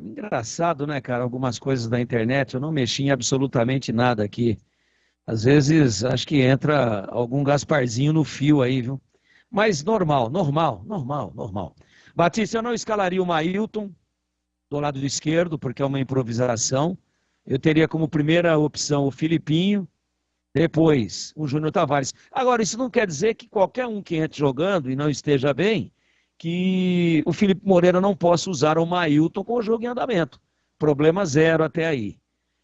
engraçado, né, cara, algumas coisas da internet, eu não mexi em absolutamente nada aqui. Às vezes, acho que entra algum Gasparzinho no fio aí, viu? Mas normal. Batista, eu não escalaria o Mailton do lado esquerdo, porque é uma improvisação. Eu teria como primeira opção o Filipinho, depois o Júnior Tavares. Agora, isso não quer dizer que qualquer um que entre jogando e não esteja bem, que o Felipe Moreira não possa usar o Mailton com o jogo em andamento. Problema zero até aí.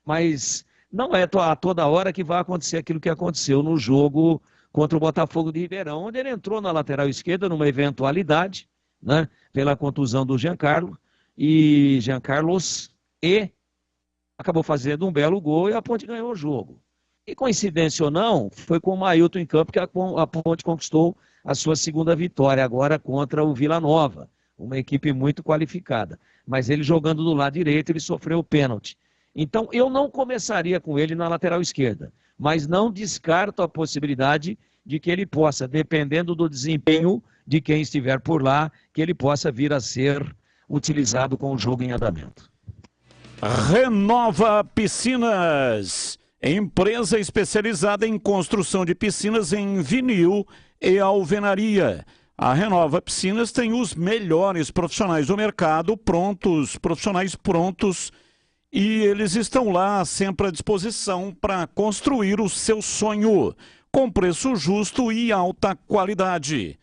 Mas não é a toda hora que vai acontecer aquilo que aconteceu no jogo contra o Botafogo de Ribeirão, onde ele entrou na lateral esquerda numa eventualidade, né, pela contusão do Giancarlos, e acabou fazendo um belo gol e a Ponte ganhou o jogo. E coincidência ou não, foi com o Mailton em campo que a Ponte conquistou a sua segunda vitória, agora contra o Vila Nova, uma equipe muito qualificada. Mas ele jogando do lado direito, ele sofreu o pênalti. Então eu não começaria com ele na lateral esquerda, mas não descarto a possibilidade de que ele possa, dependendo do desempenho de quem estiver por lá, que ele possa vir a ser utilizado com o jogo em andamento. Renova Piscinas, empresa especializada em construção de piscinas em vinil e alvenaria. A Renova Piscinas tem os melhores profissionais do mercado profissionais prontos, e eles estão lá sempre à disposição para construir o seu sonho, com preço justo e alta qualidade.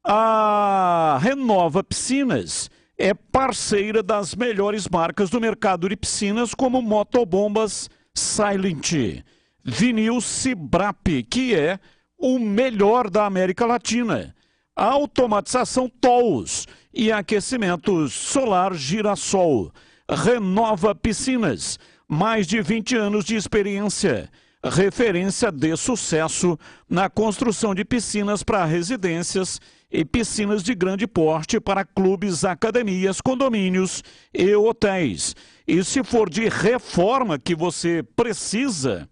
A Renova Piscinas é parceira das melhores marcas do mercado de piscinas, como Motobombas, Silent, Vinil Cibrap, que é o melhor da América Latina, automatização TOLS e aquecimentos solar Girassol. Renova Piscinas, mais de 20 anos de experiência, referência de sucesso na construção de piscinas para residências e piscinas de grande porte para clubes, academias, condomínios e hotéis. E se for de reforma que você precisa,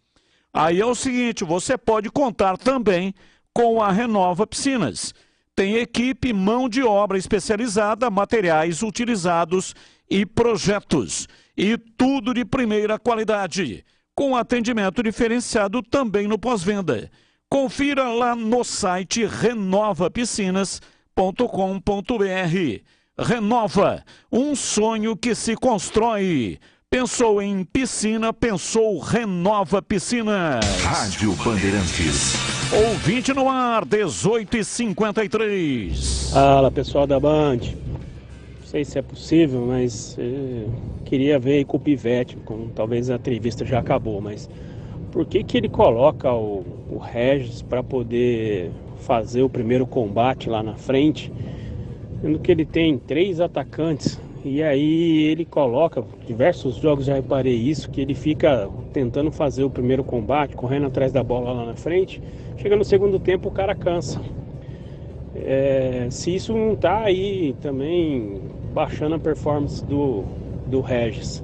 aí é o seguinte, você pode contar também com a Renova Piscinas. Tem equipe, mão de obra especializada, materiais utilizados e projetos. E tudo de primeira qualidade, com atendimento diferenciado também no pós-venda. Confira lá no site renovapiscinas.com.br. Renova, um sonho que se constrói. Pensou em piscina, pensou Renova Piscinas. Rádio Bandeirantes. Ouvinte no ar, 18h53. Fala, pessoal da Band. Não sei se é possível, mas queria ver aí com o Pivete, talvez a entrevista já acabou, mas por que ele coloca o Regis para poder fazer o primeiro combate lá na frente, sendo que ele tem 3 atacantes, e aí ele coloca, diversos jogos já reparei isso, que ele fica tentando fazer o primeiro combate, correndo atrás da bola lá na frente, chega no segundo tempo o cara cansa. Se isso não tá aí também baixando a performance do Regis.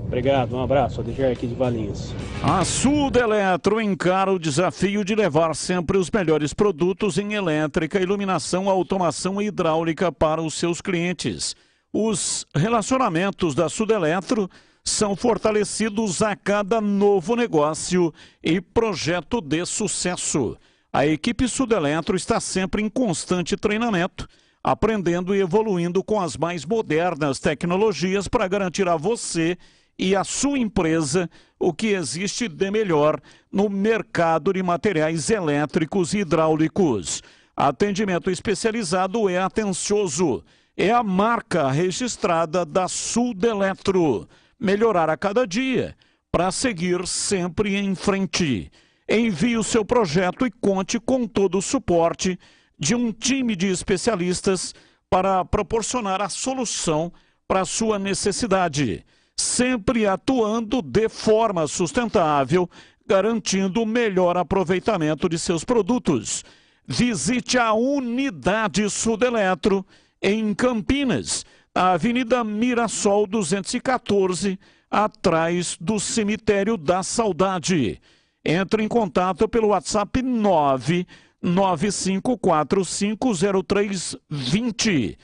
Obrigado, um abraço, Adejar aqui de Valinhos. A Sudeletro encara o desafio de levar sempre os melhores produtos em elétrica, iluminação, automação e hidráulica para os seus clientes. Os relacionamentos da Sudeletro são fortalecidos a cada novo negócio e projeto de sucesso. A equipe Sudeletro está sempre em constante treinamento, aprendendo e evoluindo com as mais modernas tecnologias para garantir a você e a sua empresa o que existe de melhor no mercado de materiais elétricos e hidráulicos. Atendimento especializado é atencioso. É a marca registrada da Sudeletro. Melhorar a cada dia para seguir sempre em frente. Envie o seu projeto e conte com todo o suporte de um time de especialistas para proporcionar a solução para a sua necessidade. Sempre atuando de forma sustentável, garantindo o melhor aproveitamento de seus produtos. Visite a Unidade Sudeletro em Campinas, na Avenida Mirassol 214, atrás do Cemitério da Saudade. Entre em contato pelo WhatsApp 995450320.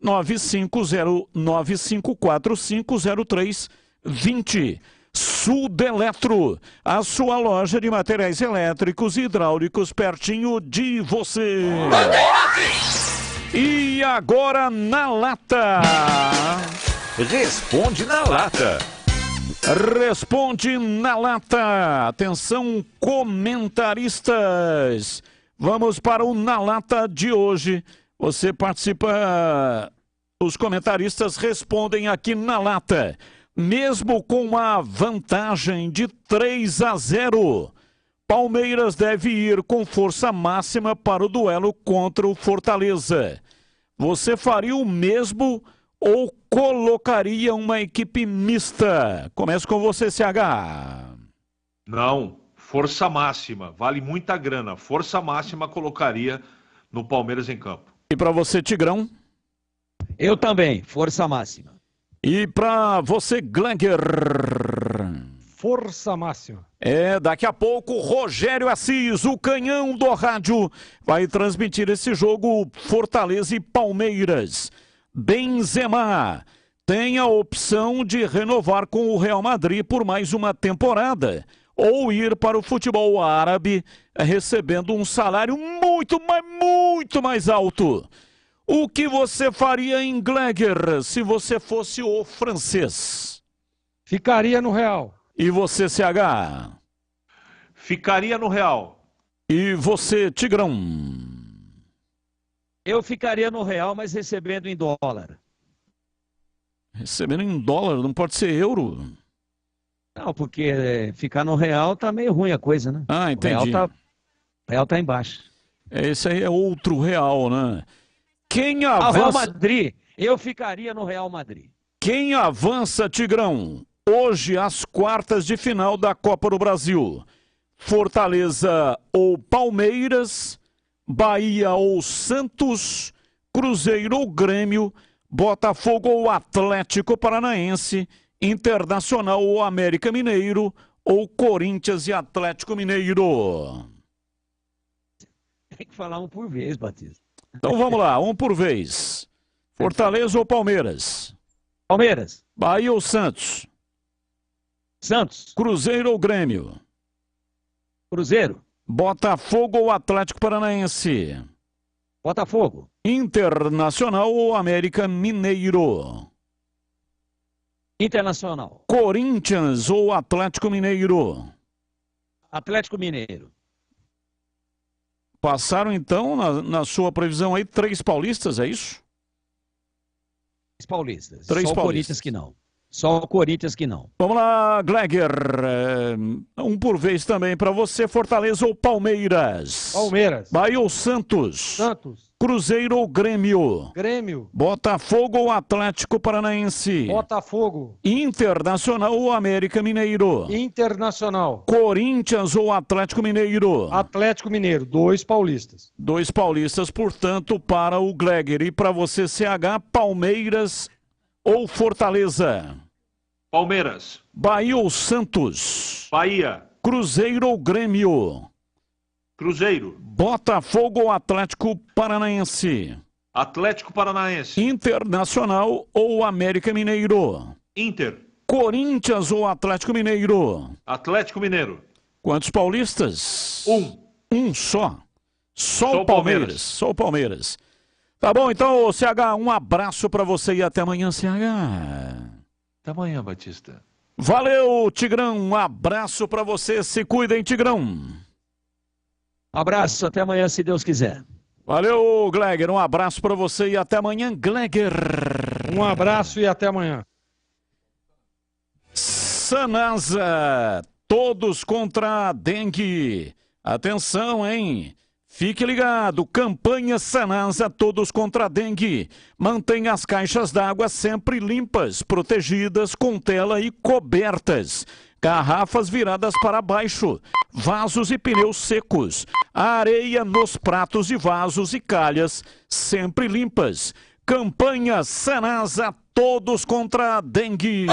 995450320. Sudeletro, a sua loja de materiais elétricos e hidráulicos pertinho de você. E agora na lata. Responde na lata. Responde na lata. Atenção, comentaristas. Vamos para o Na Lata de hoje. Você participa, os comentaristas respondem aqui na lata. Mesmo com a vantagem de 3-0, Palmeiras deve ir com força máxima para o duelo contra o Fortaleza. Você faria o mesmo ou colocaria uma equipe mista? Começo com você, CH. Não, força máxima, vale muita grana. Força máxima colocaria no Palmeiras em campo. E para você, Tigrão? Eu também, força máxima. E para você, Gleger? Força máxima. Daqui a pouco, Rogério Assis, o canhão do rádio, vai transmitir esse jogo Fortaleza e Palmeiras. Benzema tem a opção de renovar com o Real Madrid por mais uma temporada ou ir para o futebol árabe recebendo um salário muito mais alto. O que você faria em Gleger se você fosse o francês? Ficaria no Real. E você, CH? Ficaria no Real. E você, Tigrão? Eu ficaria no Real, mas recebendo em dólar. Recebendo em dólar? Não pode ser euro? Não, porque ficar no Real tá meio ruim a coisa, né? Ah, entendi. O Real tá embaixo. Esse aí é outro Real, né? Quem avança... Real Madrid. Eu ficaria no Real Madrid. Quem avança, Tigrão? Hoje, às quartas de final da Copa do Brasil. Fortaleza ou Palmeiras, Bahia ou Santos, Cruzeiro ou Grêmio, Botafogo ou Atlético Paranaense, Internacional ou América Mineiro, ou Corinthians e Atlético Mineiro. Tem que falar um por vez, Batista. Então vamos lá, um por vez. Fortaleza ou Palmeiras? Palmeiras. Bahia ou Santos? Santos. Cruzeiro ou Grêmio? Cruzeiro. Botafogo ou Atlético Paranaense? Botafogo. Internacional ou América Mineiro? Internacional. Corinthians ou Atlético Mineiro? Atlético Mineiro. Passaram então, na sua previsão aí, 3 paulistas, é isso? 3 paulistas. 3 Só paulistas. O Corinthians que não. Só o Corinthians que não. Vamos lá, Gleger. Um por vez também para você, Fortaleza ou Palmeiras? Palmeiras. Bahia ou Santos? Santos. Cruzeiro ou Grêmio? Grêmio. Botafogo ou Atlético Paranaense? Botafogo. Internacional ou América Mineiro? Internacional. Corinthians ou Atlético Mineiro? Atlético Mineiro, 2 paulistas. 2 paulistas, portanto, para o Gleger. E para você, CH, Palmeiras ou Fortaleza? Palmeiras. Bahia ou Santos? Bahia. Cruzeiro ou Grêmio? Cruzeiro. Botafogo ou Atlético Paranaense? Atlético Paranaense. Internacional ou América Mineiro? Inter. Corinthians ou Atlético Mineiro? Atlético Mineiro. Quantos paulistas? 1. Um só. Só o Palmeiras. Só o Palmeiras. Tá bom, então, CH, um abraço pra você e até amanhã, CH. Até amanhã, Batista. Valeu, Tigrão, um abraço pra você, se cuidem, Tigrão. Abraço, até amanhã, se Deus quiser. Valeu, Gleger, um abraço pra você e até amanhã, Gleger. Um abraço e até amanhã. Sanasa, todos contra a dengue. Atenção, hein? Fique ligado, campanha Sanasa, todos contra a dengue. Mantenha as caixas d'água sempre limpas, protegidas com tela e cobertas. Garrafas viradas para baixo, vasos e pneus secos. Areia nos pratos e vasos e calhas, sempre limpas. Campanha Sanasa, todos contra a dengue.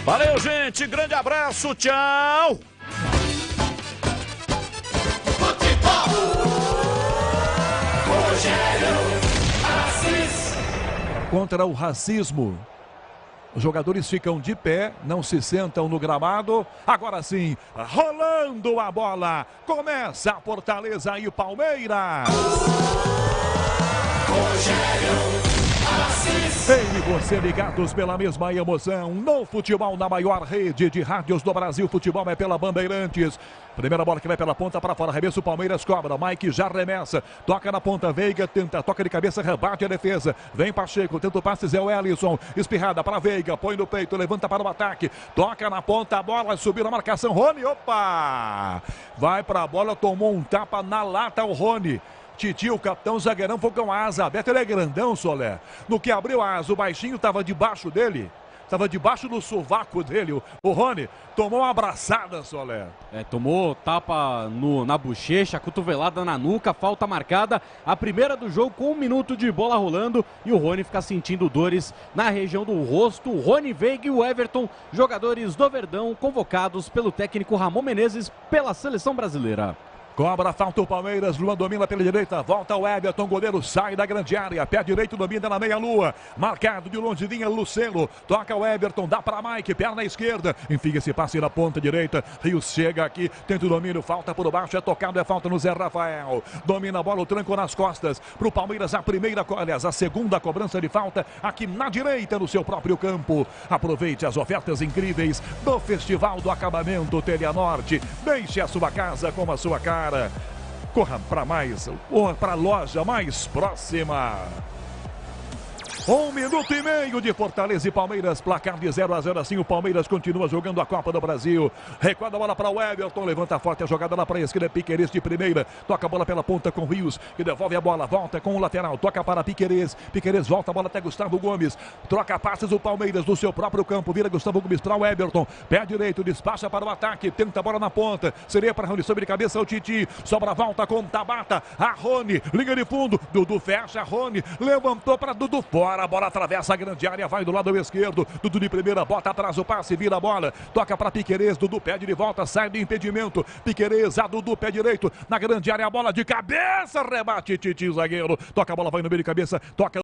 Valeu, gente, grande abraço, tchau. Contra o racismo. Os jogadores ficam de pé, não se sentam no gramado. Agora sim, rolando a bola. Começa a Fortaleza e o Palmeiras. Ei, você ligados pela mesma emoção no futebol, na maior rede de rádios do Brasil. Futebol é pela Bandeirantes. Primeira bola que vai pela ponta para fora, arremesso, o Palmeiras cobra, Mike já arremessa, toca na ponta, Veiga tenta, toca de cabeça, rebate a defesa, vem Pacheco, tenta o passe, Zé Wellison, espirrada para Veiga, põe no peito, levanta para o ataque, toca na ponta, a bola, subiu na marcação, Rony, opa! Vai para a bola, tomou um tapa na lata o Rony. Titi, o capitão zagueirão, foi com a asa aberta, ele é grandão, Solé. No que abriu a asa, o baixinho estava debaixo dele. Estava debaixo do sovaco dele, o Rony tomou uma abraçada, Solé. Tomou tapa na bochecha, cotovelada na nuca, falta marcada. A primeira do jogo com 1 minuto de bola rolando e o Rony fica sentindo dores na região do rosto. O Rony, Veiga e o Everton, jogadores do Verdão, convocados pelo técnico Ramon Menezes pela seleção brasileira. Cobra, falta o Palmeiras, Luan domina pela direita, volta o Everton, goleiro sai da grande área, pé direito domina na meia-lua, marcado de longe vinha Luceno, toca o Everton, dá para Mike, perna esquerda, enfim esse passe na ponta direita, Rios chega aqui, tenta o domínio, falta por baixo, é tocado, é falta no Zé Rafael, domina a bola, o tranco nas costas, pro Palmeiras a segunda cobrança de falta, aqui na direita no seu próprio campo, aproveite as ofertas incríveis do Festival do Acabamento Telha Norte, deixe a sua casa com a sua cara. Corra para a loja mais próxima. 1 minuto e meio de Fortaleza e Palmeiras, placar de 0-0, assim o Palmeiras continua jogando a Copa do Brasil. Recuada a bola para o Everton, levanta forte a jogada lá para a esquerda, Piquerez de primeira, toca a bola pela ponta com Rios, que devolve a bola, volta com o lateral, toca para Piquerez, Piquerez volta a bola até Gustavo Gomes, troca passes o Palmeiras do seu próprio campo, vira Gustavo Gomes para o Everton, pé direito, despacha para o ataque, tenta a bola na ponta, seria para Rony, sobre cabeça o Titi, sobra a volta com Tabata, a Rony, liga de fundo, Dudu fecha, Rony, levantou para Dudu fora. A bola atravessa a grande área, vai do lado esquerdo, Dudu de primeira, bota atrás o passe, vira a bola, toca para Piquerez, Dudu pede de volta, sai do impedimento, Piquerez, a Dudu pé direito, na grande área, a bola de cabeça, rebate Titi, zagueiro, toca a bola, vai no meio de cabeça, toca